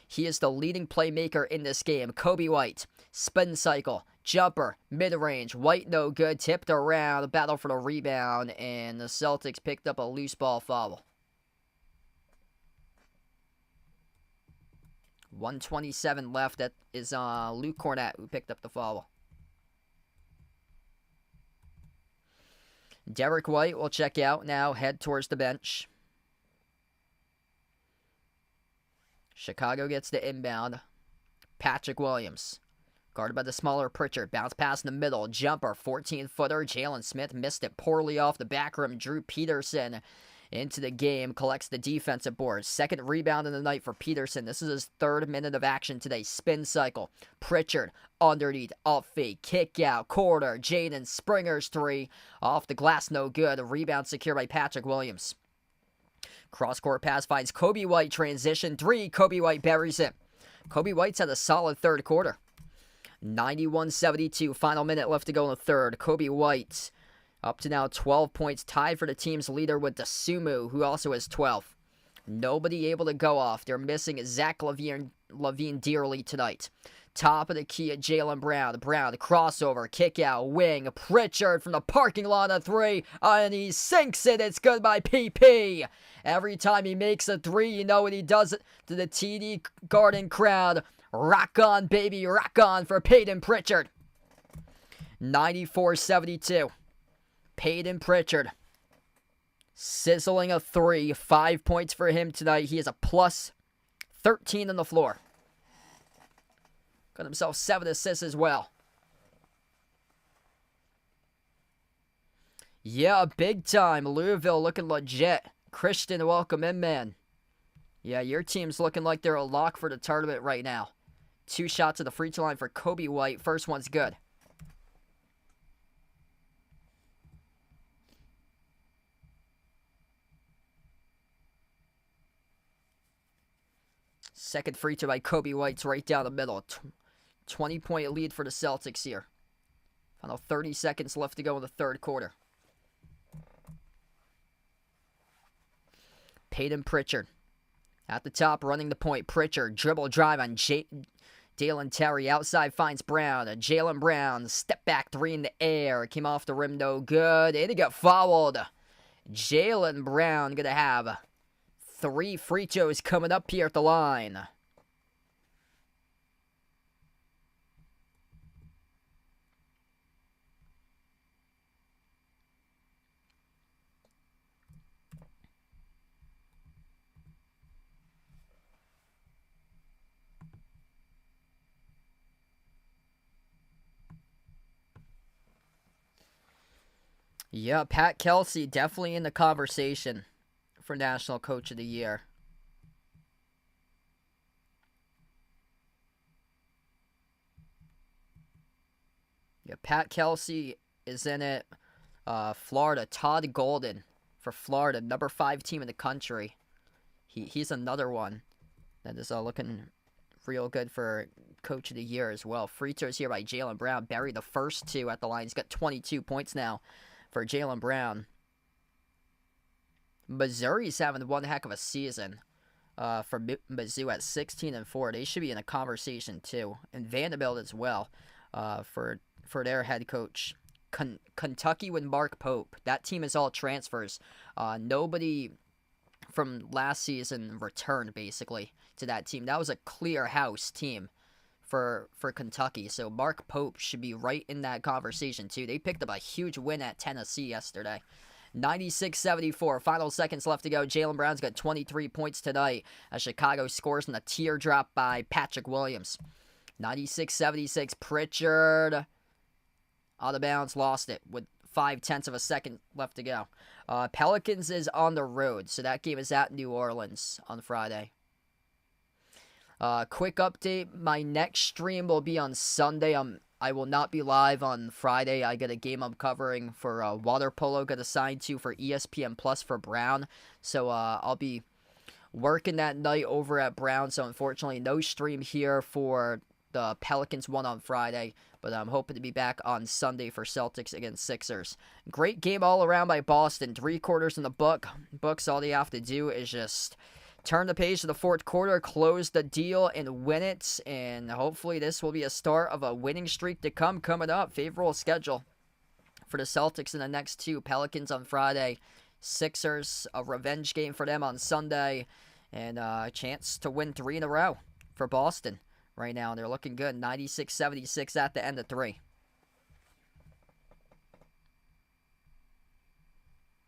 [SPEAKER 1] He is the leading playmaker in this game. Kobe White, spin cycle, jumper, mid-range. White no good, tipped around, battle for the rebound, and the Celtics picked up a loose ball foul. 1:27 left. That is Luke Cornett who picked up the foul. Derek White will check out now, head towards the bench. Chicago gets the inbound. Patrick Williams, guarded by the smaller Pritchard. Bounce pass in the middle. Jumper, 14-footer. Jalen Smith missed it poorly off the back rim. Drew Peterson into the game. Collects the defensive board. Second rebound of the night for Peterson. This is his 3rd minute of action today. Spin cycle. Pritchard, underneath, up fake. Kick out, quarter. Jaden Springer's 3. Off the glass, no good. A rebound secured by Patrick Williams. Cross-court pass finds Kobe White. Transition 3. Kobe White buries it. Kobe White's had a solid 3rd quarter. 91-72. Final minute left to go in the 3rd. Kobe White up to now 12 points. Tied for the team's leader with Dasumu, who also has 12. Nobody able to go off. They're missing Zach Levine dearly tonight. Top of the key at Jaylen Brown. Brown, crossover, kick out, wing. Pritchard from the parking lot of 3. And he sinks it. It's good by PP. Every time he makes a 3, you know what he does to the TD Garden crowd. Rock on, baby, rock on for Peyton Pritchard. 94-72. Peyton Pritchard. Sizzling a 3. 5 points for him tonight. He is a plus 13 on the floor. Got himself 7 assists as well. Yeah, big time. Louisville looking legit. Christian, welcome in, man. Yeah, your team's looking like they're a lock for the tournament right now. 2 shots at the free throw line for Kobe White. First one's good. Second free throw by Kobe White's right down the middle. 20-point lead for the Celtics here. Final 30 seconds left to go in the 3rd quarter. Peyton Pritchard at the top, running the point. Pritchard, dribble drive on Dalen Terry. Outside finds Brown. Jaylen Brown, step back 3 in the air. Came off the rim, no good. And he got fouled. Jaylen Brown going to have 3 free throws coming up here at the line. Yeah, Pat Kelsey definitely in the conversation for National Coach of the Year. Yeah, Pat Kelsey is in it. Florida, Todd Golden for Florida, number 5 team in the country. He's another one that is looking real good for Coach of the Year as well. Free throws here by Jaylen Brown. Buried the first 2 at the line. He's got 22 points now for Jaylen Brown. Missouri's having one heck of a season for Mizzou at 16-4. They should be in a conversation too. And Vanderbilt as well for their head coach. Kentucky with Mark Pope. That team is all transfers. Nobody from last season returned basically to that team. That was a clear house team for Kentucky. So Mark Pope should be right in that conversation too. They picked up a huge win at Tennessee yesterday. 96-74. Final seconds left to go. Jaylen Brown's got 23 points tonight as Chicago scores in a teardrop by Patrick Williams. 96-76. Pritchard out of bounds, lost it with 0.5 of a second left to go. Pelicans is on the road, so that game is at New Orleans on Friday. Quick update, my next stream will be on Sunday. I will not be live on Friday. I got a game I'm covering for water polo, got assigned to for ESPN Plus for Brown. So I'll be working that night over at Brown. So unfortunately, no stream here for the Pelicans one on Friday. But I'm hoping to be back on Sunday for Celtics against Sixers. Great game all around by Boston. 3 quarters in the books. All they have to do is just turn the page to the 4th quarter, close the deal, and win it. And hopefully this will be a start of a winning streak to come coming up. Favorable schedule for the Celtics in the next 2. Pelicans on Friday. Sixers, a revenge game for them on Sunday. And a chance to win 3 in a row for Boston right now. They're looking good. 96-76 at the end of 3.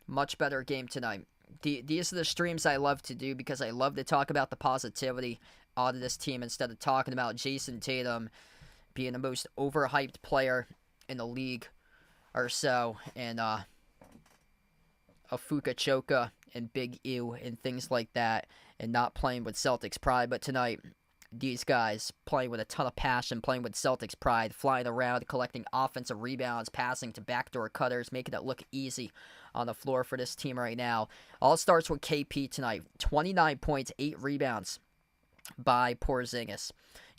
[SPEAKER 1] Much better game tonight. these are the streams I love to do because I love to talk about the positivity out of this team instead of talking about Jason Tatum being the most overhyped player in the league or so, and Afuka Choka and Big Ew and things like that, and not playing with Celtics pride. But tonight, these guys playing with a ton of passion, playing with Celtics pride, flying around, collecting offensive rebounds, passing to backdoor cutters, making it look easy on the floor for this team right now. All starts with KP tonight. 29 points, 8 rebounds by Porzingis.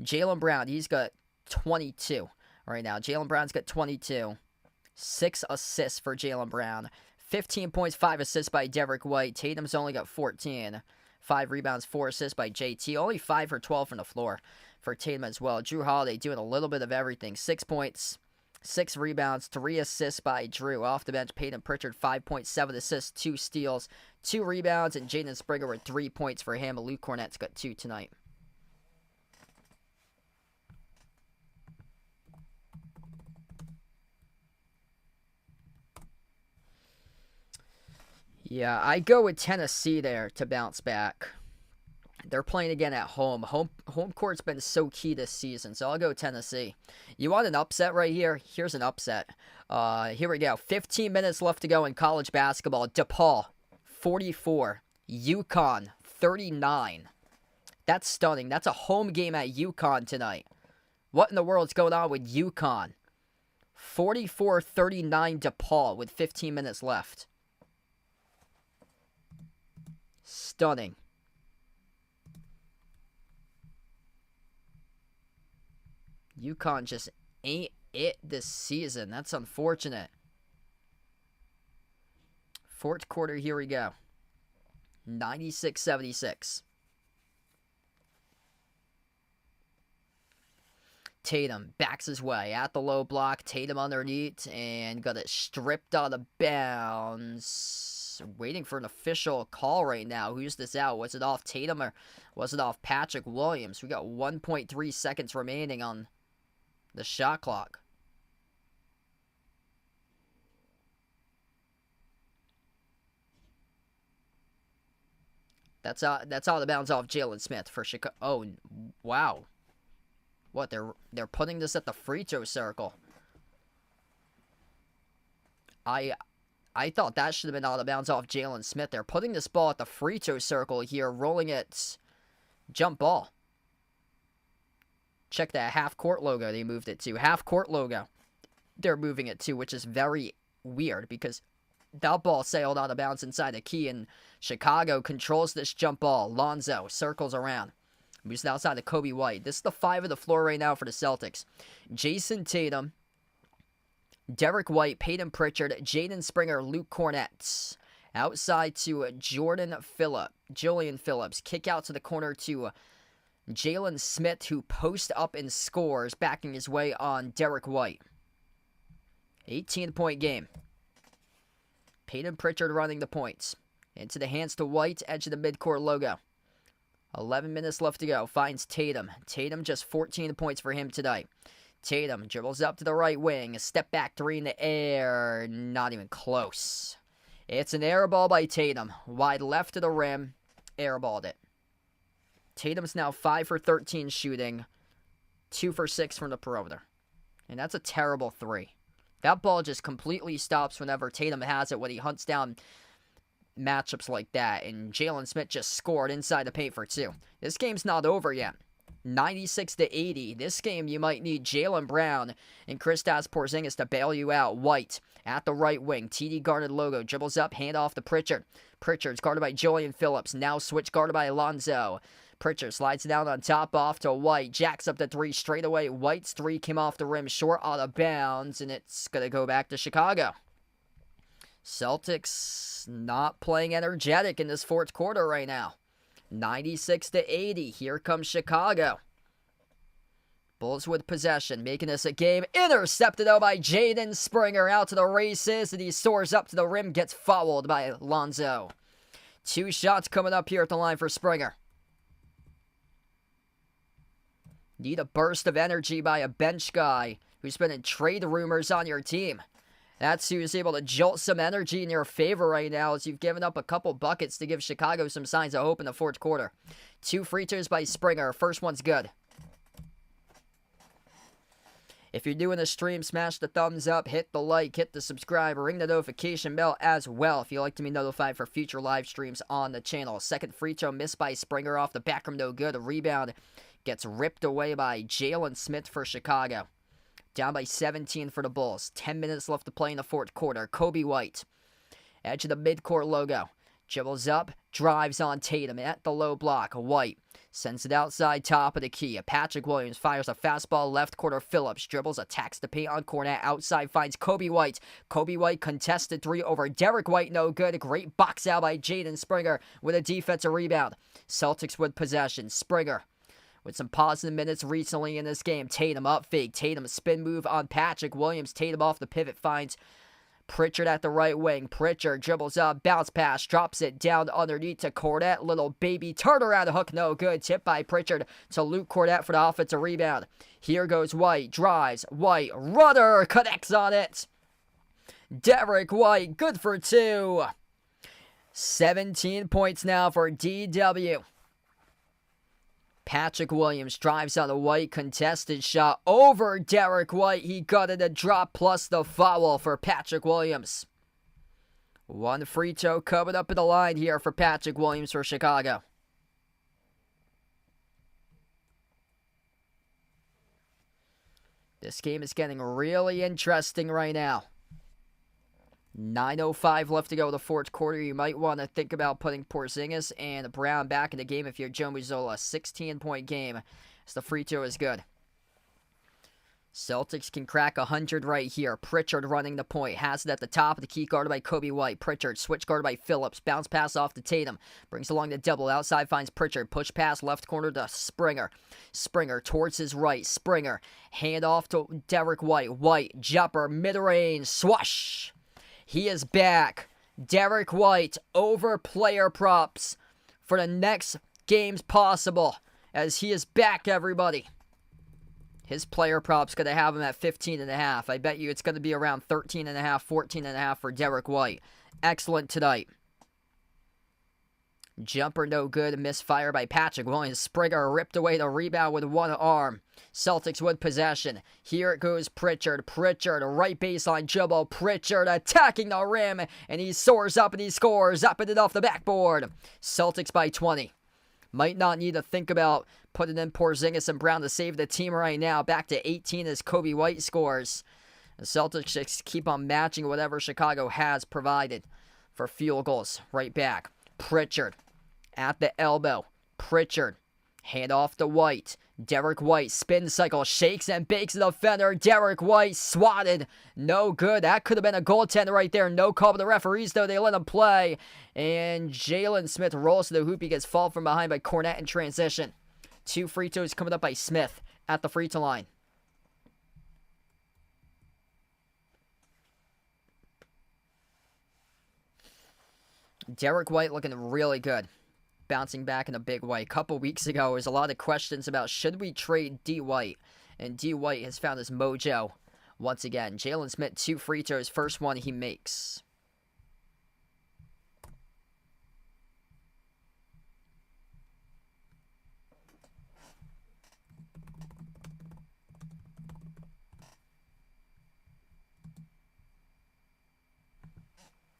[SPEAKER 1] Jaylen Brown, he's got 22 right now. Jaylen Brown's got 22. 6 assists for Jaylen Brown. 15 points, 5 assists by Derek White. Tatum's only got 14. 5 rebounds, 4 assists by JT. Only 5 for 12 from the floor for Tatum as well. Drew Holiday doing a little bit of everything. 6 points, 6 rebounds, 3 assists by Drew. Off the bench, Peyton Pritchard, 5.7 assists, 2 steals, 2 rebounds, and Jaden Springer with 3 points for him. Luke Cornett's got 2 tonight. Yeah, I go with Tennessee there to bounce back. They're playing again at home. Home court's been so key this season, so I'll go Tennessee. You want an upset right here? Here's an upset. Here we go. 15 minutes left to go in college basketball. DePaul, 44. UConn, 39. That's stunning. That's a home game at UConn tonight. What in the world's going on with UConn? 44-39 DePaul with 15 minutes left. Stunning. UConn just ain't it this season. That's unfortunate. Fourth quarter, here we go. 96-76. Tatum backs his way at the low block. Tatum underneath and got it stripped out of bounds. Waiting for an official call right now. Who's this out? Was it off Tatum or was it off Patrick Williams? We got 1.3 seconds remaining on the shot clock. That's out of bounds off Jalen Smith for Chicago. Oh, wow. What, they're putting this at the free throw circle. I thought that should have been out of bounds off Jalen Smith. They're putting this ball at the free throw circle here, rolling it jump ball. Check that half-court logo they moved it to. Half-court logo they're moving it to, which is very weird because that ball sailed out of bounds inside the key, and Chicago controls this jump ball. Lonzo circles around. Moves it outside to Kobe White. This is the 5 of the floor right now for the Celtics. Jason Tatum, Derek White, Peyton Pritchard, Jaden Springer, Luke Cornett. Outside to Julian Phillips. Kick out to the corner to Jalen Smith, who posts up and scores, backing his way on Derek White. 18-point game. Peyton Pritchard running the points. Into the hands to White, edge of the midcourt logo. 11 minutes left to go. Finds Tatum. Tatum just 14 points for him tonight. Tatum dribbles up to the right wing. A step back 3 in the air. Not even close. It's an air ball by Tatum. Wide left to the rim. Airballed it. Tatum's now 5 for 13 shooting. 2 for 6 from the perimeter. And that's a terrible 3. That ball just completely stops whenever Tatum has it when he hunts down matchups like that. And Jalen Smith just scored inside the paint for 2. This game's not over yet. 96-80. This game you might need Jaylen Brown and Kristaps Porzingis to bail you out. White at the right wing. TD guarded logo. Dribbles up. Hand off to Pritchard. Pritchard's guarded by Julian Phillips. Now switch guarded by Alonzo. Pritchard slides it down on top off to White. Jacks up the 3 straight away. White's 3 came off the rim short out of bounds, and it's going to go back to Chicago. Celtics not playing energetic in this fourth quarter right now. 96-80. Here comes Chicago. Bulls with possession, making this a game. Intercepted though by Jaden Springer out to the races, and he soars up to the rim, gets fouled by Lonzo. 2 shots coming up here at the line for Springer. Need a burst of energy by a bench guy who's been in trade rumors on your team. That's who's able to jolt some energy in your favor right now, as you've given up a couple buckets to give Chicago some signs of hope in the fourth quarter. 2 free throws by Springer. First one's good. If you're doing a stream, smash the thumbs up, hit the like, hit the subscribe, ring the notification bell as well if you'd like to be notified for future live streams on the channel. Second free throw missed by Springer off the back rim, no good. A rebound gets ripped away by Jalen Smith for Chicago. Down by 17 for the Bulls. 10 minutes left to play in the fourth quarter. Kobe White, edge of the midcourt logo. Dribbles up, drives on Tatum at the low block. White sends it outside, top of the key. Patrick Williams fires a fastball left corner. Phillips dribbles, attacks the paint on Cornette. Outside finds Kobe White. Kobe White contested 3 over Derek White. No good. Great box out by Jaden Springer with a defensive rebound. Celtics with possession. Springer with some positive minutes recently in this game. Tatum up fake. Tatum spin move on Patrick Williams. Tatum off the pivot finds Pritchard at the right wing. Pritchard dribbles up, bounce pass, drops it down underneath to Cornette. Little baby turnaround hook, no good. Tip by Pritchard to Luke Cornette for the offensive rebound. Here goes White, drives, White, runner, connects on it. Derek White, good for 2. 17 points now for DW. Patrick Williams drives on a White, contested shot over Derek White. He got it a drop plus the foul for Patrick Williams. 1 free throw coming up in the line here for Patrick Williams for Chicago. This game is getting really interesting right now. 9:05 left to go in the fourth quarter. You might want to think about putting Porzingis and Brown back in the game if you're Joe Mazzola. 16-point game, as the free throw is good. Celtics can crack 100 right here. Pritchard running the point. Has it at the top of the key, guarded by Kobe White. Pritchard, switch guarded by Phillips. Bounce pass off to Tatum. Brings along the double. Outside finds Pritchard. Push pass left corner to Springer. Springer towards his right. Springer. Hand off to Derek White. White, jumper, mid-range, swash. He is back. Derek White over player props for the next games possible, as he is back, everybody. His player prop's going to have him at 15.5. I bet you it's going to be around 13.5, 14.5 for Derek White. Excellent tonight. Jumper no good. Misfire by Patrick Williams. Springer ripped away the rebound with one arm. Celtics with possession. Here it goes Pritchard. Pritchard, right baseline dribble. Pritchard attacking the rim, and he soars up and he scores. Up and off the backboard. Celtics by 20. Might not need to think about putting in Porzingis and Brown to save the team right now. Back to 18 as Kobe White scores. The Celtics just keep on matching whatever Chicago has provided for field goals. Right back. Pritchard at the elbow. Pritchard, hand off to White. Derek White, spin cycle, shakes and bakes the defender. Derek White swatted. No good. That could have been a goaltender right there. No call by the referees, though. They let him play. And Jalen Smith rolls to the hoop. He gets fouled from behind by Cornette in transition. 2 free throws coming up by Smith at the free throw line. Derek White looking really good. Bouncing back in a big way. A couple weeks ago, there was a lot of questions about should we trade D. White. And D. White has found his mojo once again. Jalen Smith, 2 free throws. First one he makes.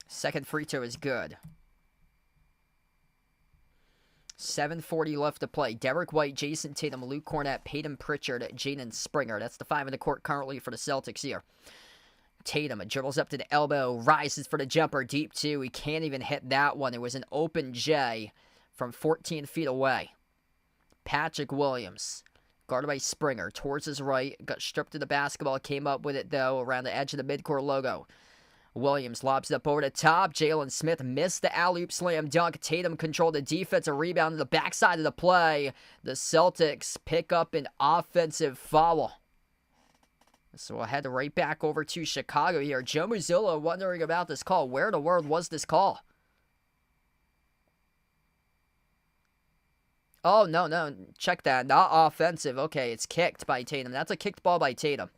[SPEAKER 1] Second free throw is good. 7:40 left to play. Derek White, Jason Tatum, Luke Cornette, Peyton Pritchard, Jaden Springer. That's the 5 in the court currently for the Celtics here. Tatum dribbles up to the elbow, rises for the jumper, deep 2. He can't even hit that one. It was an open J from 14 feet away. Patrick Williams, guarded by Springer, towards his right, got stripped of the basketball, came up with it, though, around the edge of the midcourt logo. Williams lobs it up over the top. Jalen Smith missed the alley-oop slam dunk. Tatum controlled the defensive rebound to the backside of the play. The Celtics pick up an offensive foul. So we'll head right back over to Chicago here. Joe Mazzola wondering about this call. Where in the world was this call? Oh, no. Check that. Not offensive. Okay, it's kicked by Tatum. That's a kicked ball by Tatum.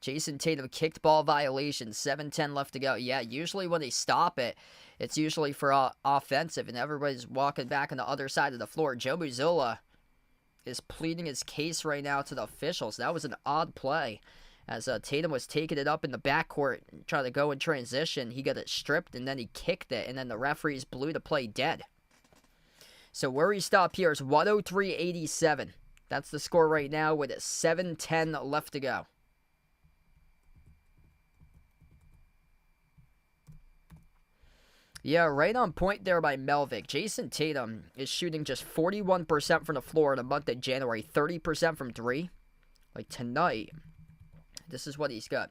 [SPEAKER 1] Jason Tatum kicked ball violation, 7:10 left to go. Yeah, usually when they stop it, it's usually for offensive, and everybody's walking back on the other side of the floor. Joe Mazzulla is pleading his case right now to the officials. That was an odd play. As Tatum was taking it up in the backcourt, trying to go in transition, he got it stripped, and then he kicked it, and then the referees blew the play dead. So where we stop here is 103-87. That's the score right now with 7:10 left to go. Yeah, right on point there by Melvick. Jason Tatum is shooting just 41% from the floor in the month of January, 30% from three. Like tonight, this is what he's got.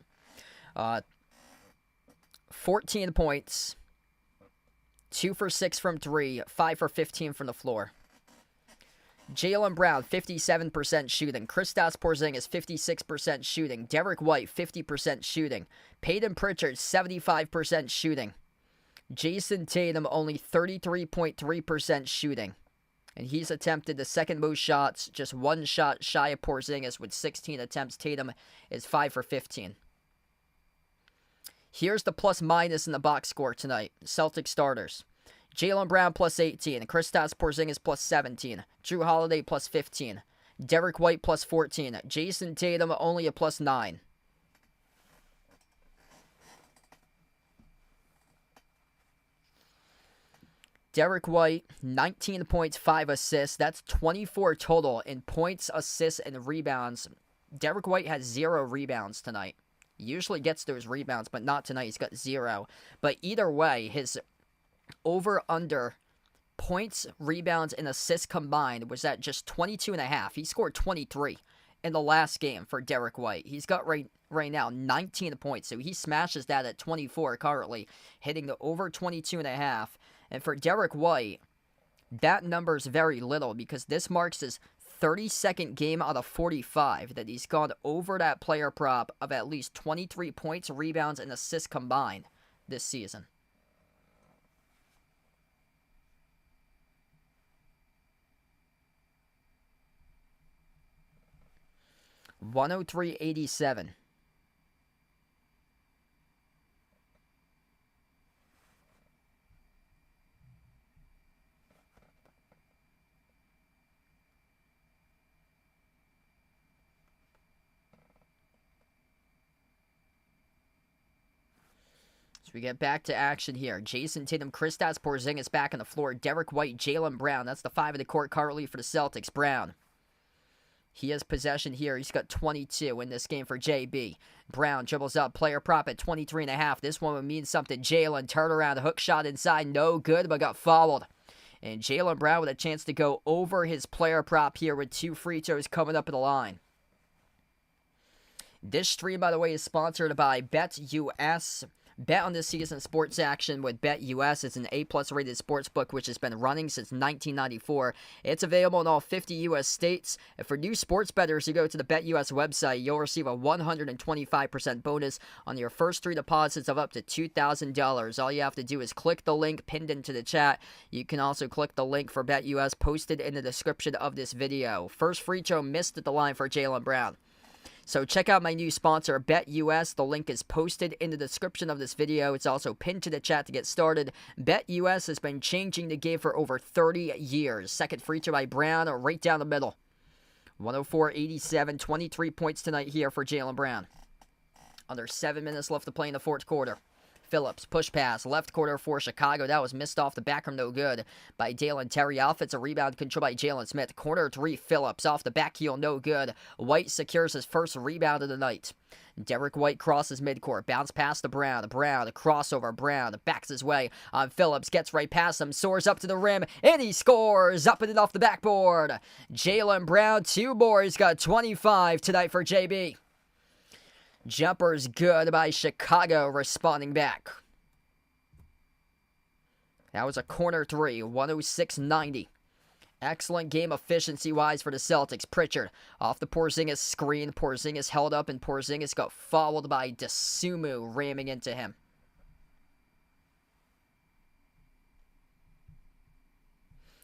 [SPEAKER 1] 14 points, 2 for 6 from three, 5 for 15 from the floor. Jaylen Brown, 57% shooting. Kristaps Porzingis, 56% shooting. Derek White, 50% shooting. Peyton Pritchard, 75% shooting. Jason Tatum, only 33.3% shooting. And he's attempted the second most shots, just one shot shy of Porzingis with 16 attempts. Tatum is 5 for 15. Here's the plus-minus in the box score tonight. Celtic starters. Jaylen Brown plus 18. Kristaps Porzingis plus 17. Jrue Holiday plus 15. Derek White plus 14. Jason Tatum only a plus 9. Derek White, 19 points, 5 assists. That's 24 total in points, assists, and rebounds. Derek White has 0 rebounds tonight. He usually gets those rebounds, but not tonight. He's got 0. But either way, his over-under points, rebounds, and assists combined was at just 22.5. He scored 23 in the last game for Derek White. He's got right now 19 points, so he smashes that at 24 currently, hitting the over 22.5. And for Derek White, that number's very little because this marks his 32nd game out of 45 that he's gone over that player prop of at least 23 points, rebounds, and assists combined this season. $103.87. We get back to action here. Jason Tatum, Kristaps Porzingis back on the floor. Derek White, Jaylen Brown. That's the 5 of the court currently for the Celtics. Brown. He has possession here. He's got 22 in this game for JB. Brown dribbles up. Player prop at 23.5. This one would mean something. Jaylen, turnaround, hook shot inside. No good, but got fouled. And Jaylen Brown with a chance to go over his player prop here with 2 free throws coming up in the line. This stream, by the way, is sponsored by BetUS. Bet on this season's sports action with BetUS. It's an A+ rated sports book which has been running since 1994. It's available in all 50 U.S. states. And for new sports bettors who go to the BetUS website, you'll receive a 125% bonus on your first 3 deposits of up to $2,000. All you have to do is click the link pinned into the chat. You can also click the link for BetUS posted in the description of this video. First free throw missed at the line for Jaylen Brown. So check out my new sponsor, BetUS. The link is posted in the description of this video. It's also pinned to the chat to get started. BetUS has been changing the game for over 30 years. Second free throw by Brown, right down the middle. 104-87, 23 points tonight here for Jaylen Brown. Under 7 minutes left to play in the fourth quarter. Phillips, push pass, left corner for Chicago. That was missed off the back rim, no good by Dalen Terry. Offensive rebound control by Jalen Smith. Corner 3, Phillips off the back heel, no good. White secures his first rebound of the night. Derek White crosses midcourt, bounce pass to Brown. Brown, crossover, Brown backs his way on Phillips, gets right past him, soars up to the rim, and he scores up and off the backboard. Jaylen Brown, 2 more. He's got 25 tonight for JB. Jumper's good by Chicago, responding back. That was a corner 3, 106-90. Excellent game efficiency-wise for the Celtics. Pritchard off the Porzingis screen. Porzingis held up, and Porzingis got fouled by Dosunmu, ramming into him.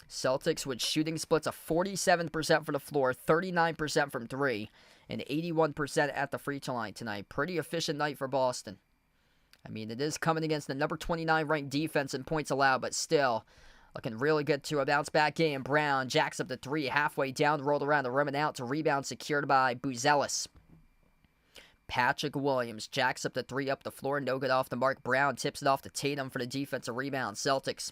[SPEAKER 1] Celtics with shooting splits of 47% from the floor, 39% from 3. and 81% at the free throw line tonight. Pretty efficient night for Boston. I mean, it is coming against the number 29 ranked defense in points allowed, but still looking really good to a bounce back game. Brown jacks up the three, halfway down, rolled around the rim and out to rebound secured by Buzelis. Patrick Williams jacks up the three up the floor, no good off the mark. Brown tips it off to Tatum for the defensive rebound. Celtics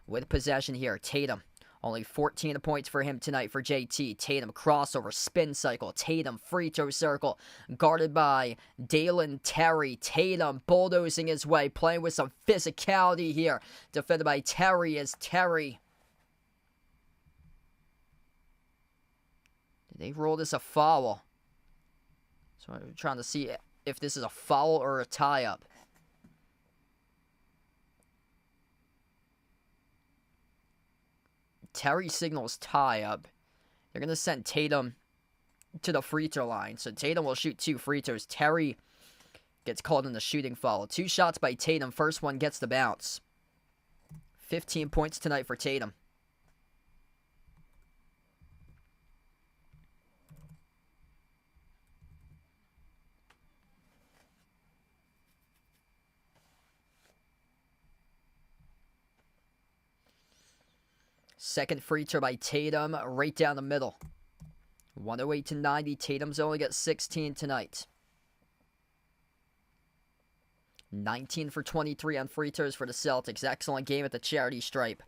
[SPEAKER 1] with possession here. Tatum, only 14 points for him tonight for JT. Tatum crossover, spin cycle. Tatum free throw circle, guarded by Dalen Terry. Tatum bulldozing his way, playing with some physicality here. Defended by Terry as Terry. Did they roll this a foul? So I'm trying to see if this is a foul or a tie-up. Terry signals tie-up. They're going to send Tatum to the free throw line. So Tatum will shoot 2 free throws. Terry gets called in the shooting foul. 2 shots by Tatum. First one gets the bounce. 15 points tonight for Tatum. Second free throw by Tatum, right down the middle. 108-90. Tatum's only got 16 tonight. 19 for 23 on free throws for the Celtics. Excellent game at the charity stripe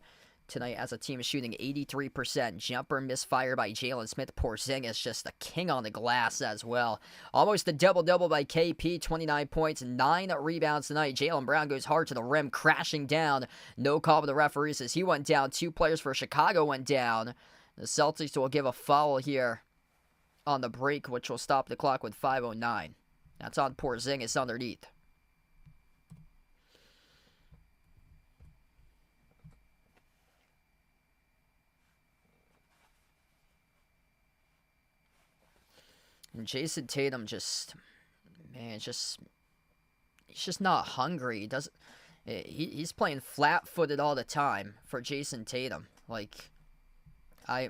[SPEAKER 1] tonight as a team is shooting 83%. Jumper misfire by Jalen Smith. Porzingis just a king on the glass as well. Almost a double-double by KP. 29 points, 9 rebounds tonight. Jaylen Brown goes hard to the rim, crashing down. No call by the referees as he went down. 2 players for Chicago went down. The Celtics will give a foul here on the break, which will stop the clock with 5:09. That's on Porzingis underneath. And Jason Tatum just, man, he's just not hungry. He's playing flat-footed all the time for Jason Tatum. Like,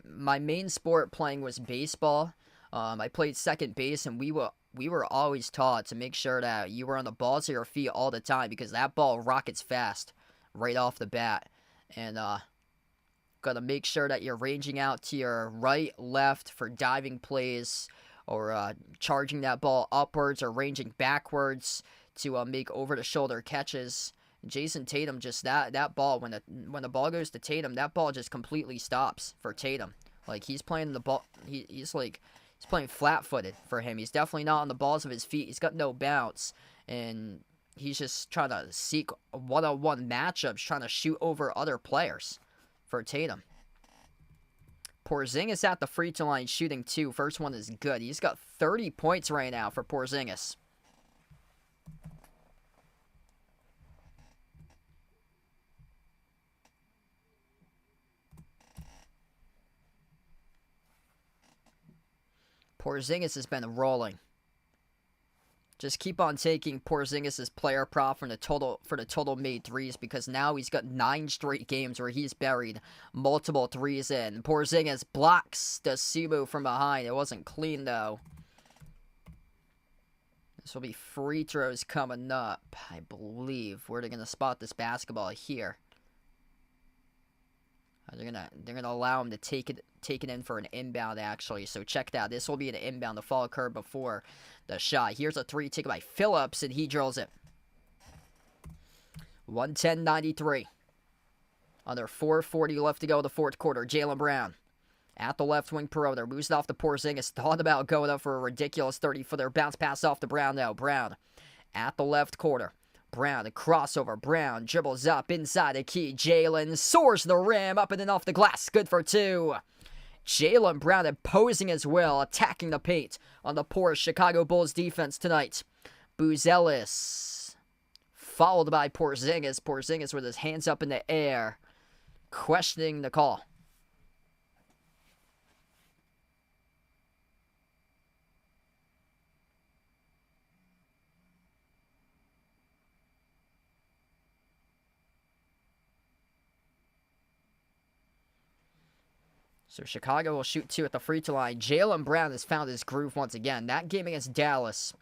[SPEAKER 1] my main sport playing was baseball. I played second base, and we were always taught to make sure that you were on the balls of your feet all the time because that ball rockets fast right off the bat. And got to make sure that you're ranging out to your right, left for diving plays, or charging that ball upwards or ranging backwards to make over-the-shoulder catches. Jason Tatum, just that ball, when the ball goes to Tatum, that ball just completely stops for Tatum. Like, he's playing the ball, he's playing flat-footed for him. He's definitely not on the balls of his feet. He's got no bounce, and he's just trying to seek one-on-one matchups, trying to shoot over other players for Tatum. Porzingis at the free throw line shooting 2. First one is good. He's got 30 points right now for Porzingis. Porzingis has been rolling. Just keep on taking Porzingis' player prop for the total made threes because now he's got 9 straight games where he's buried multiple threes in. Porzingis blocks the Simu from behind. It wasn't clean though. This will be free throws coming up, I believe. Where they're gonna spot this basketball here. They're gonna allow him to take it in for an inbound actually. So check that. This will be an inbound. The fall occurred before the shot. Here's a 3 taken by Phillips and he drills it. 110-93. Under 4:40 left to go in the fourth quarter. Jaylen Brown at the left wing perimeter. Moves it off to Porzingis. Thought about going up for a ridiculous 30-footer. Bounce pass off to Brown now. Brown at the left quarter. Brown, a crossover. Brown dribbles up inside the key. Jaylen soars the rim up and then off the glass. Good for 2. Jaylen Brown imposing his will, attacking the paint on the poor Chicago Bulls defense tonight. Buzelis followed by Porzingis. Porzingis with his hands up in the air, questioning the call. So Chicago will shoot 2 at the free throw line. Jaylen Brown has found his groove once again. That game against Dallas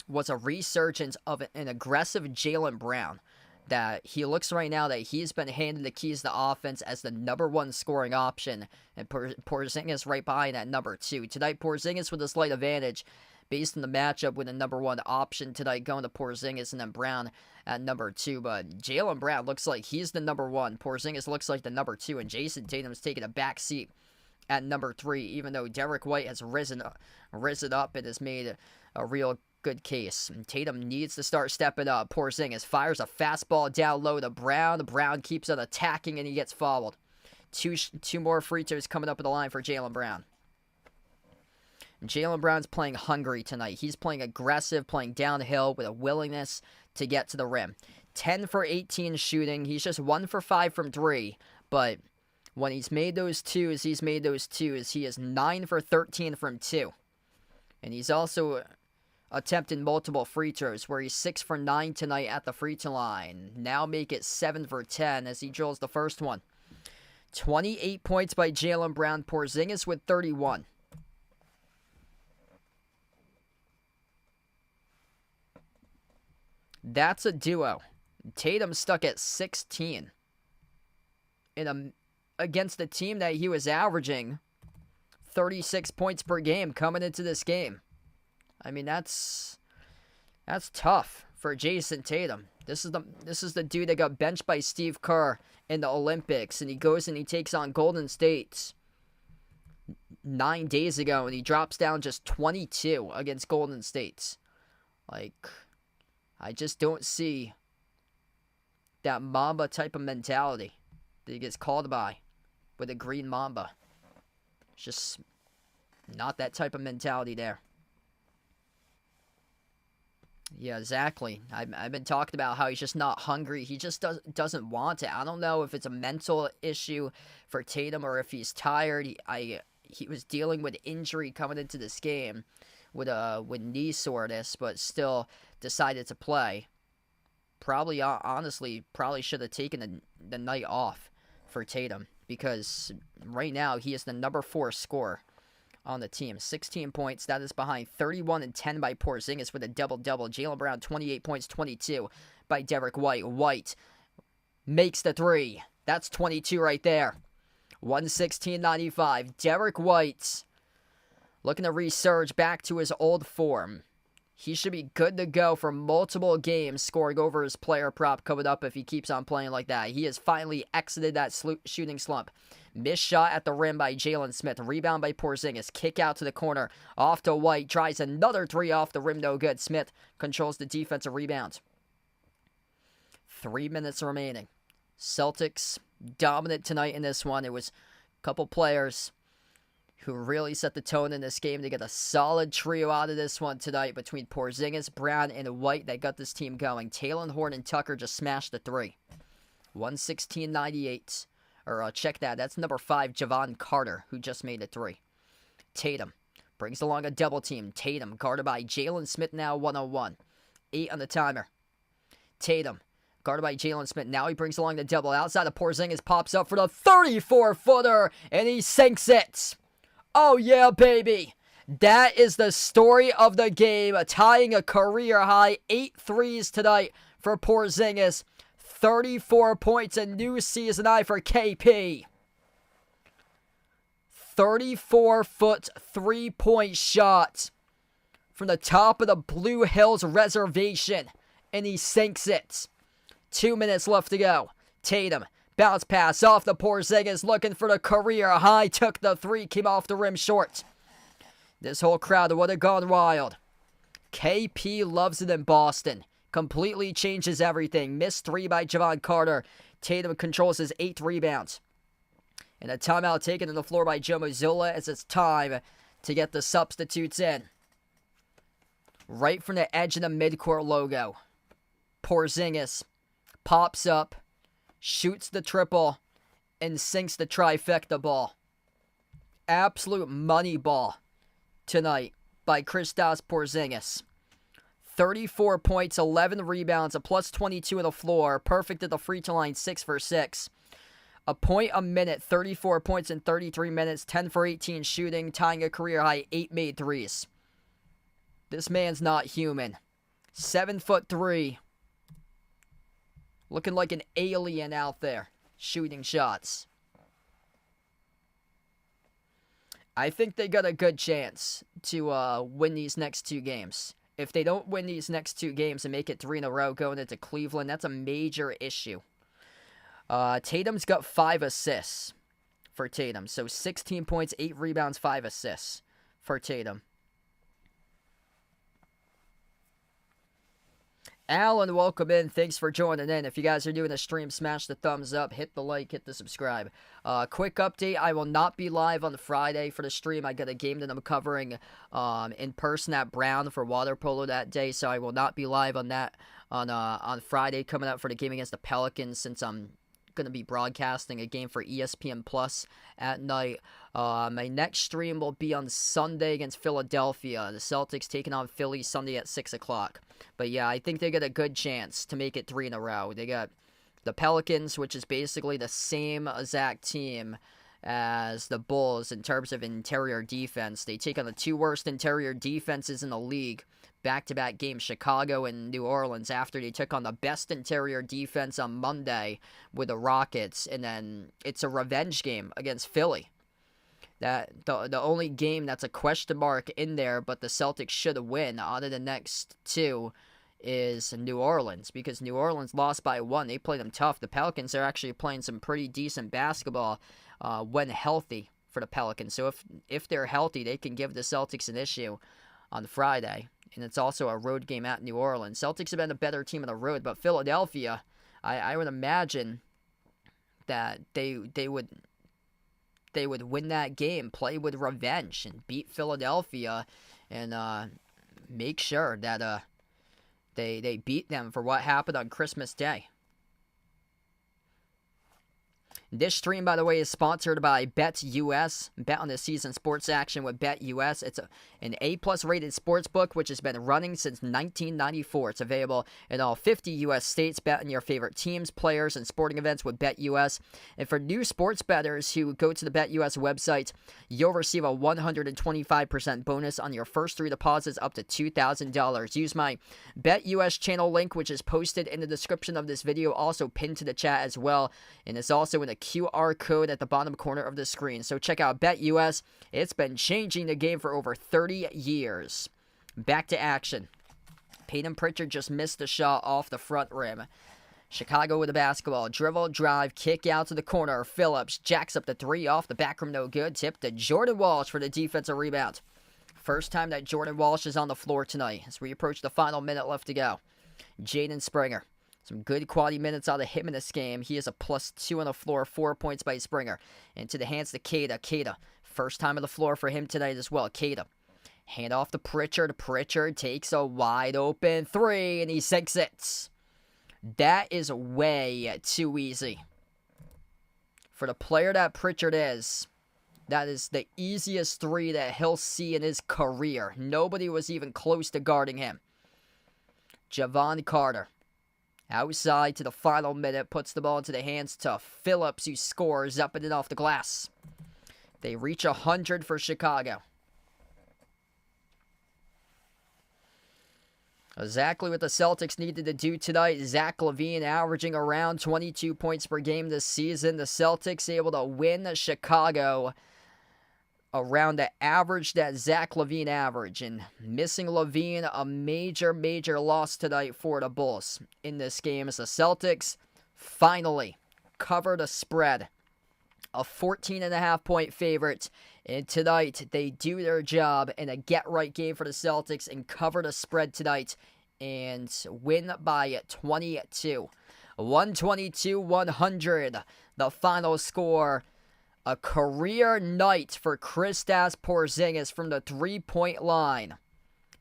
[SPEAKER 1] was a resurgence of an aggressive Jaylen Brown. That he looks right now that he's been handed the keys to offense as the number 1 scoring option. And Porzingis right behind at number 2. Tonight, Porzingis with a slight advantage based on the matchup with the number 1 option tonight going to Porzingis and then Brown at number 2. But Jaylen Brown looks like he's the number 1. Porzingis looks like the number 2. And Jason Tatum's taking a back seat at number 3, even though Derek White has risen up and has made a real good case. And Tatum needs to start stepping up. Porzingis fires a fastball down low to Brown. Brown keeps on attacking and he gets fouled. Two more free throws coming up at the line for Jaylen Brown. Jaylen Brown's playing hungry tonight. He's playing aggressive, playing downhill with a willingness to get to the rim. 10 for 18 shooting. He's just 1 for 5 from 3. But when he's made those twos, He is 9 for 13 from 2. And he's also attempted multiple free throws, where he's 6 for 9 tonight at the free throw line. Now make it 7 for 10 as he drills the first one. 28 points by Jaylen Brown. Porzingis with 31. That's a duo. Tatum stuck at 16 against a team that he was averaging 36 points per game coming into this game. I mean, that's tough for Jason Tatum. This is the dude that got benched by Steve Kerr in the Olympics, and he goes and he takes on Golden State 9 days ago, and he drops down just 22 against Golden State. Like, I just don't see that Mamba type of mentality that he gets called by with a green Mamba. It's just not that type of mentality there. Yeah, exactly. I've been talking about how he's just not hungry. He just doesn't want it. I don't know if it's a mental issue for Tatum or if he's tired. He was dealing with injury coming into this game with knee soreness, but still decided to play. Honestly, should have taken the night off for Tatum, because right now he is the number 4 scorer on the team. 16 points. That is behind 31 and 10 by Porzingis with a double-double. Jaylen Brown, 28 points, 22 by Derek White. White makes the 3. That's 22 right there. 116.95. Derek White looking to resurge back to his old form. He should be good to go for multiple games, scoring over his player prop coming up if he keeps on playing like that. He has finally exited that shooting slump. Missed shot at the rim by Jalen Smith. Rebound by Porzingis. Kick out to the corner. Off to White. Tries another 3 off the rim. No good. Smith controls the defensive rebound. 3 minutes remaining. Celtics dominant tonight in this one. It was a couple players who really set the tone in this game to get a solid trio out of this one tonight between Porzingis, Brown, and White that got this team going. Talen Horton and Tucker just smashed the 3. 116.98. Or check that. That's number 5, Javon Carter, who just made a 3. Tatum brings along a double team. Tatum guarded by Jalen Smith now 101. 8 on the timer. Tatum guarded by Jalen Smith. Now he brings along the double. Outside of Porzingis, pops up for the 34-footer, and he sinks it. Oh yeah, baby. That is the story of the game. Tying a career high 8 threes tonight for Porzingis. 34 points, a new season high for KP. 34-foot 3-point shot from the top of the Blue Hills Reservation, and he sinks it. 2 minutes left to go. Tatum, bounce pass off the Porzingis, looking for the career high. Took the 3, came off the rim short. This whole crowd would have gone wild. KP loves it in Boston. Completely changes everything. Missed 3 by Javon Carter. Tatum controls his 8th rebound. And a timeout taken to the floor by Joe Mazzulla as it's time to get the substitutes in. Right from the edge of the midcourt logo. Porzingis pops up, shoots the triple, and sinks the trifecta ball. Absolute money ball tonight by Kristaps Porzingis. 34 points, 11 rebounds, a plus 22 on the floor. Perfect at the free throw line, 6 for 6. a point a minute, 34 points in 33 minutes, 10 for 18 shooting, tying a career high 8 made threes. This man's not human. 7'3", looking like an alien out there, shooting shots. I think they got a good chance to win these next 2 games. If they don't win these next 2 games and make it 3 in a row going into Cleveland, that's a major issue. Tatum's got 5 assists for Tatum. So 16 points, 8 rebounds, 5 assists for Tatum. Alan, welcome in. Thanks for joining in. If you guys are doing a stream, smash the thumbs up, hit the like, hit the subscribe. Quick update, I will not be live on Friday for the stream. I got a game that I'm covering in person at Brown for water polo that day, so I will not be live on that on Friday coming up for the game against the Pelicans, since I'm going to be broadcasting a game for ESPN Plus at night. My next stream will be on Sunday against Philadelphia. The Celtics taking on Philly Sunday at 6 o'clock. But yeah, I think they got a good chance to make it 3 in a row. They got the Pelicans, which is basically the same exact team as the Bulls in terms of interior defense. They take on the 2 worst interior defenses in the league. Back-to-back games, Chicago and New Orleans, after they took on the best interior defense on Monday with the Rockets. And then it's a revenge game against Philly. That the only game that's a question mark in there, but the Celtics should win out of the next 2 is New Orleans, because New Orleans lost by 1. They played them tough. The Pelicans are actually playing some pretty decent basketball when healthy for the Pelicans. So if they're healthy, they can give the Celtics an issue on Friday. And it's also a road game at New Orleans. Celtics have been a better team on the road, but Philadelphia, I would imagine that they would win that game, play with revenge, and beat Philadelphia, and make sure that they beat them for what happened on Christmas Day. This stream, by the way, is sponsored by BetUS. Bet on the season sports action with BetUS. It's an A-plus rated sports book which has been running since 1994. It's available in all 50 U.S. states. Bet on your favorite teams, players, and sporting events with BetUS. And for new sports bettors who go to the BetUS website, you'll receive a 125% bonus on your first 3 deposits up to $2,000. Use my BetUS channel link, which is posted in the description of this video, also pinned to the chat as well. And it's also in the QR code at the bottom corner of the screen. So check out BetUS. It's been changing the game for over 30 years. Back to action. Peyton Pritchard just missed the shot off the front rim. Chicago with the basketball. Dribble, drive, kick out to the corner. Phillips jacks up the 3 off the back rim, no good. Tip to Jordan Walsh for the defensive rebound. First time that Jordan Walsh is on the floor tonight as we approach the final minute left to go. Jaden Springer. Some good quality minutes out of him in this game. He is a +2 on the floor, 4 points by Springer. Into the hands to Queta. Queta, first time on the floor for him tonight as well. Queta, hand off to Pritchard. Pritchard takes a wide open 3, and he sinks it. That is way too easy. For the player that Pritchard is, that is the easiest 3 that he'll see in his career. Nobody was even close to guarding him. Javon Carter. Outside to the final minute, puts the ball into the hands to Phillips, who scores up and in off the glass. They reach 100 for Chicago. Exactly what the Celtics needed to do tonight. Zach LaVine averaging around 22 points per game this season. The Celtics able to win Chicago around the average that Zach LaVine averaged. And missing LaVine, a major loss tonight for the Bulls in this game, as the Celtics finally covered a spread. A 14.5-point favorite. And tonight, they do their job in a get-right game for the Celtics and cover the spread tonight and win by 22. 122-100, the final score. A career night for Kristaps Porzingis from the three-point line.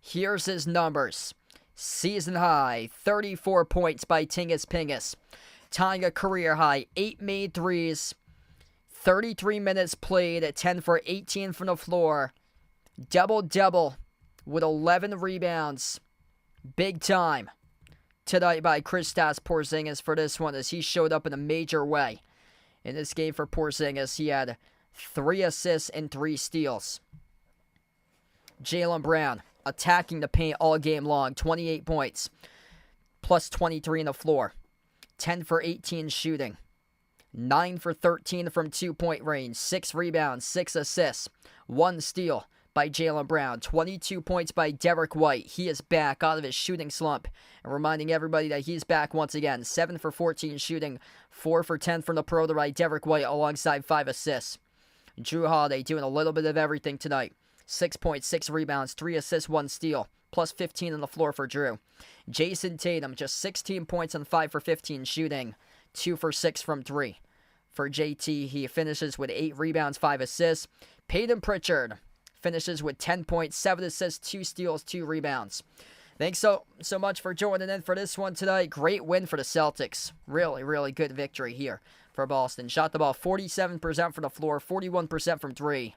[SPEAKER 1] Here's his numbers. Season high, 34 points by Tingus Pingus. Tying a career high, 8 made threes. 33 minutes played at 10 for 18 from the floor. Double-double with 11 rebounds. Big time tonight by Kristaps Porzingis for this one, as he showed up in a major way In this game for Porzingis, he had 3 assists and 3 steals. Jaylen Brown attacking the paint all game long. 28 points. Plus 23 on the floor. 10 for 18 shooting. 9 for 13 from 2-point range. 6 rebounds, 6 assists. 1 steal by Jaylen Brown. 22 points by Derek White. He is back out of his shooting slump. And reminding everybody that he's back once again. 7 for 14 shooting. 4 for 10 from the pro to right. Derek White alongside 5 assists. Drew Holiday doing a little bit of everything tonight. 6 points, 6 rebounds, 3 assists, 1 steal. Plus 15 on the floor for Drew. Jason Tatum, just 16 points on 5 for 15 shooting. 2 for 6 from 3. For JT, he finishes with 8 rebounds, 5 assists. Peyton Pritchard finishes with 10 points, 7 assists, 2 steals, 2 rebounds. Thanks so much for joining in for this one tonight. Great win for the Celtics. Really, really good victory here for Boston. Shot the ball 47% from the floor, 41% from 3,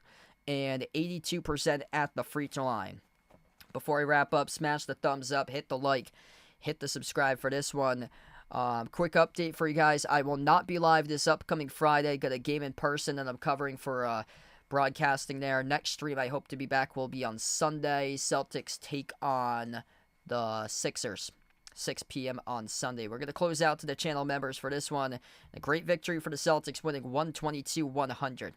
[SPEAKER 1] and 82% at the free throw line. Before I wrap up, smash the thumbs up, hit the like, hit the subscribe for this one. Quick update for you guys. I will not be live this upcoming Friday. Got a game in person that I'm covering for broadcasting there. Next stream I hope to be back will be on Sunday. Celtics take on the Sixers. 6 p.m. on Sunday. We're going to close out to the channel members for this one. A great victory for the Celtics, winning 122-100.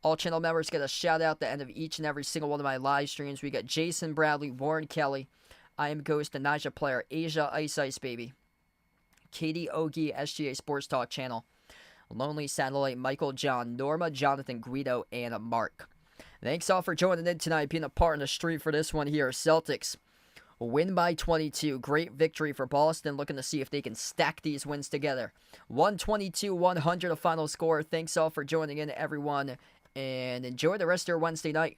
[SPEAKER 1] All channel members get a shout out at the end of each and every single one of my live streams. We got Jason Bradley, Warren Kelly, I Am Ghost, the Naja Player, Asia Ice Ice Baby, Katie Ogie, SGA Sports Talk Channel, Lonely Satellite, Michael John, Norma, Jonathan, Guido, and Mark. Thanks all for joining in tonight, being a part in the stream for this one here. Celtics win by 22. Great victory for Boston. Looking to see if they can stack these wins together. 122-100 the final score. Thanks all for joining in, everyone, and enjoy the rest of your Wednesday night.